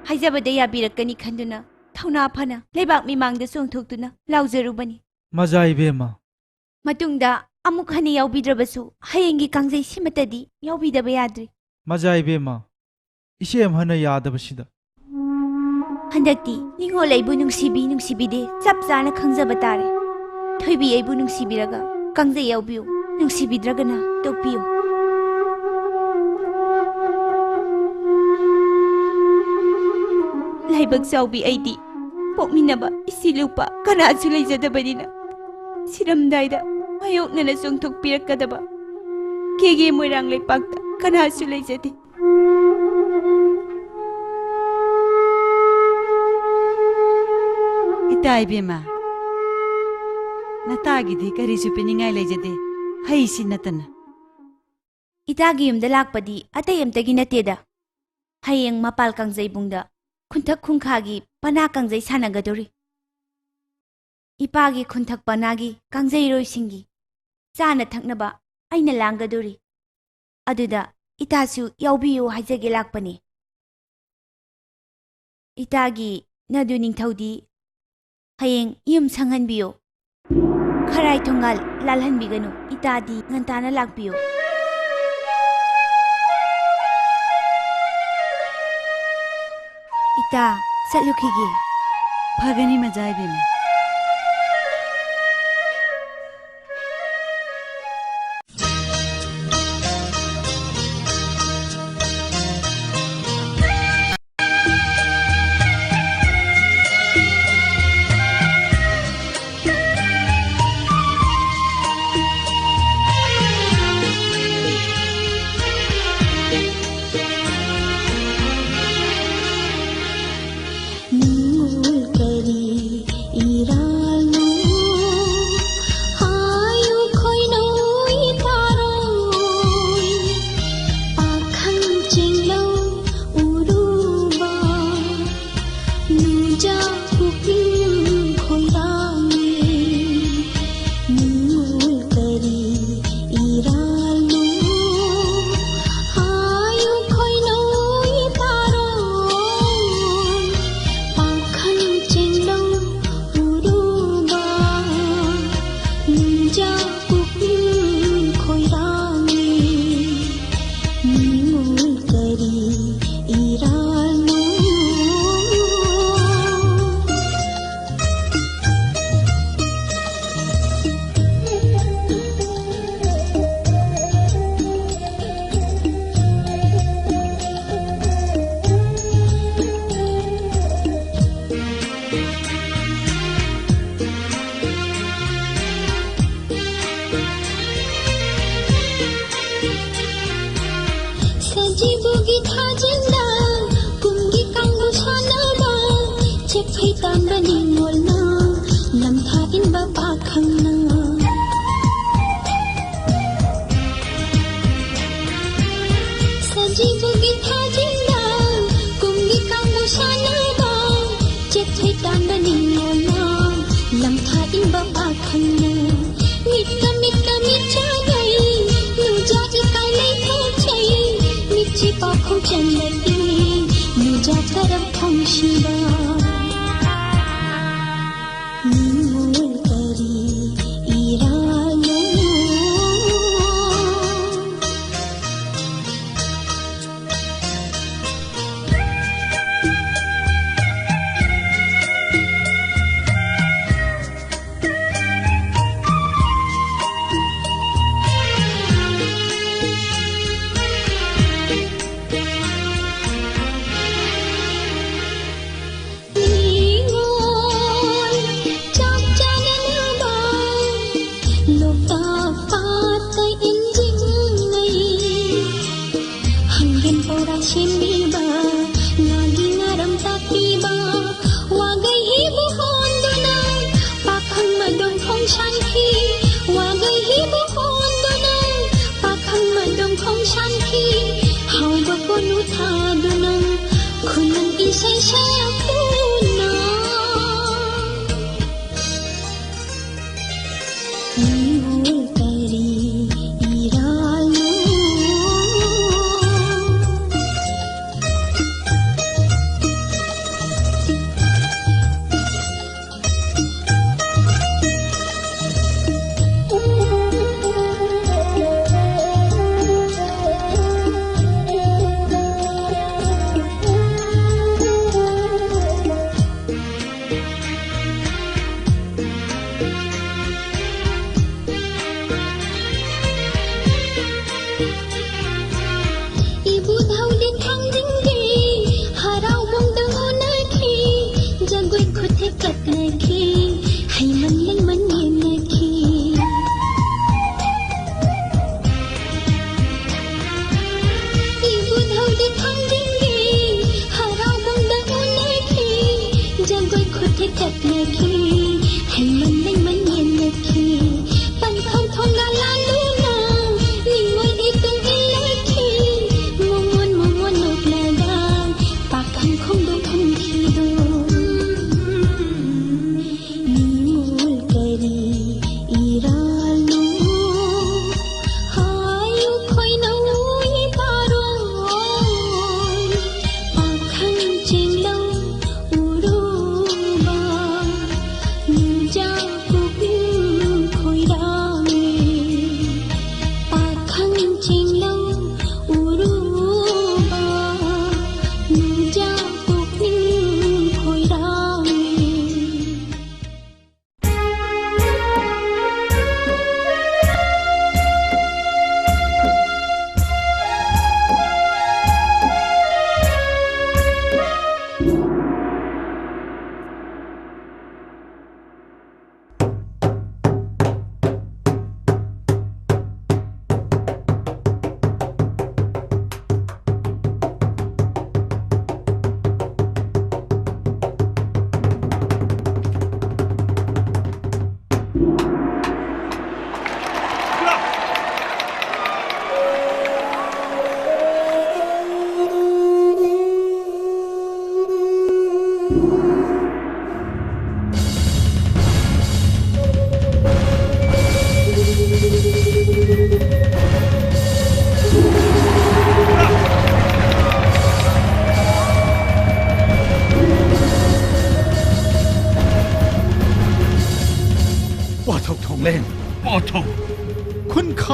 ꯍꯥꯏꯖꯕꯗ ꯌꯥꯕꯤꯔꯛꯀꯅꯤ ꯈꯟꯗꯨꯅ ꯊꯧꯅꯥ ꯐꯅ ꯂꯩꯕꯥꯛ ꯃꯤꯃꯥꯡꯗ ꯆꯣꯡꯊꯣꯛꯇꯨꯅ ꯂꯥꯎꯖꯔꯨꯕꯅꯤ꯫ ꯃꯖꯥ ꯏꯕꯦꯝꯃ, ꯃꯇꯨꯡꯗ ꯑꯃꯨꯛ ꯍꯟꯅ ꯌꯥꯎꯕꯤꯗ꯭ꯔꯕꯁꯨ ꯍꯌꯦꯡꯒꯤ ꯀꯥꯡꯖꯩ ꯁꯤꯃꯇꯗꯤ ꯌꯥꯎꯕꯤꯗꯕ ꯌꯥꯗ꯭ꯔꯤ꯫ ꯃꯖꯥ ꯏꯕꯦꯝꯃ, ꯏꯆꯦꯝꯍꯜꯅ ꯌꯥꯗꯕꯁꯤꯗ꯫ ꯍꯟꯗꯛꯇꯤ ꯅꯤꯡꯉꯣꯜ ꯑꯩꯕꯨ ꯅꯨꯡꯁꯤꯕꯤ ꯅꯨꯡꯁꯤꯕꯤꯗꯦ ꯆꯞ ꯆꯥꯅ ꯈꯪꯖꯕ ꯇꯥꯔꯦ꯫ ꯊꯣꯏꯕꯤ ꯑꯩꯕꯨ ꯅꯨꯡꯁꯤꯕꯤꯔꯒ ꯀꯥꯡꯖꯩ ꯌꯥꯎꯕꯤꯌꯨ, ꯅꯨꯡꯁꯤꯕꯤꯗ꯭ꯔꯒꯅ ꯇꯣꯛꯄꯤꯌꯨ꯫ ꯂꯥꯏꯕꯛ ꯆꯥꯎꯕꯤ ꯑꯩꯗꯤ ꯄꯣꯛꯃꯤꯟꯅꯕ ꯏꯆꯤ ꯂꯨꯄꯥ ꯀꯅꯥꯁꯨ ꯂꯩꯖꯗꯕꯅꯤꯅ ꯁꯤꯔꯝꯗꯥꯏꯗ ꯃꯥꯌꯣꯛꯅꯅ ꯆꯣꯡꯊꯣꯛꯄꯤꯔꯛꯀꯗꯕ ꯀꯦꯒꯦ ꯃꯣꯏꯔꯥꯡ ꯂꯩꯄꯥꯛꯇ ꯀꯅꯥꯁꯨ ꯂꯩꯖꯗꯦ꯫ ꯏꯇꯥ ꯏꯕꯦꯝꯃ, ꯅꯇꯥꯒꯤꯗꯤ ꯀꯔꯤꯁꯨ ꯄꯤꯅꯤꯡꯉꯥꯏ ꯂꯩꯖꯗꯦ, ꯍꯩꯁꯤ ꯅꯠꯇꯅ꯫ Itagi yumda lakpadi atay amtagi nateda. Hayeng mapal kangjay bungda kuntak kungkhagi pana kangjay sanagadori. Ipagi kuntak panagi kangjay roi singi chana thaknaba aina langgadori. Aduda itasu yaubiyo hajage lakpani. Itagi nadu ningthawdi hayeng yum sanghanbiyo. Kharai thongal lalhanbiganu itadi ngantana lakbiyo. Ita satlukige. Phagani majai bima.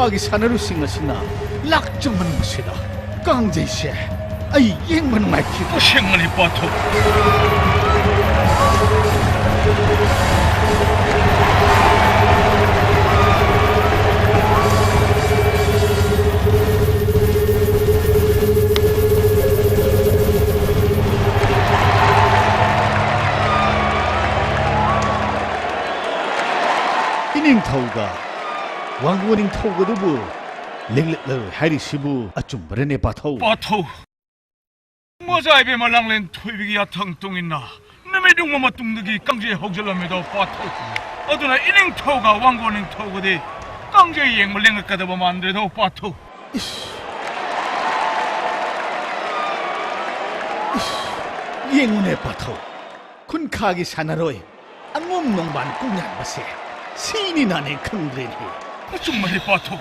ꯈꯥꯒꯤ ꯁꯥꯟꯅꯔꯣꯏꯁꯤꯡ ꯑꯁꯤꯅ ꯂꯥꯛꯆꯃꯟꯕꯁꯤꯗ ꯀꯥꯡꯖꯩꯁꯦ ꯑꯩ ꯌꯦꯡꯕ ꯅꯨꯡꯉꯥꯏꯈꯤꯗꯦ. ꯑꯁꯦꯡꯕꯅꯤ ꯄꯥꯊꯣꯛ. 이닝ꯊꯧ가 왕고 ꯅꯤꯡꯊꯧꯒꯗꯨꯕꯨ ꯂꯦꯡꯂꯛꯂꯔꯣꯏ ꯍꯥꯏꯔꯤꯁꯤꯕꯨ ꯑꯆꯨꯝꯕꯔꯅꯦ ꯄꯥꯊꯧ? ꯄꯥꯊꯧ, ꯃꯖꯥꯏꯕꯦ ꯃꯂꯥꯡꯂꯦꯟ ꯊꯣꯏꯕꯤꯒꯤ ꯌꯥꯊꯪ ꯇꯨꯡꯏꯟꯅ ꯅꯨꯃꯤꯠꯌꯨꯡꯕ ꯃꯇꯨꯡꯗꯒꯤ ꯀꯥꯡꯖꯩ ꯍꯧꯖꯤꯜꯂꯝꯃꯤꯗꯣ ꯄꯥꯊꯧ. ꯑꯗꯨꯅ ꯏꯅꯤꯡꯊꯧꯒ ꯋꯥꯡꯒꯣ ꯅꯤꯡꯊꯧꯒꯗꯤ ꯀꯥꯡꯖꯩ ꯌꯦꯡꯕ ꯂꯦꯡꯉꯛꯀꯗꯕ ꯃꯥꯟꯗ꯭ꯔꯦꯗꯣ ꯄꯥꯊꯧ. ꯌꯦꯡꯉꯨꯅꯦ ꯄꯥꯊꯧ, ꯈꯨꯟꯈꯥꯒꯤ ꯁꯥꯟꯅꯔꯣꯏ ꯑꯉꯣꯝ ꯅꯣꯡꯕꯥꯟ ꯀꯨꯡꯌꯥꯟꯕꯁꯦ ꯁꯤꯅꯤ ꯅꯥꯅꯦ ꯈꯪꯗ꯭ꯔꯦꯅꯦ. ꯑꯆꯨꯝꯕꯅꯤ ꯄꯥꯊꯧ.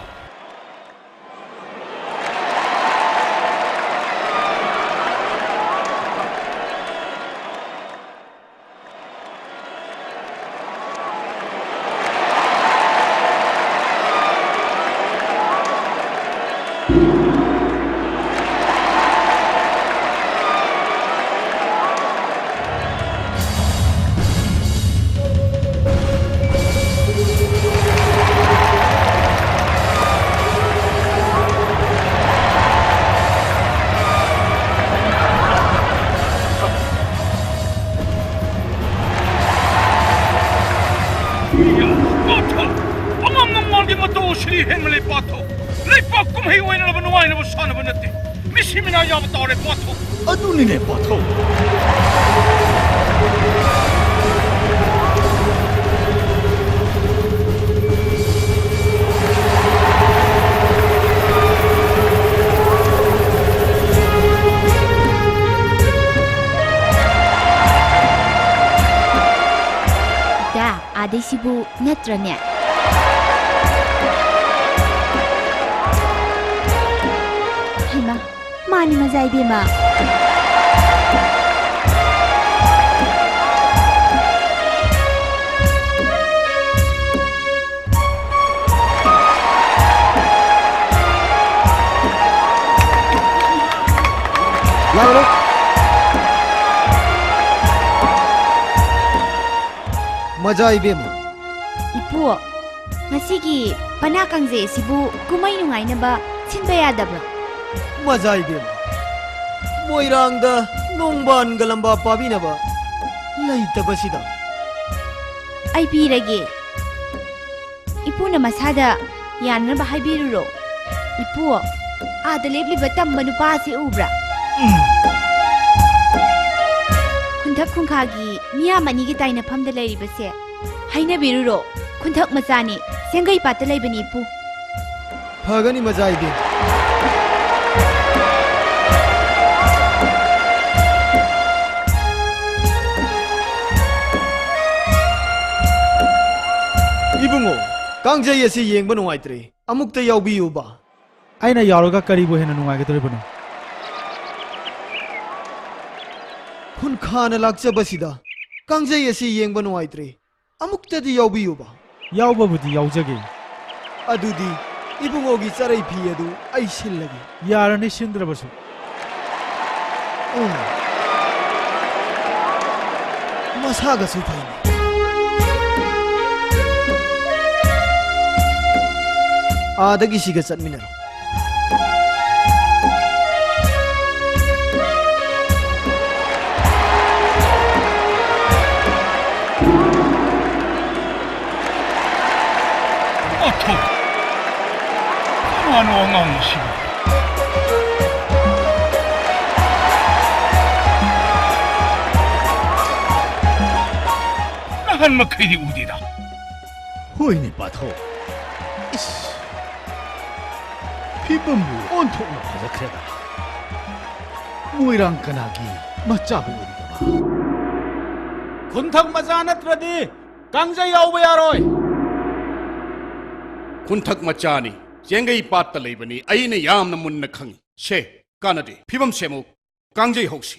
ꯑꯗꯨꯅꯤꯅꯦ ꯄꯥꯊꯧ. दा 아데시부 नत्रने. हेमा मानी मजाइबेमा. Lauro. Majaibema. 이쁘, ngasi기 pana kangje sibu kumai nungainaba sinba yadabra. Majaibema. Moirangda nongban galamba pabinaba laitabasida. Ai pirage. Ipuna masada yanaba haibiruro. Ipu, ada lebliba tamba nupasi ubra. ꯈꯨꯟꯊꯛ ꯈꯨꯟꯈꯥꯒꯤ ꯃꯤꯌꯥꯝ ꯑꯅꯤꯒꯤ ꯇꯥꯏꯅꯐꯝꯗ ꯂꯩꯔꯤꯕꯁꯦ ꯍꯥꯏꯅꯕꯤꯔꯨꯔꯣ. ꯈꯨꯟꯊꯛ ꯃꯆꯥꯅꯤ, ꯁꯦꯡꯒꯩ ꯄꯥꯠꯇ ꯂꯩꯕꯅꯤ ꯏꯄꯨ. ꯐꯒꯅꯤ ꯃꯖꯥꯏꯕꯤ. 이붕어, 깡제이 ꯑꯁꯤ ꯌꯦꯡꯕ ꯅꯨꯡꯉꯥꯏꯇ꯭ꯔꯦ. ꯑꯃꯨꯛꯇ ꯌꯥꯎꯕꯤꯌꯨꯕ. ꯑꯩꯅ ꯌꯥꯎꯔꯒ ꯀꯔꯤꯕꯨ ꯍꯦꯟꯅ ꯅꯨꯡꯉꯥꯏꯒꯗꯧꯔꯤꯕꯅꯣ? ꯈꯨꯟꯈꯥꯅ ꯂꯥꯛꯆꯕꯁꯤꯗ ꯀꯥꯡꯖꯩ ꯑꯁꯤ ꯌꯦꯡꯕ ꯅꯨꯡꯉꯥꯏꯇ꯭ꯔꯦ. ꯑꯃꯨꯛꯇꯗꯤ ꯌꯥꯎꯕꯤꯌꯨꯕ. ꯌꯥꯎꯕꯕꯨꯗꯤ ꯌꯥꯎꯖꯒꯦ. ꯑꯗꯨꯗꯤ 이붕어ꯒꯤ ꯆꯔꯩ ꯐꯤ ꯑꯗꯨ ꯑꯩ ꯁꯤꯜꯂꯒꯦ. ꯌꯥꯔꯅꯤ ꯁꯤꯟꯗ꯭ꯔꯕꯁꯨ. ꯃꯁꯥꯒꯁꯨ ꯐꯩꯅꯤ. 아다기 시가 짠미나로. 어토 환호왕왕시 나한 막히디 우디다. 호이니 바토. 피범부 온통으로 파자크레다. 무이랑 끈하기 맞자고 우리가. 군탁 맞아 않았더라디 강자 야오베야로이. ꯈꯨꯟꯊꯛ ꯃꯆꯥꯅꯤ, ꯆꯦꯡꯒꯩ ꯄꯥꯠꯇ ꯂꯩꯕꯅꯤ. ꯑꯩꯅ ꯌꯥꯝꯅ ꯃꯨꯟꯅ ꯈꯪꯏ. ꯁꯦ, ꯀꯥꯟꯅꯗꯦ. ꯐꯤꯕꯝ ꯁꯦꯝꯃꯨ. ꯀꯥꯡꯖꯩ ꯍꯧꯁꯤ.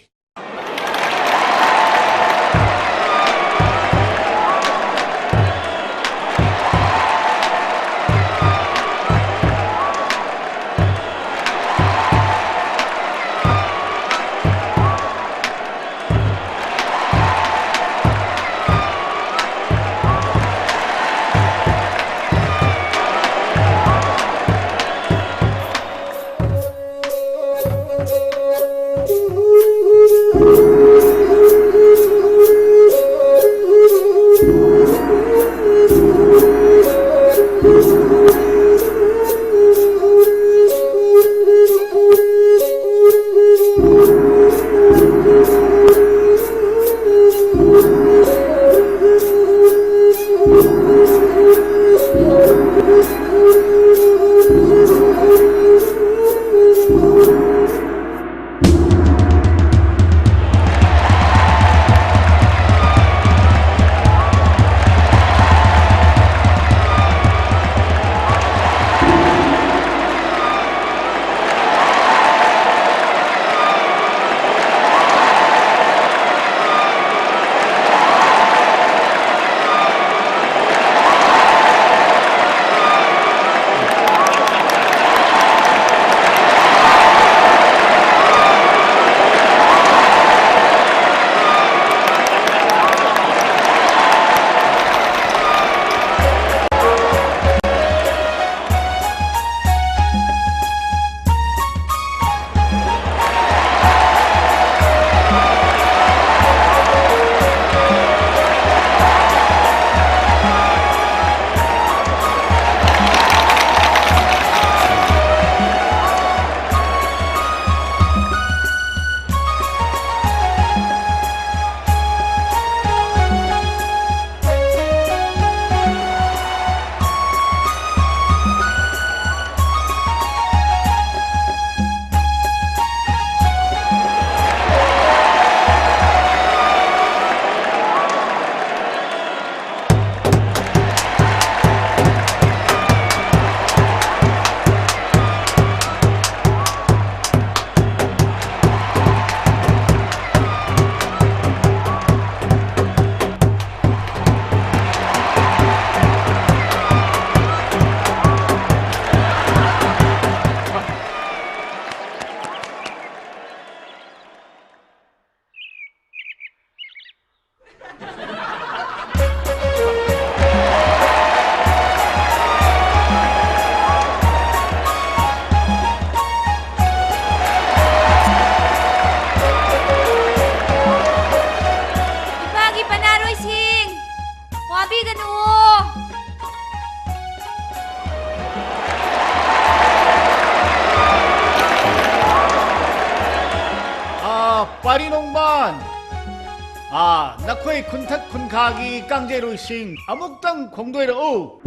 나코이 쿤탁 쿤카기 깡제로싱 아묵당 공도에로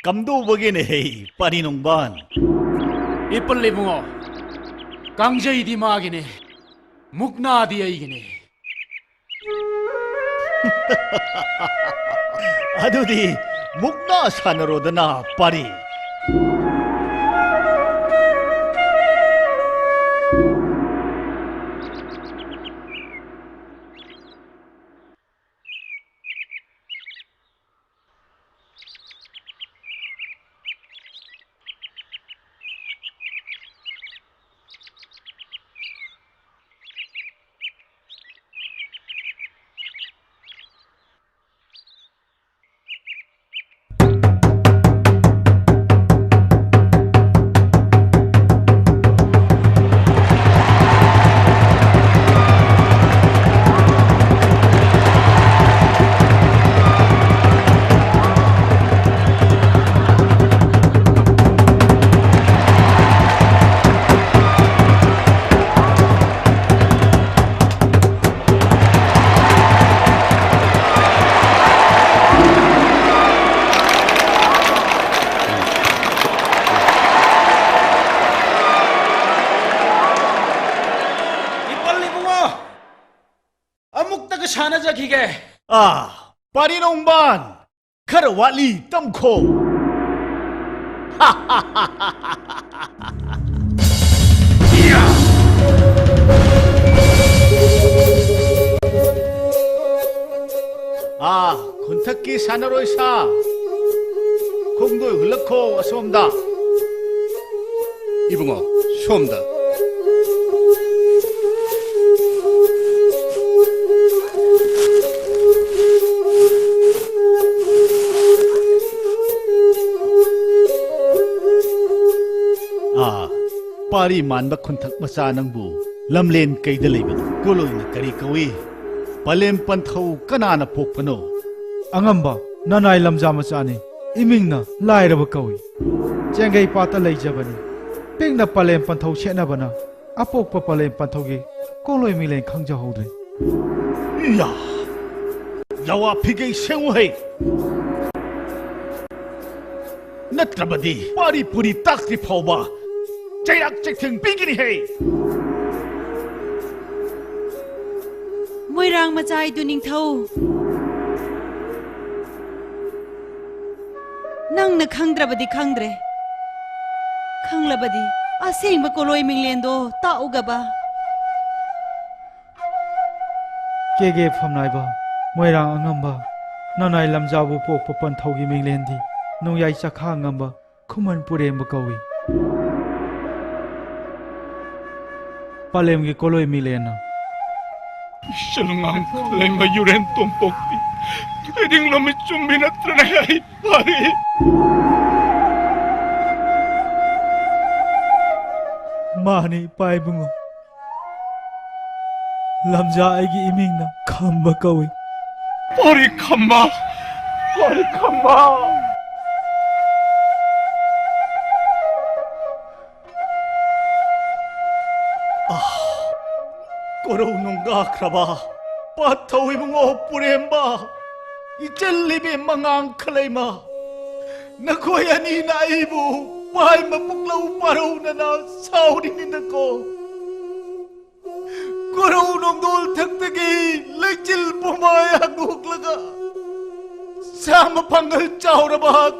감도버게네 빠리농반 이빨리 붕어 강제이디 마기네 묵나디야이기네 아두디 묵나 산으로드나 빠리 빠리농반 카르왈리 땀코 콘탁기 산으로이사 공도에 흘러코 왔습니다 이붕어 쇼엄다 빠리 만바 콘탁 마사 낭부 람렌 kayda leibano koloina kari kawi palem panthau kanana pokpano angamba nanai lamja machani imingna lairaba kawi chengai pata leijabani pingna palem panthau chena bana apokpa palem panthogi koloi milen khangja hodre ya yawa phigei sengwei natrabadi pari puri takri phauba Jairak Jaiting Bigini Hey Moirang Majai Duning Thau Nang na Kangdrabadi Kangdre Kanglabadi Asing Bakoloi Minglendo Ta Ugaba Kege Famnaiba Moirang Angamba Nanai Lamjabu Pok Papan Thogi Minglendi No Yai Chakha Ngamba Kuman Purem Bakawi Palem gi koloi milena Shalungang lema yuren tompokti Tueding lomi chumbina tranay pari Mani pai bungo Lamja aigi imingna khamba kawi Pari khamba Korau nungga kraba Pathawi bungo puremba Ichalibi mangang kalaima Nakoyani na ibu Pai mapuklau parau na na Saudi nako Korau nungdol thagtagi Lechil pumaya guklaga Sama pangal chauraba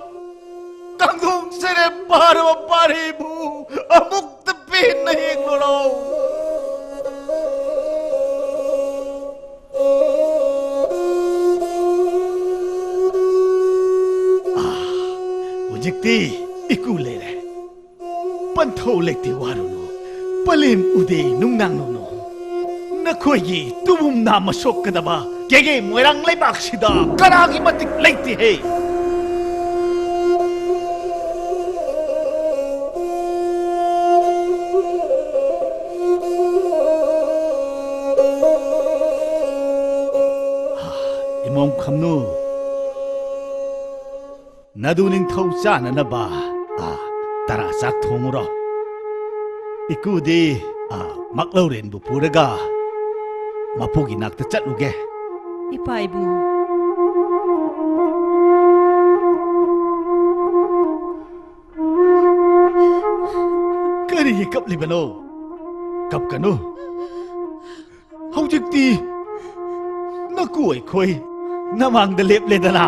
Tanggung sere parwa paribu Amuk tapin na higlorau Jikti iku lere Panthau lekti waruno Palim ude nungnang no Nakoyi tubum na masok kadaba Gege moirang leibak sida Karagi matik lekti hey खमनु नदु निंथौ चाननबा तरा चाक थोंगुरो इकुदी मक्लौरेन बु पुरगा मपुगी नाक्ता चटलुगे इपा इबु करी कपलिबनो कपकनु हौजिक्ति नकु अखोई नमांग द लेपलेदना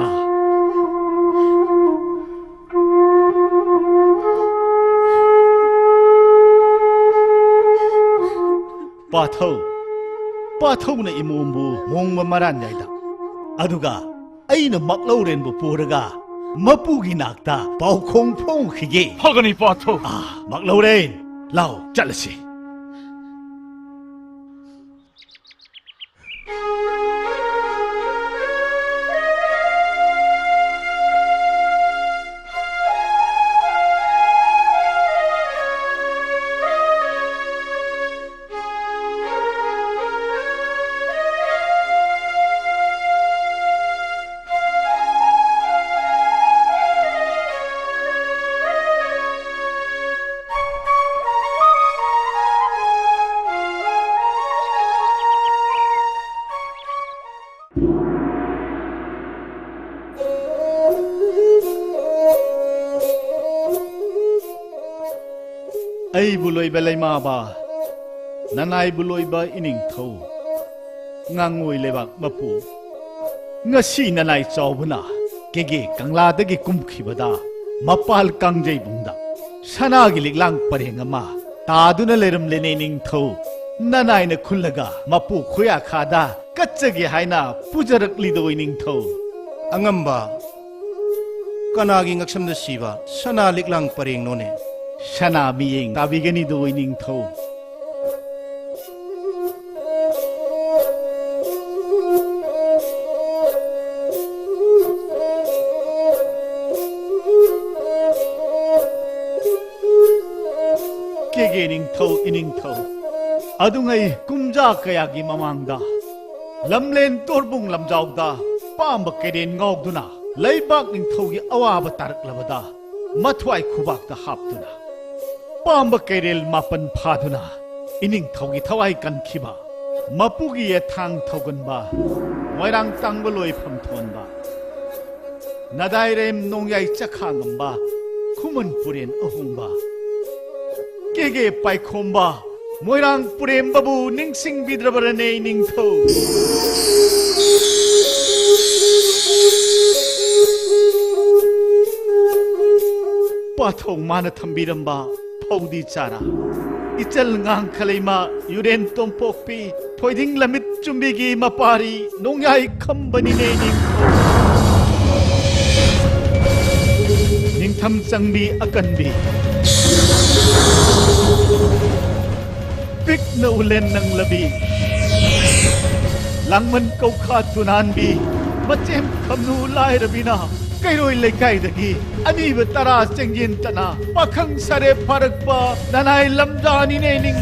पाथौना इमुमबु मोंग मरान याइदा अदुगा अइना मक्लौरेनबु पुरगा मपुगी नाक्ता पाउखोंग फोंग खिगे फगनी पाथौ मक्लौरेन लाओ चलसी ai buloi belai ma ba nanai buloi ba ining thau ngangoi lebak mapu ngasi nanai chawbuna kege kangla dagi kumkhibada mapal kangjai bungda sana gi liklang parenga ma taduna leram lene ning thau nanai na khullaga mapu khoya khada kachagi haina pujarak lidoi ning thau angamba kanagi ngaksamda siba sana liklang pareng none Shana miyeng tabigani doi ning thau kege ning thau ining thau adungai kumja kaya gi mamangda lamlen torbung lamjawda pamba keden ngawduna leibak ning thau gi awaba tarak labada mathwai khubak da haptuna pamba kerel mapan phaduna ining thogi thawai kan khiba mapugi ye thang thogun ba moirang tangbeloi pham thon ba nadai rem nongyai chakhangam ba khumun puren ahung ba kege pai khomba moirang purem babu ningsing bidrabarane ning tho pathong mana thambiramba Paudi Chara Ichal ngang khalima Yuren Tompokpi Thoiding Lamit Chumbigi Mapari Nongyai Kambani Ning Ningtham Changbi Akanbi Pik na ulen ng labi Langman Kaukha Tunanbi Machem Kamnu Lai Rabina Kairoi lekai dagi ani betara cengin tana pakhang sare parakpa nanai lamdani ne ning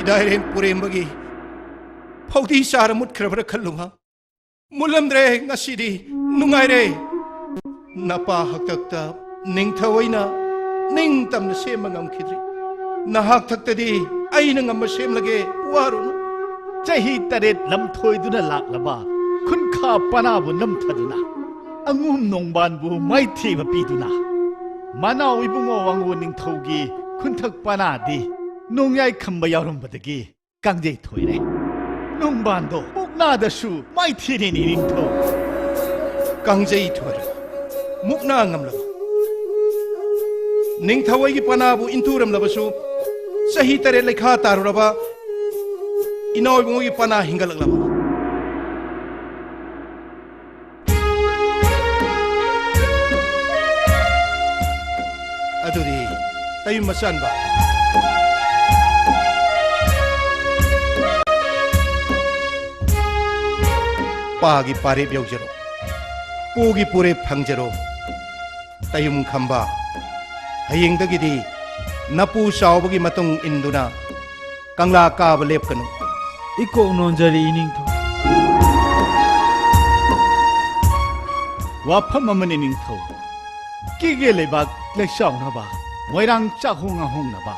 idairen purem bagi phauti sar mut khrabra khallunga mulamdre ngasidi nungai re napa haktakta ningthawaina ningtamna semangam khidri nahak thaktadi aina ngam semlage warunu chahi taret lamthoiduna laklaba khunka panabu namthaduna angum nongban bu maithi bapiduna manau ibungo wangu ning thogi khunthak pana di nongyai khamba yarum badagi kangjei thoire nongban do mukna da su maithi ni ning tho kangjei thoire mukna ngamla ning thawai gi pana bu inturam labasu sahi tare lekha taruraba inoi bungo gi pana hingalak laba aduri tayo masan ba pagi pare byaujero pogi pure phangjero tayum khamba hayeng dagidi napu sawbagi matung induna kangla ka balep kanu iko nonjari ining tho 와ꯐꯝ ꯑꯃꯅꯤ ꯅꯤꯡꯊꯧ ꯀꯦꯒꯦ ꯂꯩꯕꯥꯛ ꯂꯩꯆꯥꯎꯅꯕ ꯃꯣꯏꯔꯥꯡ ꯆꯥꯛꯍꯣꯡ ꯉꯥꯍꯣꯡꯅꯕ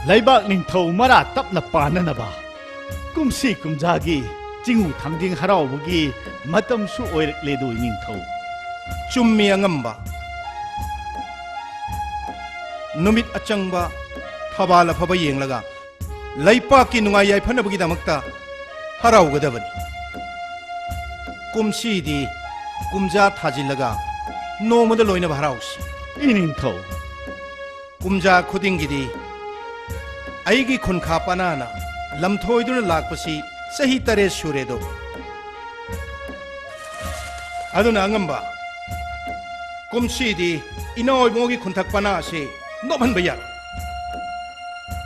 ꯂꯩꯕꯥꯛ ꯅꯤꯡꯊꯧ ꯃꯔꯥ ꯇꯞꯅ ꯄꯥꯟꯅꯅꯕ ꯀꯨꯝꯁꯤ ꯀꯨꯝꯖꯥꯒꯤ ꯆꯤꯡꯎ ꯊꯥꯡꯖꯤꯡ ꯍꯔꯥꯎꯕꯒꯤ ꯃꯇꯝꯁꯨ ꯑꯣꯏꯔꯛꯂꯦꯗꯣꯏ ꯅꯤꯡꯊꯧ ꯆꯨꯝꯃꯤ ꯑꯉꯝꯕ ꯅꯨꯃꯤꯠ ꯑꯆꯪꯕ ꯊꯕꯥꯜ ꯑꯐꯕ ꯌꯦꯡꯂꯒ ꯂꯩꯄꯥꯛꯀꯤ ꯅꯨꯡꯉꯥꯏ ꯌꯥꯏꯐꯅꯕꯒꯤꯗꯃꯛꯇ ꯍꯔꯥꯎꯒꯗꯕꯅꯤ ꯀꯨꯝꯁꯤꯗꯤ ꯀꯨꯝꯖꯥ ꯊꯥꯖꯤꯜꯂꯒ ꯅꯣꯡꯃꯗ ꯂꯣꯏꯅꯕ ꯍꯔꯥꯎꯁꯤ ꯏꯅꯤꯡꯊꯧ ꯀꯨꯝꯖꯥ ꯈꯨꯗꯤꯡꯒꯤꯗꯤ ꯑꯩꯒꯤ ꯈꯨꯟꯈꯥ ꯄꯅꯥꯅ ꯂꯝꯊꯣꯏꯗꯨꯅ ꯂꯥꯛꯄꯁꯤ ꯆꯍꯤ 7 ꯁꯨꯔꯦꯗꯣ ꯑꯗꯨꯅ ꯑꯉꯝꯕ ꯀꯨꯝꯁꯤꯗꯤ ꯏꯅꯥꯎ ꯏꯕꯨꯡꯒꯤ ꯈꯨꯟꯊꯛ ꯄꯅꯥ ꯑꯁꯤ ꯅꯣꯞꯍꯟꯕ ꯌꯥꯏ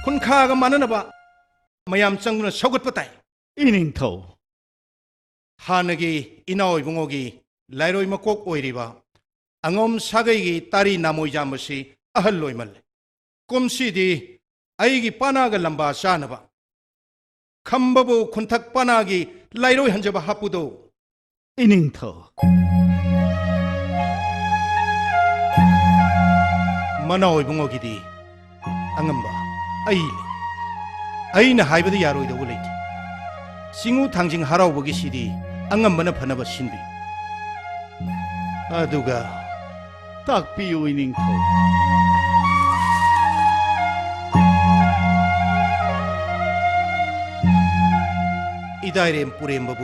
ꯈꯨꯟꯈꯥꯒ ꯃꯥꯟꯅꯅꯕ ꯃꯌꯥꯝ ꯆꯪꯗꯨꯅ ꯁꯧꯒꯠꯄ ꯇꯥꯏ ꯏꯅꯤꯡꯊꯧ ꯍꯥꯟꯅꯒꯤ ꯏꯅꯥꯎ ꯏꯕꯨꯡꯒꯤ ꯂꯥꯏꯔꯣꯏ ꯃꯀꯣꯛ ꯑꯣꯏꯔꯤꯕ ꯑꯉꯣꯝ ꯁꯥꯒꯩꯒꯤ ꯇꯥꯔꯤ ꯅꯥꯃꯣꯏꯖꯥꯝꯕꯁꯤ ꯑꯍꯜ ꯑꯣꯏꯃꯜꯂꯦ ꯀꯨꯝꯁꯤꯗꯤ ꯑꯩꯒꯤ ꯄꯥꯅꯥꯒ ꯂꯝꯕꯥ ꯆꯥꯅꯕ ꯈꯝꯕꯕꯨ ꯈꯨꯟꯊꯛ ꯄꯥꯅꯥꯒꯤ ꯂꯥꯏꯔꯣꯏ ꯍꯟꯖꯕ ꯍꯥꯞꯄꯨꯗꯣ ꯏꯅꯤꯡꯊꯧ ꯃꯅꯥꯎ ꯏꯕꯨꯡꯒꯤꯗꯤ ꯑꯉꯝꯕ ꯑꯩꯅ ꯍꯥꯏꯕꯗ ꯌꯥꯔꯣꯏꯗꯧꯕ ꯂꯩꯇꯦ ꯆꯤꯡꯎ ꯊꯥꯡꯖꯤꯡ ꯍꯔꯥꯎꯕꯒꯤꯁꯤꯗꯤ ꯑꯉꯝꯕꯅ ꯐꯅꯕ ꯁꯤꯟꯕꯤ ꯑꯗꯨꯒ ꯇꯥꯛꯄꯤꯌꯨ ꯏꯅꯤꯡꯊꯧ 이다이렘 뿌렘바부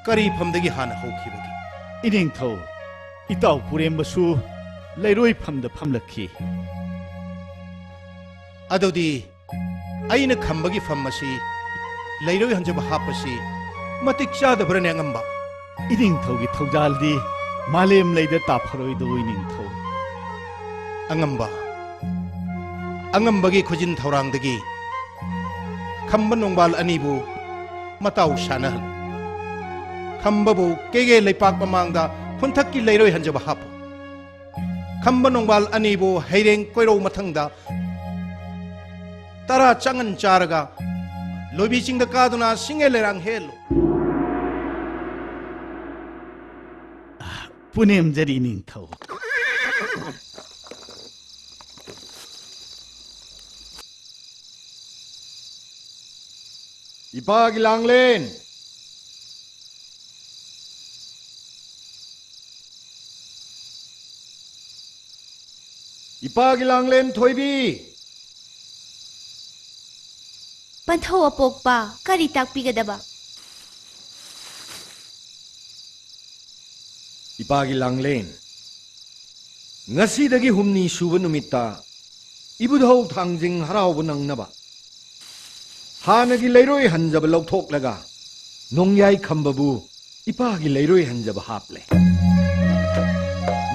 까리 펌덕이 하나 호키버기 이닝ꯊꯧ 이따우 뿌렘바수 레로이 펌더 펌럭키 아도디 아이는 감박이 펌마시 레로이 한저바 하빠시 마틱 짜다 버려내 ꯉꯝꯕ 이닝ꯊꯧ기 ꯊꯧꯖꯥꯜꯗꯤ 마렘 레이더 따파로이도 이닝ꯊꯧ angambagi khujin thaurangdagi khamba nongbal anibu matau shanahal khambabu kege leipak pamangda khunthakki leiroi hanjaba hapu khamba nongbal anibu heireng koiro mathangda tara changan charaga lobi chingda kaduna singelerang helo punemjari ningthau 이파기 랑렌 이파기 랑렌 토이비 ꯄꯟꯊꯧ ꯑꯄꯣꯛꯄ ꯀꯔꯤ ꯇꯥꯛꯄꯤꯒꯗꯕ 이파기 랑렌 ngasi dagi humni suba numita ibudhau thangjing haraubu nangnaba हानगी लेरोय हंजब लौथोक लगा नोंयाई खंबबू इपागी लेरोय हंजब हापले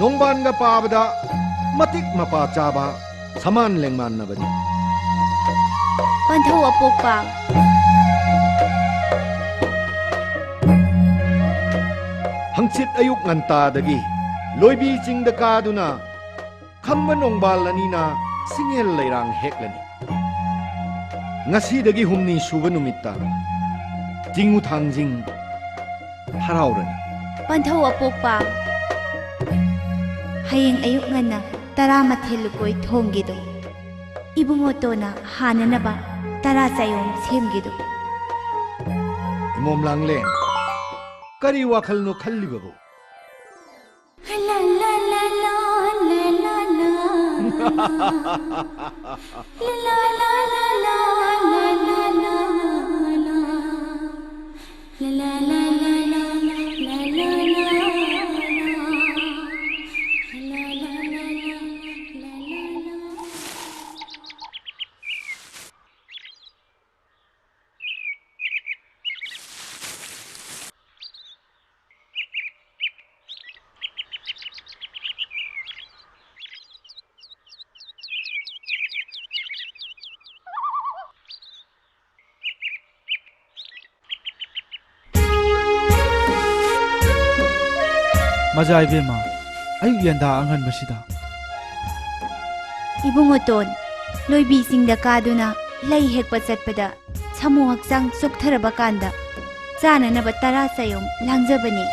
नोंबान गा पाबदा मतिक मपा चाबा समान लेंगमान नबनी ꯄꯟꯊꯧ ꯑꯄꯣꯛꯄ हंसित अयुक ngantadagi लोइबी चिंगदा कादुना खंबा नोंबाल लनीना सिंगेल लेरांग हेक्लनी ngasi dagi humni suba numita jingu thangjing haraurani ꯄꯟꯊꯧ ꯑꯄꯣꯛꯄ ꯍꯌꯦꯡ ꯑꯌꯨꯛ ꯉꯟꯅ 11 ꯂꯨꯀꯣꯏ ꯊꯣꯡꯒꯤꯗꯣ 이붕어또나 하나나바 따라자용 셈기도 몸 랑렌 까리 와칼노 칼리바부 Majai bema, ayuk yanda angan masida. 이붕어돈 로이비싱다 까두나 lay hekpa chatpada samu haksang suktaraba kanda chana naba tara sayom langjabani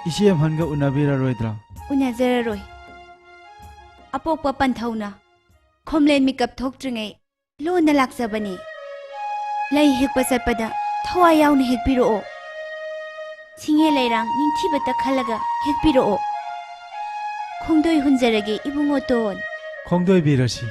ꯏꯆꯦ ꯑꯃꯍꯟꯒ ꯎꯅꯕꯤꯔꯔꯣꯏꯗ꯭ꯔꯥ? ꯎꯅꯖꯔꯔꯣꯏ꯫ ꯑꯄꯣꯛꯄ ꯄꯟꯊꯧꯅ ꯈꯣꯝꯂꯦꯟ ꯃꯤꯀꯞ ꯊꯣꯛꯇ꯭ꯔꯤꯉꯩ ꯂꯣꯟꯅ ꯂꯥꯛꯆꯕꯅꯤ꯫ ꯂꯩ ꯍꯦꯛꯄ ꯆꯠꯄꯗ ꯊꯋꯥꯏ ꯌꯥꯎꯅ ꯍꯦꯛꯄꯤꯔꯛꯑꯣ꯫ ꯁꯤꯡꯉꯦ ꯂꯩꯔꯥꯡ ꯅꯤꯡꯊꯤꯕꯇ ꯈꯜꯂꯒ ꯍꯦꯛꯄꯤꯔꯛꯑꯣ꯫ ꯈꯣꯡꯗꯣꯏ ꯍꯨꯟꯖꯔꯒꯦ 이붕어돈. ꯈꯣꯡꯗꯣꯏꯕꯤꯔꯁꯤ꯫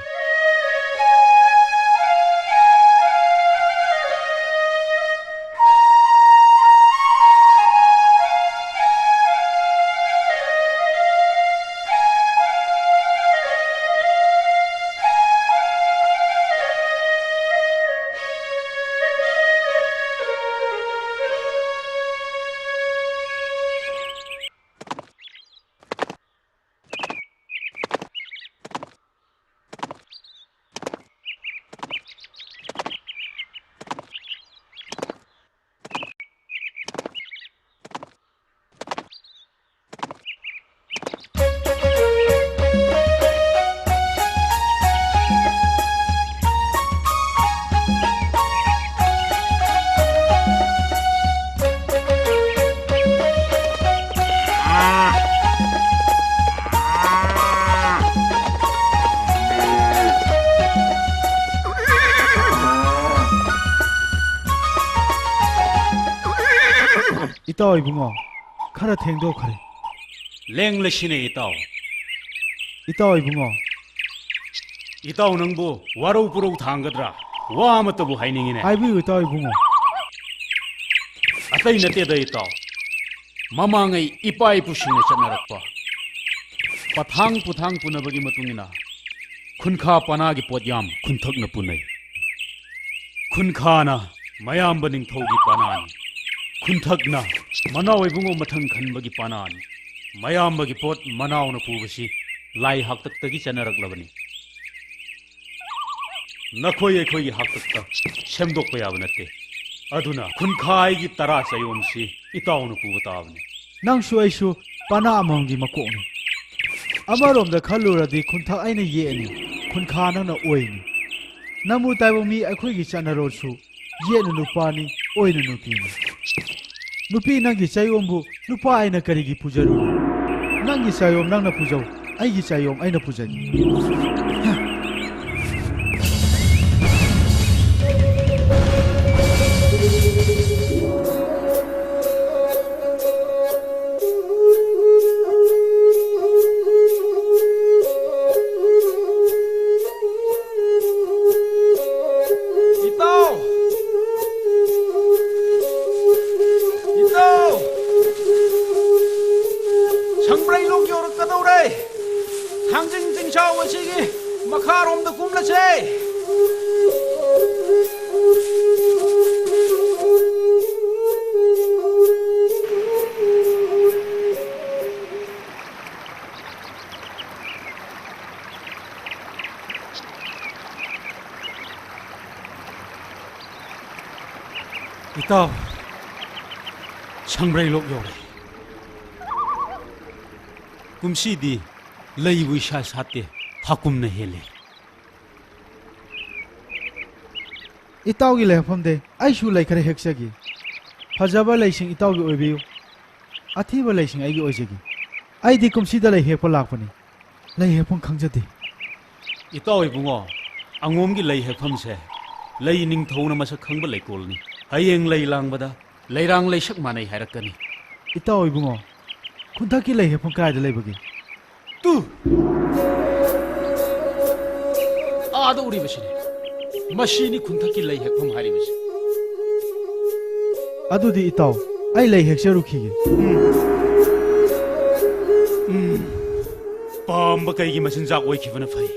이따 이붕어, 카라 탱도카레. 랭레시네 이따오. 이따 이붕어. 이따오 능부 와로우 부로우 당거드라. 와 아무것도 하이닝이네. 아이비 이따 이붕어. 아따이 나때다 이따오. 마망의 이빠이 부시네 쳤나락봐. 파탕 부탕 부나버기 마뚱이나 쿤카 빠나기 뽀얌 쿤턱나 뿌네. 쿤카나 마얌버닝 토기 빠나니. 쿤턱나 마나오이 붕어 마탕 간버기 빠나니. 마얌버기 뽀 마나오나 부부시 라이 학떡떡이 쩌나락라버니. 나코이 코이 학떡떡 셈독 야버나때. 아두나 쿤카이기 따라 사용시 이따오나 부부따버니. 낭수 아이수 빠나 아몽기 마꼬니. 아마롬다 칼로라디 쿤타 아이나 예니. 쿤카 나나 오이니. 나무 타이보미 아코이기 쩌나로수 예나 누파니 오이나 누피니. 누피 낭기 사용부 누파 아이나 카리기 푸자루. 낭기 사용 낭나 푸자우. 아이기 사용 아이나 푸자니. 이따 창브레이록 요래 꿈시디 레이부샤 사때 하꿈네 헬레 이따오기 레폼데 아이슈 레이카레 헥샤기 파자바 레이싱 이따오기 오이비유 아티바 레이싱 아이기 오이제기 아이디 꿈시다 레이 헥파 락파니 레이 헥폰 강자디 이따오이 붕어 앙옴기 레이 헥팜세 레이 닝토우나 마사 ඛꯪ바 레이콜니 하이엥 레이랑바다 레이랑 레이식 마나이 하락가니 이따오 이붕어 쿤타키 레이 헥폰 카이드 레이버기 뚜 아도 우리 버시네 마시니 쿤타키 레이 헥팜 하리버시 아두디 이따오 아이 레이 헥샤루키기 빰바 카이기 마신작 오이키브나 파이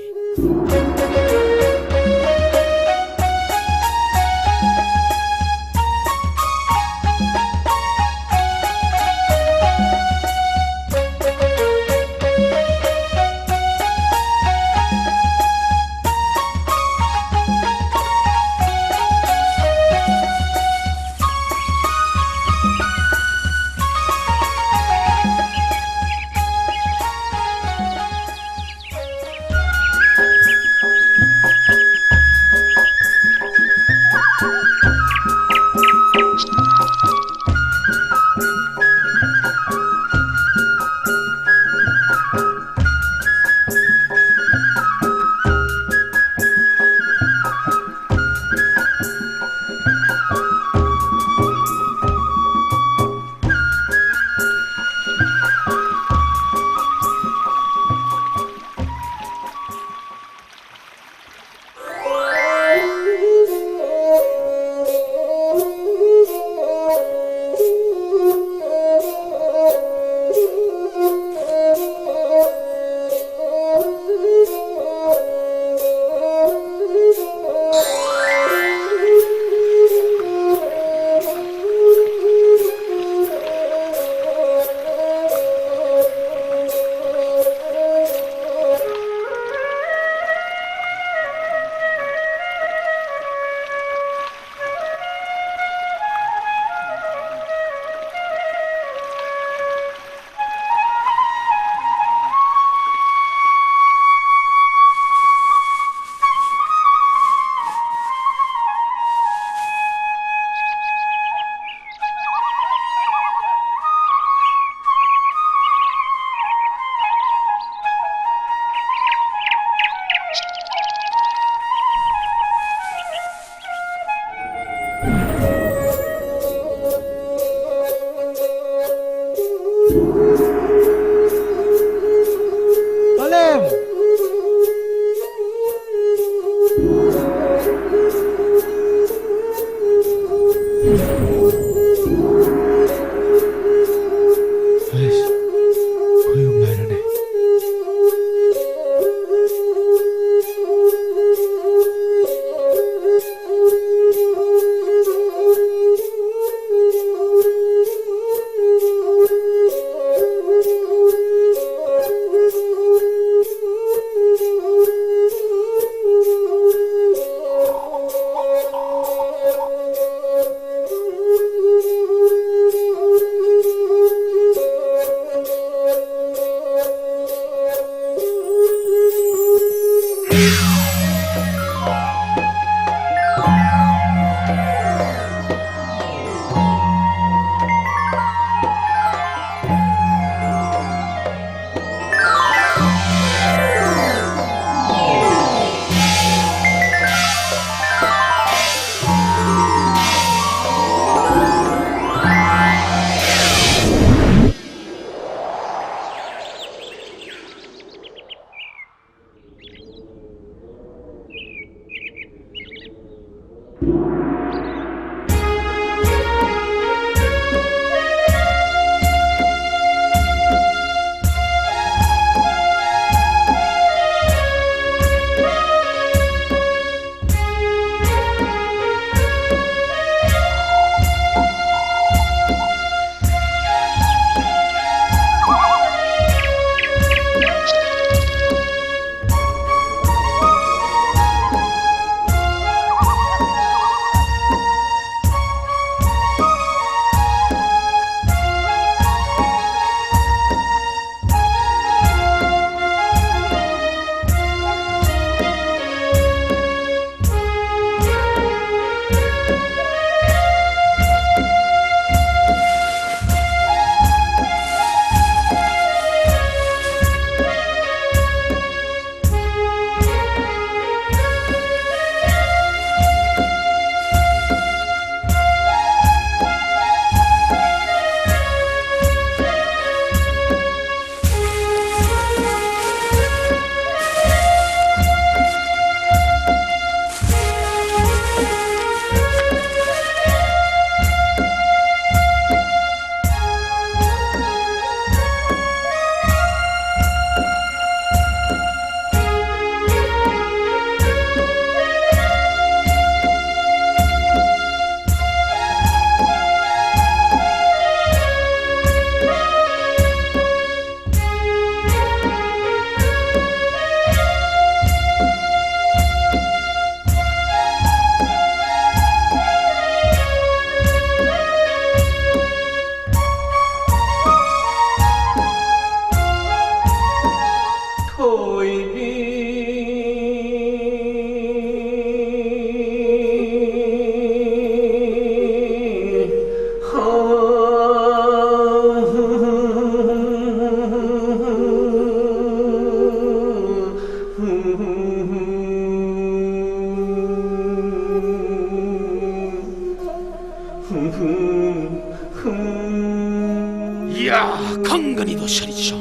ꯈꯪꯒꯅꯤꯗꯣ ꯁꯔꯤꯁꯣ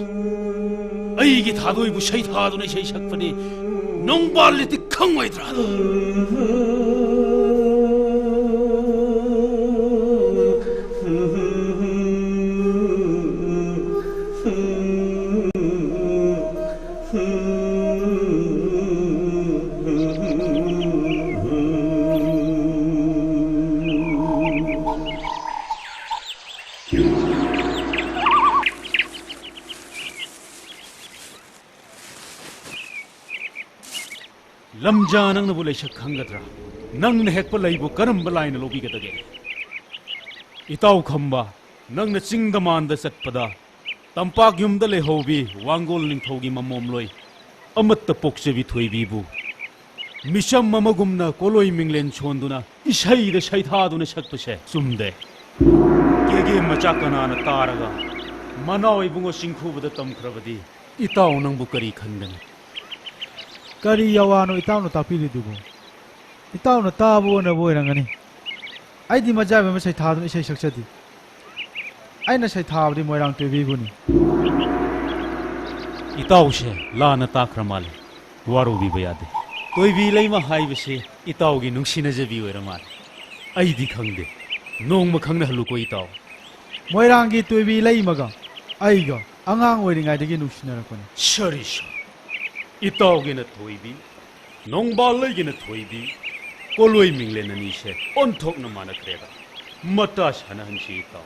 ꯑꯩꯒꯤ ꯊꯥꯗꯣꯏꯕꯨ ꯁꯩꯊꯥꯗꯨꯅ ꯏꯁꯩ ꯁꯛꯄꯅꯤ ꯅꯣꯡꯕꯥꯜꯂꯤꯗꯤ ꯈꯪꯉꯣꯏꯗ꯭ꯔꯥ ꯂꯝꯖꯥ ꯅꯪꯅꯕꯨ ꯂꯩꯁꯛ ꯈꯪꯒꯗ꯭ꯔꯥ ꯅꯪꯅ ꯍꯦꯛꯄ ꯂꯩꯕꯨ ꯀꯔꯝꯕ ꯂꯥꯏꯅ ꯂꯧꯕꯤꯒꯗꯒꯦ ꯏꯇꯥꯎ ꯈꯝꯕ ꯅꯪꯅ ꯆꯤꯡꯗ ꯃꯥꯟꯗ ꯆꯠꯄꯗ ꯇꯝꯄꯥꯛ ꯌꯨꯝꯗ ꯂꯩꯍꯧꯕꯤ ꯋꯥꯡꯒꯣꯜ ꯅꯤꯡꯊꯧꯒꯤ ꯃꯃꯣꯝꯂꯣꯏ ꯑꯃꯠꯇ ꯄꯣꯛꯆꯕꯤ ꯊꯣꯏꯕꯤꯕꯨ ꯃꯤꯆꯝ ꯑꯃꯒꯨꯝꯅ ꯀꯣꯂꯣꯏ ꯃꯤꯡꯂꯦꯟ ꯁꯣꯟꯗꯨꯅ ꯏꯁꯩꯗ ꯁꯩꯊꯥꯗꯨꯅ ꯁꯛꯄꯁꯦ ꯆꯨꯝꯗꯦ ꯀꯦꯒꯦ ꯃꯆꯥ ꯀꯅꯥꯅ ꯇꯥꯔꯒ ꯃꯅꯥꯎ ꯏꯕꯨꯡꯉꯣ ꯆꯤꯡꯈꯨꯕꯗ ꯇꯝꯈ꯭ꯔꯕꯗꯤ ꯏꯇꯥꯎ ꯅꯪꯕꯨ ꯀꯔꯤ ꯈꯟꯒꯅꯤ ꯀꯔꯤ ꯌꯥꯋꯥꯅꯣ ꯏꯇꯥꯎꯅ ꯇꯥꯛꯄꯤꯔꯤꯗꯨꯕꯨ ꯏꯇꯥꯎꯅ ꯇꯥꯕ ꯑꯣꯏꯅꯕ ꯑꯣꯏꯔꯝꯒꯅꯤ ꯑꯩꯗꯤ ꯃꯖꯥꯏꯕ ꯑꯃ ꯁꯩꯊꯥꯗꯨꯅ ꯏꯁꯩ ꯁꯛꯆꯗꯦ ꯑꯩꯅ ꯁꯩꯊꯥꯕꯗꯤ ꯃꯣꯏꯔꯥꯡ ꯇꯣꯏꯕꯤꯕꯨꯅꯤ ꯏꯇꯥꯎꯁꯦ ꯂꯥꯟꯅ ꯇꯥꯈ꯭ꯔ ꯃꯥꯜꯂꯦ ꯋꯥꯔꯧꯕꯤꯕ ꯌꯥꯗꯦ ꯇꯣꯏꯕꯤ ꯂꯩꯃ ꯍꯥꯏꯕꯁꯦ ꯏꯇꯥꯎꯒꯤ ꯅꯨꯡꯁꯤꯅꯖꯕꯤ ꯑꯣꯏꯔ ꯃꯥꯜꯂꯦ ꯑꯩꯗꯤ ꯈꯪꯗꯦ ꯅꯣꯡꯃ ꯈꯪꯅꯍꯜꯂꯨꯀꯣ ꯏꯇꯥꯎ ꯃꯣꯏꯔꯥꯡꯒꯤ ꯇꯣꯏꯕꯤ ꯂꯩꯃꯒ ꯑꯩꯒ ꯑꯉꯥꯡ ꯑꯣꯏꯔꯤꯉꯩꯗꯒꯤ ꯅꯨꯡꯁꯤꯅꯔꯛꯄꯅꯤ ꯁꯔꯤꯁ 이따오게나 토이비 농발레게나 토이비 꼴로이 밍레나 니세 온톡나 마나 그래다 맞다 사나한시 이따오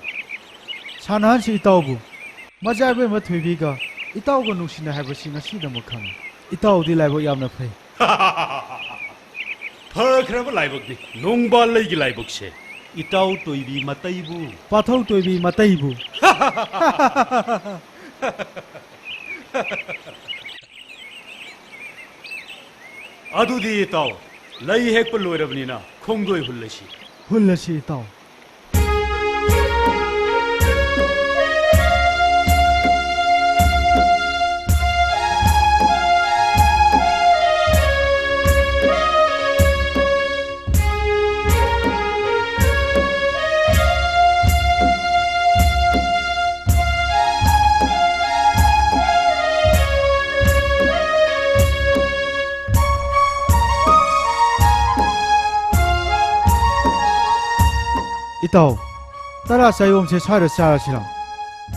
사나한시 이따오부 맞아베 마 토이비가 이따오고 누시나 해버시 ngasi다 못 칸 이따오디 라이버 얌나 페이 퍼크라버 라이버디 농발레기 라이버세 이따오 토이비 마타이부 파토 토이비 마타이부 아두디 이따오 라이 핵벌 로이러브니나 콩도이 훌러시 훌러시 이따오 이따오 따라 사이옴세 사르 사라시라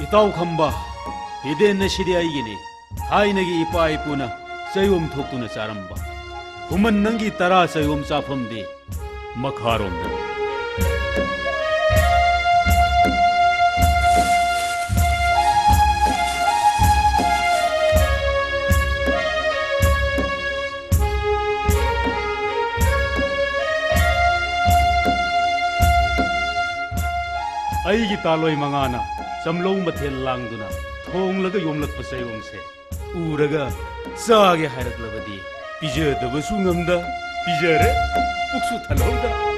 이따오 컴바 이데네 시리아이기니 하이네기 이빠이뿌나 사이옴 톡두나 짜람바 구먼 능기 따라 사이옴 짜품디 마카롬나 아이기 딸로이 망아나 점롱 마텔 랑두나 통라가 용락바 사이옴세 우라가 싸게 하락라바디 비저더버 숭엄다 비저레 옥수 탈라온다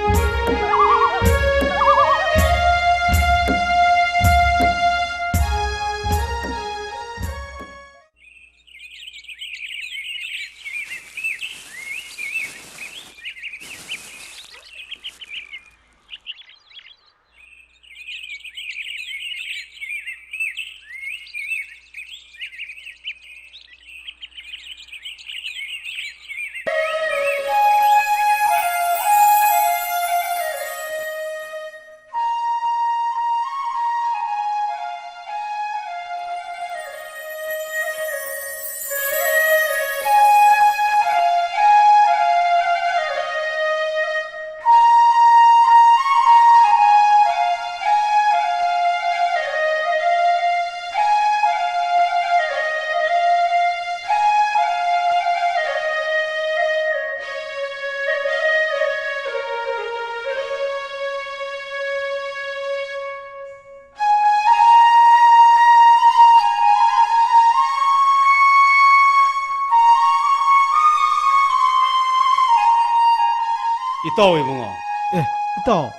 이따오 이봉아 예 이따오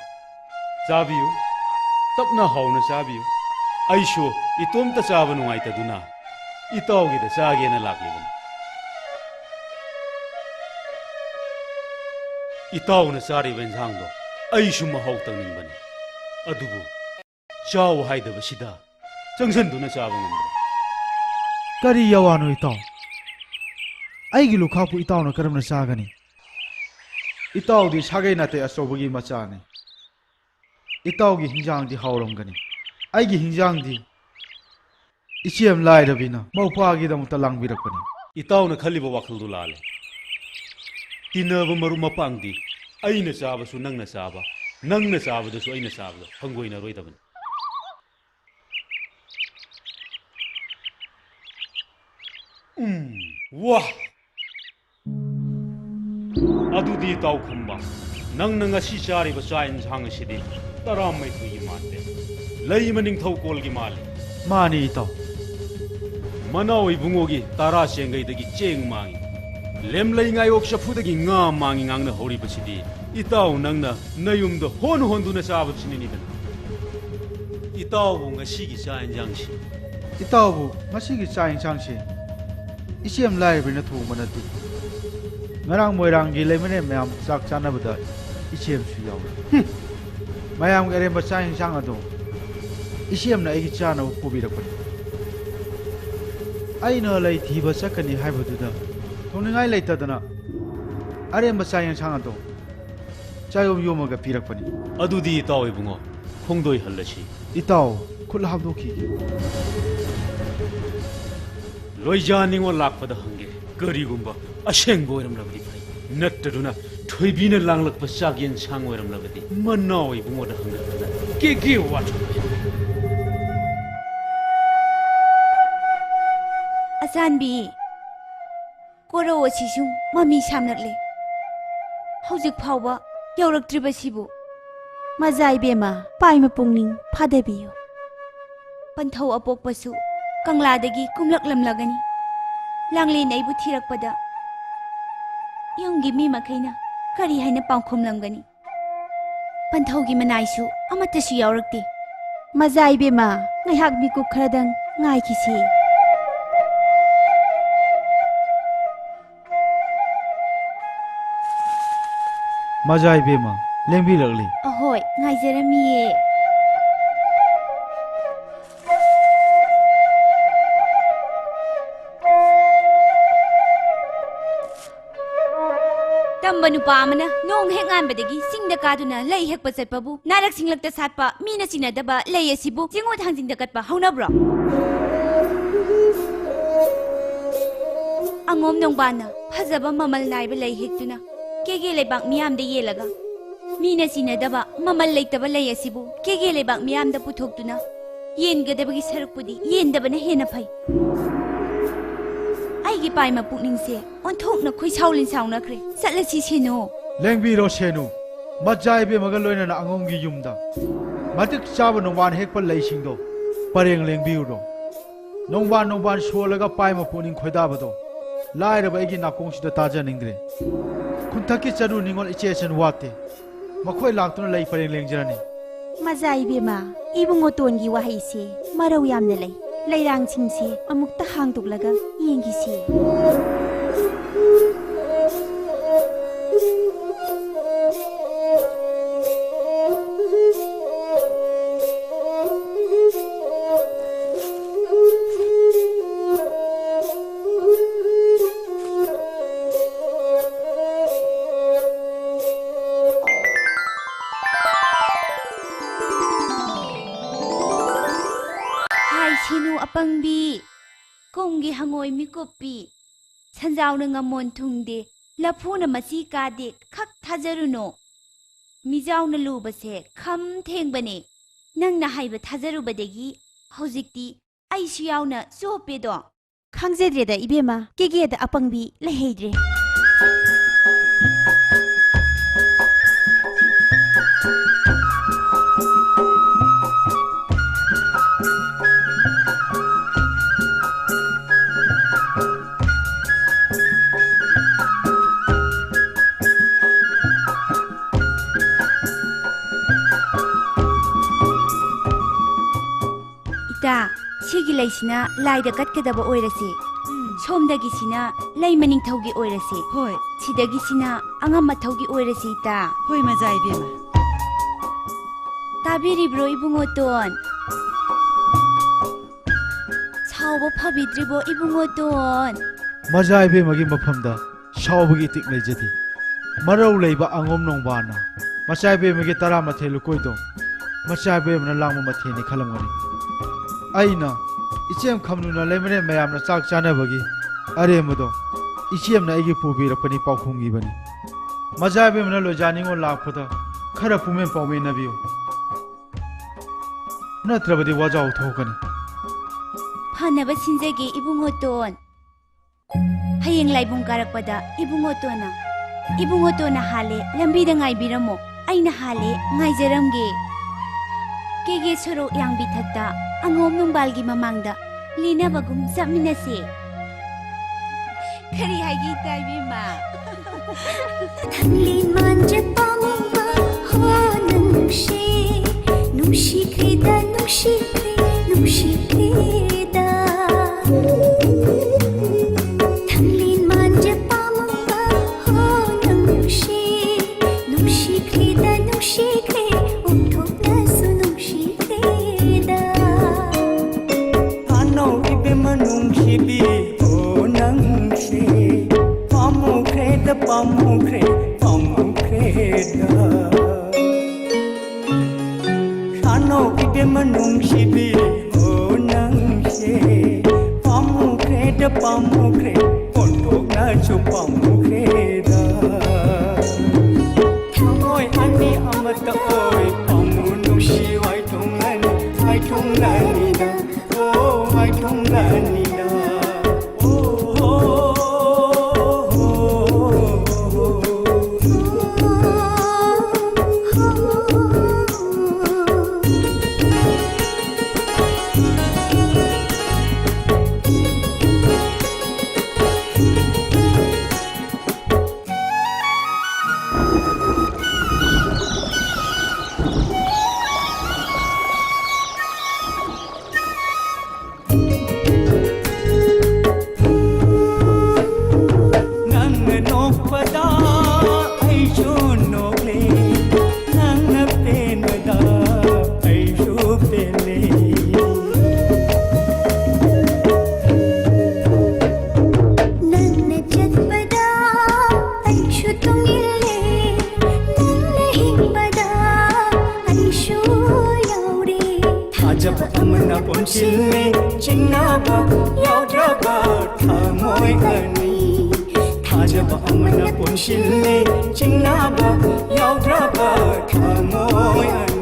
자비유 tapna hauna sabiyu aisho itomta chaba nungai ta duna itawgi da chage na laklibun itaw na sari benjang do aishu mahau tangning bani adubu chaw haidaba sida ꯆꯪꯁꯟꯗꯨꯅ ꯆꯥꯕ ꯉꯝꯗ꯭ꯔꯦ ꯀꯔꯤ ꯌꯥꯋꯥꯅꯣ ꯏꯇꯥꯎ ꯑꯩꯒꯤ ꯂꯨꯈꯥꯛꯄꯨ ꯏꯇꯥꯎꯅ ꯀꯔꯝꯅ ꯆꯥꯒꯅꯤ ꯏꯇꯥꯎꯗꯤ ꯁꯥꯒꯩ ꯅꯥꯇꯩ ꯑꯆꯧꯕꯒꯤ ꯃꯆꯥꯅꯤ ꯏꯇꯥꯎꯒꯤ ꯍꯤꯟꯖꯥꯡꯗꯤ ꯍꯥꯎꯔꯝꯒꯅꯤ ꯑꯩꯒꯤ ꯍꯤꯟꯖꯥꯡꯗꯤ ꯏꯆꯦꯝ ꯂꯥꯏꯔꯕꯤꯅ ꯃꯧꯄꯥꯒꯤꯗꯃꯛꯇ ꯂꯥꯡꯕꯤꯔꯛꯄꯅꯤ ꯏꯇꯥꯎꯅ ꯈꯜꯂꯤꯕ ꯋꯥꯈꯜꯗꯨ ꯂꯥꯜꯂꯦ ꯇꯤꯟꯅꯕ ꯃꯔꯨꯞ ꯃꯄꯥꯡꯗꯤ ꯑꯩꯅ ꯆꯥꯕꯁꯨ ꯅꯪꯅ ꯆꯥꯕ ꯅꯪꯅ ꯆꯥꯕꯗꯁꯨ ꯑꯩꯅ ꯆꯥꯕꯗ ꯍꯪꯒꯣꯏꯅꯔꯣꯏꯗꯕꯅꯤ ꯋꯥ ꯑꯗꯨꯗꯤ ꯏꯇꯥꯎ ꯈꯝꯕ ꯅꯪꯅ ꯉꯁꯤ ꯆꯥꯔꯤꯕ ꯆꯥꯛ ꯌꯦꯟꯁꯥꯡ ꯑꯁꯤꯗꯤ ꯇꯔꯥꯃꯥꯏꯊꯣꯏꯒꯤ ꯃꯥꯟꯗꯦ ꯂꯩꯃ ꯅꯤꯡꯊꯧꯀꯣꯜꯒꯤ ꯃꯥꯜꯂꯤ ꯃꯥꯅꯤ ꯏꯇꯥꯎ ꯃꯅꯥꯎ ꯏꯕꯨꯡꯉꯣꯒꯤ ꯇꯔꯥ ꯆꯦꯡꯒꯩꯗꯒꯤ ꯆꯦꯡ ꯃꯥꯡꯉꯤ ꯂꯦꯝꯂꯩ ꯉꯥꯌꯣꯛ ꯆꯐꯨꯗꯒꯤ ꯉꯥ ꯃꯥꯡꯉꯤ ꯉꯥꯡꯅ ꯍꯧꯔꯤꯕꯁꯤꯗꯤ ꯏꯇꯥꯎ ꯅꯪꯅ ꯅꯌꯨꯝꯗ ꯍꯣꯟꯗꯨꯅ ꯆꯥꯕꯁꯤꯅꯤꯗꯅ ꯏꯇꯥꯎꯕꯨ ꯉꯁꯤꯒꯤ ꯆꯥꯛ ꯌꯦꯟꯁꯥꯡꯁꯤ ꯏꯇꯥꯎꯕꯨ ꯉꯁꯤꯒꯤ ꯆꯥꯛ ꯌꯦꯟꯁꯥꯡꯁꯤ ꯏꯆꯦꯝ ꯂꯥꯏꯔꯕꯤꯅ ꯊꯣꯡꯕ ꯅꯠꯇꯦ ꯉꯔꯥꯡ ꯃꯣꯏꯔꯥꯡꯒꯤ ꯂꯩꯃꯔꯦꯟ ꯃꯌꯥꯝ ꯆꯥꯛ ꯆꯥꯅꯕꯗ ꯏꯆꯦꯝꯁꯨ ꯌꯥꯎꯔꯦ ꯃꯌꯥꯝꯒꯤ ꯑꯔꯦꯝꯕ ꯆꯥꯛ ꯌꯦꯟꯁꯥꯡ ꯑꯗꯣ ꯏꯆꯦꯝꯅ ꯑꯩꯒꯤ ꯆꯥꯅꯕ ꯄꯨꯕꯤꯔꯛꯄꯅꯤ ꯑꯩꯅ ꯂꯩ ꯊꯤꯕ ꯆꯠꯀꯅꯤ ꯍꯥꯏꯕꯗꯨꯗ ꯊꯣꯡꯅꯤꯡꯉꯥꯏ ꯂꯩꯇꯗꯅ ꯑꯔꯦꯝꯕ ꯆꯥꯛ ꯌꯦꯟꯁꯥꯡ ꯑꯗꯣ ꯆꯥꯌꯣꯝ ꯌꯣꯝꯃꯒ ꯄꯤꯔꯛꯄꯅꯤ ꯑꯗꯨꯗꯤ ꯏꯇꯥꯎ ꯏꯕꯨꯡꯉꯣ ꯈꯣꯡꯗꯣꯏ ꯍꯜꯂꯁꯤ ꯏꯇꯥꯎ ꯈꯨꯠ ꯍꯥꯝꯗꯣꯛꯈꯤꯒꯦ ꯂꯣꯏꯖꯥ ꯅꯤꯡꯉꯣꯜ ꯂꯥꯛꯄꯗ ꯍꯪꯒꯦ ꯀꯔꯤꯒꯨꯝꯕ ꯑꯁꯦꯡꯕ ꯑꯣꯏꯔꯝꯂꯕꯗꯤ ꯐꯩ ꯅꯠꯇꯗꯨꯅ ꯊꯣꯏꯕꯤꯅ ꯂꯥꯡꯂꯛꯄ ꯆꯥꯛ ꯌꯦꯟꯁꯥꯡ ꯑꯣꯏꯔꯝꯂꯕꯗꯤ ꯃꯅꯥꯎ ꯏꯕꯨꯡꯉꯣꯗ ꯍꯪꯒꯗꯅ ꯀꯦ ꯋꯥꯊꯣꯛꯏ ꯑꯆꯥꯟꯕꯤ ꯀꯣꯔꯧ ꯑꯁꯤꯁꯨ ꯃꯃꯤ ꯁꯥꯝꯂꯛꯂꯦ ꯍꯧꯖꯤꯛ ꯐꯥꯎꯕ ꯌꯧꯔꯛꯇ꯭ꯔꯤꯕꯁꯤꯕꯨ ꯃꯖꯥ ꯏꯕꯦꯝꯃ ꯄꯥꯏꯃ ꯄꯨꯛꯅꯤꯡ ꯐꯥꯗꯕꯤꯌꯨ ꯄꯟꯊꯧ ꯑꯄꯣꯛꯄꯁꯨ ꯀꯪꯂꯥꯗꯒꯤ ꯀꯨꯝꯂꯛꯂꯝꯂꯒꯅꯤ ꯂꯥꯡꯂꯦꯟ ꯑꯩꯕꯨ ꯊꯤꯔꯛꯄꯗ ꯌꯨꯝꯒꯤ ꯃꯤ ꯃꯈꯩꯅ ꯀꯔꯤ ꯍꯥꯏꯅ ꯄꯥꯎꯈꯨꯝꯂꯝꯒꯅꯤ ꯄꯟꯊꯧꯒꯤ ꯃꯅꯥꯏꯁꯨ ꯑꯃꯠꯇꯁꯨ ꯌꯥꯎꯔꯛꯇꯦ ꯃꯖꯥ ꯏꯕꯦꯝꯃ ꯉꯥꯏꯍꯥꯛ ꯃꯤꯀꯨꯞ ꯈꯔꯗꯪ ꯉꯥꯏꯈꯤꯁꯤ ꯃꯖꯥ ꯏꯕꯦꯝꯃ ꯂꯦꯡꯕꯤꯔꯛꯂꯤ ꯑꯍꯣꯏ ꯉꯥꯏꯖꯔꯝꯃꯤꯌꯦ ꯇꯝꯕ ꯅꯨꯄꯥ ꯑꯃꯅ ꯅꯣꯡ ꯍꯦꯛ ꯉꯥꯟꯕꯗꯒꯤ ꯆꯤꯡꯗ ꯀꯥꯗꯨꯅ ꯂꯩ ꯍꯦꯛꯄ ꯆꯠꯄꯕꯨ ꯅꯥꯔꯛ ꯁꯤꯡꯂꯛꯇ ꯁꯥꯠꯄ ꯃꯤꯅ ꯆꯤꯟꯅꯗꯕ ꯂꯩ ꯑꯁꯤꯕꯨ ꯆꯤꯡꯉꯣ ꯊꯥꯡꯖꯤꯡꯗ ꯀꯠꯄ ꯍꯧꯅꯕ꯭ꯔꯣ ꯑꯉꯣꯝ ꯅꯣꯡꯕꯥꯟꯅ ꯐꯖꯕ ꯃꯃꯜ ꯅꯥꯏꯕ ꯂꯩ ꯍꯦꯛꯇꯨꯅ ꯀꯦꯒꯦ ꯂꯩꯕꯥꯛ ꯃꯤꯌꯥꯝꯗ ꯌꯦꯜꯂꯒ ꯃꯤꯅ ꯆꯤꯟꯅꯗꯕ ꯃꯃꯜ ꯂꯩꯇꯕ ꯂꯩ ꯑꯁꯤꯕꯨ ꯀꯦꯒꯦ ꯂꯩꯕꯥꯛ ꯃꯤꯌꯥꯝꯗ ꯄꯨꯊꯣꯛꯇꯨꯅ ꯌꯦꯟꯒꯗꯕꯒꯤ ꯁꯔꯨꯛꯄꯨꯗꯤ ꯌꯦꯟꯗꯕꯅ ꯍꯦꯟꯅ ꯐꯩ ꯑꯩꯒꯤ ꯄꯥꯏꯃ ꯄꯨꯛꯅꯤꯡꯁꯦ ꯑꯣꯟꯊꯣꯛꯅ ꯈꯣꯏꯁꯥꯎ ꯂꯤꯟꯁꯥꯎꯅꯈ꯭ꯔꯦ ꯆꯠꯂꯁꯤ ꯁꯦꯅꯣ ꯂꯦꯡꯕꯤꯔꯣ ꯁꯦꯅꯨ ꯃꯖꯥ ꯏꯕꯦꯝꯃꯒ ꯂꯣꯏꯅꯅ ꯑꯉꯣꯝꯒꯤ ꯌꯨꯝꯗ ꯃꯇꯤꯛ ꯆꯥꯕ ꯅꯣꯡꯕꯥꯟ ꯍꯦꯛꯄ ꯂꯩꯁꯤꯡꯗꯣ ꯄꯔꯦꯡ ꯂꯦꯡꯕꯤꯌꯨꯔꯣ ꯅꯣꯡꯕꯥꯟ ꯁꯣꯜꯂꯒ ꯄꯥꯏꯃ ꯄꯨꯛꯅꯤꯡ ꯈꯣꯏꯗꯥꯕꯗꯣ ꯂꯥꯏꯔꯕ ꯑꯩꯒꯤ ꯅꯥꯀꯣꯡꯁꯤꯗ ꯇꯥꯖꯅꯤꯡꯗ꯭ꯔꯦ ꯈꯨꯟꯊꯛꯀꯤ ꯆꯔꯨ ꯅꯤꯉꯣꯜ ꯏꯆꯦꯁꯤꯟ ꯋꯥꯠꯇꯦ ꯃꯈꯣꯏ ꯂꯥꯛꯇꯨꯅ ꯂꯩ ꯄꯔꯦꯡ ꯂꯦꯡꯖꯔꯅꯤ ꯃꯖꯥ ꯏꯕꯦꯝꯃ ꯏꯕꯨꯡꯉꯣꯇꯣꯟꯒꯤ ꯋꯥꯍꯩꯁꯦ ꯃꯔꯧ ꯌꯥꯝꯅ ꯂꯩ ꯂꯩꯔꯥꯡꯁꯤꯡꯁꯦ ꯑꯃꯨꯛꯇ ꯍꯥꯡꯗꯣꯛꯂꯒ ꯌꯦꯡꯈꯤꯁꯤ ꯁꯦꯅꯨ ꯑꯄꯪꯕꯤ ꯀꯨꯝꯒꯤ ꯍꯪꯉꯣꯏ ꯃꯤꯀꯨꯞꯄꯤ ꯁꯟꯖꯥꯎꯅ ꯉꯝꯃꯣꯟ ꯊꯨꯡꯗꯦ ꯂꯐꯨꯅ ꯃꯆꯤ ꯀꯥꯗꯦ ꯈꯛ ꯊꯥꯖꯔꯨꯅꯣ ꯃꯤꯖꯥꯎꯅ ꯂꯨꯕꯁꯦ ꯈꯝ ꯊꯦꯡꯕꯅꯦ ꯅꯪꯅ ꯍꯥꯏꯕ ꯊꯥꯖꯔꯨꯕꯗꯒꯤ ꯍꯧꯖꯤꯛꯇꯤ ꯑꯩꯁꯨ ꯌꯥꯎꯅ ꯆꯣꯞꯄꯦꯗꯣ ꯈꯪꯖꯗ꯭ꯔꯦꯗ ꯏꯕꯦꯝꯃ ꯀꯦꯒꯦꯗ ꯑꯄꯪꯕꯤ ꯂꯩꯍꯩꯗ꯭ꯔꯦ ꯁꯤꯒꯤ ꯂꯩꯁꯤꯅ ꯂꯥꯏꯗ ꯀꯠꯀꯗꯕ ꯑꯣꯏꯔꯁꯤ ꯁꯣꯝꯗꯒꯤꯁꯤꯅ ꯂꯩ ꯃꯅꯤꯡꯊꯧꯒꯤ ꯑꯣꯏꯔꯁꯤ ꯍꯣꯏ ꯁꯤꯗꯒꯤꯁꯤꯅ ꯑꯉꯝ ꯃꯊꯧꯒꯤ ꯑꯣꯏꯔꯁꯤ ꯏꯇꯥ ꯍꯣꯏ ꯃꯖꯥ ꯏꯕꯦꯝꯃ ꯇꯥꯕꯤꯔꯤꯕ꯭ꯔꯣ ꯏꯕꯨꯡꯉꯣꯇꯣꯟ ꯁꯥꯎꯕ ꯐꯕꯤꯗ꯭ꯔꯤꯕꯣ ꯏꯕꯨꯡꯉꯣꯇꯣꯟ? ꯃꯖꯥ ꯏꯕꯦꯝꯃꯒꯤ ꯃꯐꯝꯗ ꯁꯥꯎꯕꯒꯤ ꯏꯇꯤꯛ ꯂꯩꯖꯗꯦ. ꯃꯔꯧ ꯂꯩꯕ ꯑꯉꯣꯝ ꯅꯣꯡꯕꯥꯅ ꯃꯆꯥ ꯏꯕꯦꯝꯃꯒꯤ 12 ꯂꯨꯀꯣꯏꯗꯣ ꯃꯆꯥ ꯏꯕꯦꯝꯃꯅ ꯂꯥꯡꯕ ꯃꯊꯦꯜꯅꯤ ꯈꯜꯂꯝꯒꯅꯤ. ꯑꯩꯅ ꯏꯆꯦꯝ ꯈꯝꯅꯨꯅ ꯂꯩꯃꯔꯦꯟ ꯃꯌꯥꯝꯅ ꯆꯥꯛ ꯆꯥꯅꯕꯒꯤ ꯑꯔꯦꯝꯕꯗꯣ ꯏꯆꯦꯝꯅ ꯑꯩꯒꯤ ꯄꯨꯕꯤꯔꯛꯄꯅꯤ ꯄꯥꯎꯈꯨꯝꯈꯤꯕꯅꯤ. ꯃꯆꯥ ꯏꯕꯦꯝꯃꯅ ꯂꯣꯏꯖꯥꯅꯤꯡꯉꯣ ꯂꯥꯛꯄꯗ ꯈꯔ ꯄꯨꯃꯦꯟ ꯄꯥꯎꯃꯦꯟꯅꯕꯤꯌꯨ. ꯅꯠꯇ꯭ꯔꯕꯗꯤ ꯋꯥꯖꯥꯎ ꯊꯣꯛꯀꯅꯤ. ꯐꯅꯕ ꯁꯤꯟꯖꯒꯦ ꯏꯕꯨꯡꯉꯣꯇꯣꯟ. ꯍꯌꯦꯡ ꯂꯥꯏꯕꯨꯡ ꯀꯥꯔꯛꯄꯗ ꯏꯕꯨꯡꯉꯣꯇꯣꯟꯅ ꯍꯥꯜꯂꯦ ꯂꯝꯕꯤꯗ ꯉꯥꯏꯕꯤꯔꯝꯃꯣ. ꯑꯩꯅ ꯍꯥꯜꯂꯦ ꯉꯥꯏꯖꯔꯝꯒꯦ. ꯀꯦꯒꯦ ꯁꯣꯔꯣꯛ ꯌꯥꯡꯕꯤꯊꯛꯇ ꯑꯉꯣꯝ ꯅꯨꯡꯕꯥꯜꯒꯤ ꯃꯃꯥꯡꯗ ꯂꯤꯅꯕꯒꯨꯝ ꯆꯠꯃꯤꯟꯅꯁꯦ. ꯀꯔꯤ ꯍꯥꯏꯒꯦ ꯏꯇꯥ ꯏꯕꯦꯝꯃ? ꯊꯝꯂꯤ ꯃꯥꯟꯖ ꯄꯥꯝꯕ ꯍꯣꯅ ꯅꯨꯡꯁꯤꯈ꯭ꯔꯦꯗ ꯅꯨꯡꯁꯤꯈ꯭ꯔꯦꯗ. ꯊꯝꯂꯤ ꯃꯥꯟꯖ ꯄꯥꯝꯕ ꯍꯣꯅ ꯅꯨꯡꯁꯤꯈ꯭ꯔꯦꯗ ꯑꯣꯟꯊꯣꯛꯅꯁꯨ ꯅꯨꯡꯁꯤꯈ꯭ꯔꯦꯗ. ꯑꯅꯧ 이베마 ꯅꯨꯡꯁꯤꯕꯤ ꯑꯣ ꯅꯪꯁꯦ ꯄꯥꯝꯃꯨꯈ꯭ꯔꯦꯗ. ꯑꯅꯧ 이베마 ꯅꯨꯡꯁꯤꯕꯤ ꯑꯣ ꯅꯪꯁꯦ ꯄꯥꯝꯃꯨꯈ꯭ꯔꯦ ꯑꯣꯟꯊꯣꯛꯅꯁꯨ ꯄꯥꯝꯃꯨꯈ꯭ꯔꯦꯗ. ꯊꯃꯣꯏ ꯑꯅꯤ ꯑꯃꯠꯇ ꯑꯣꯏ ꯄꯥꯝꯃꯨ ꯅꯨꯡꯁꯤ ꯋꯥꯏꯊꯨꯡꯅꯅꯤꯗ ꯑꯣ ꯋꯥꯏꯊꯨꯡꯅꯅꯤꯗ. ꯄꯨꯟꯁꯤꯜꯂꯦ ꯆꯤꯡꯅꯕ ꯌꯥꯎꯗ꯭ꯔꯕ ꯊꯃꯣꯏ ꯑꯅꯤ. ꯊꯥꯖꯕ ꯑꯃꯅ ꯄꯨꯟꯁꯤꯜꯂꯦ ꯆꯤꯡꯅꯕ ꯌꯥꯎꯗ꯭ꯔꯕ ꯊꯃꯣꯏ ꯑꯅꯤ.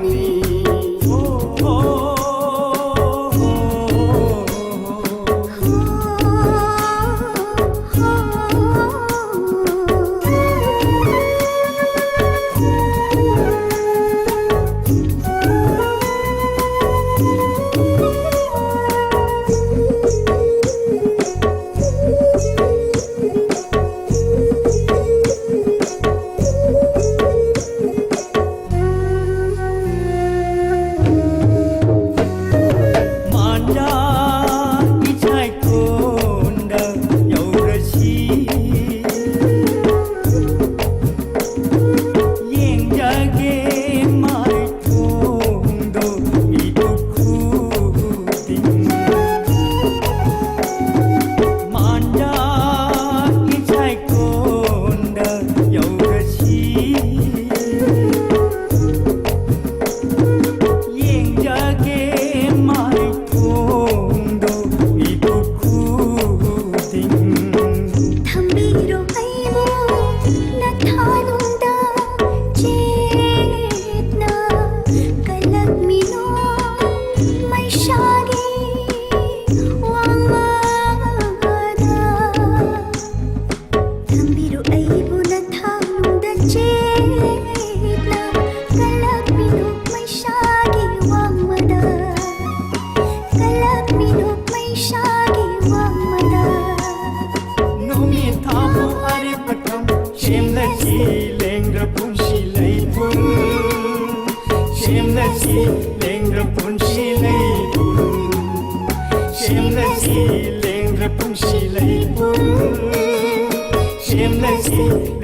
Shamelessly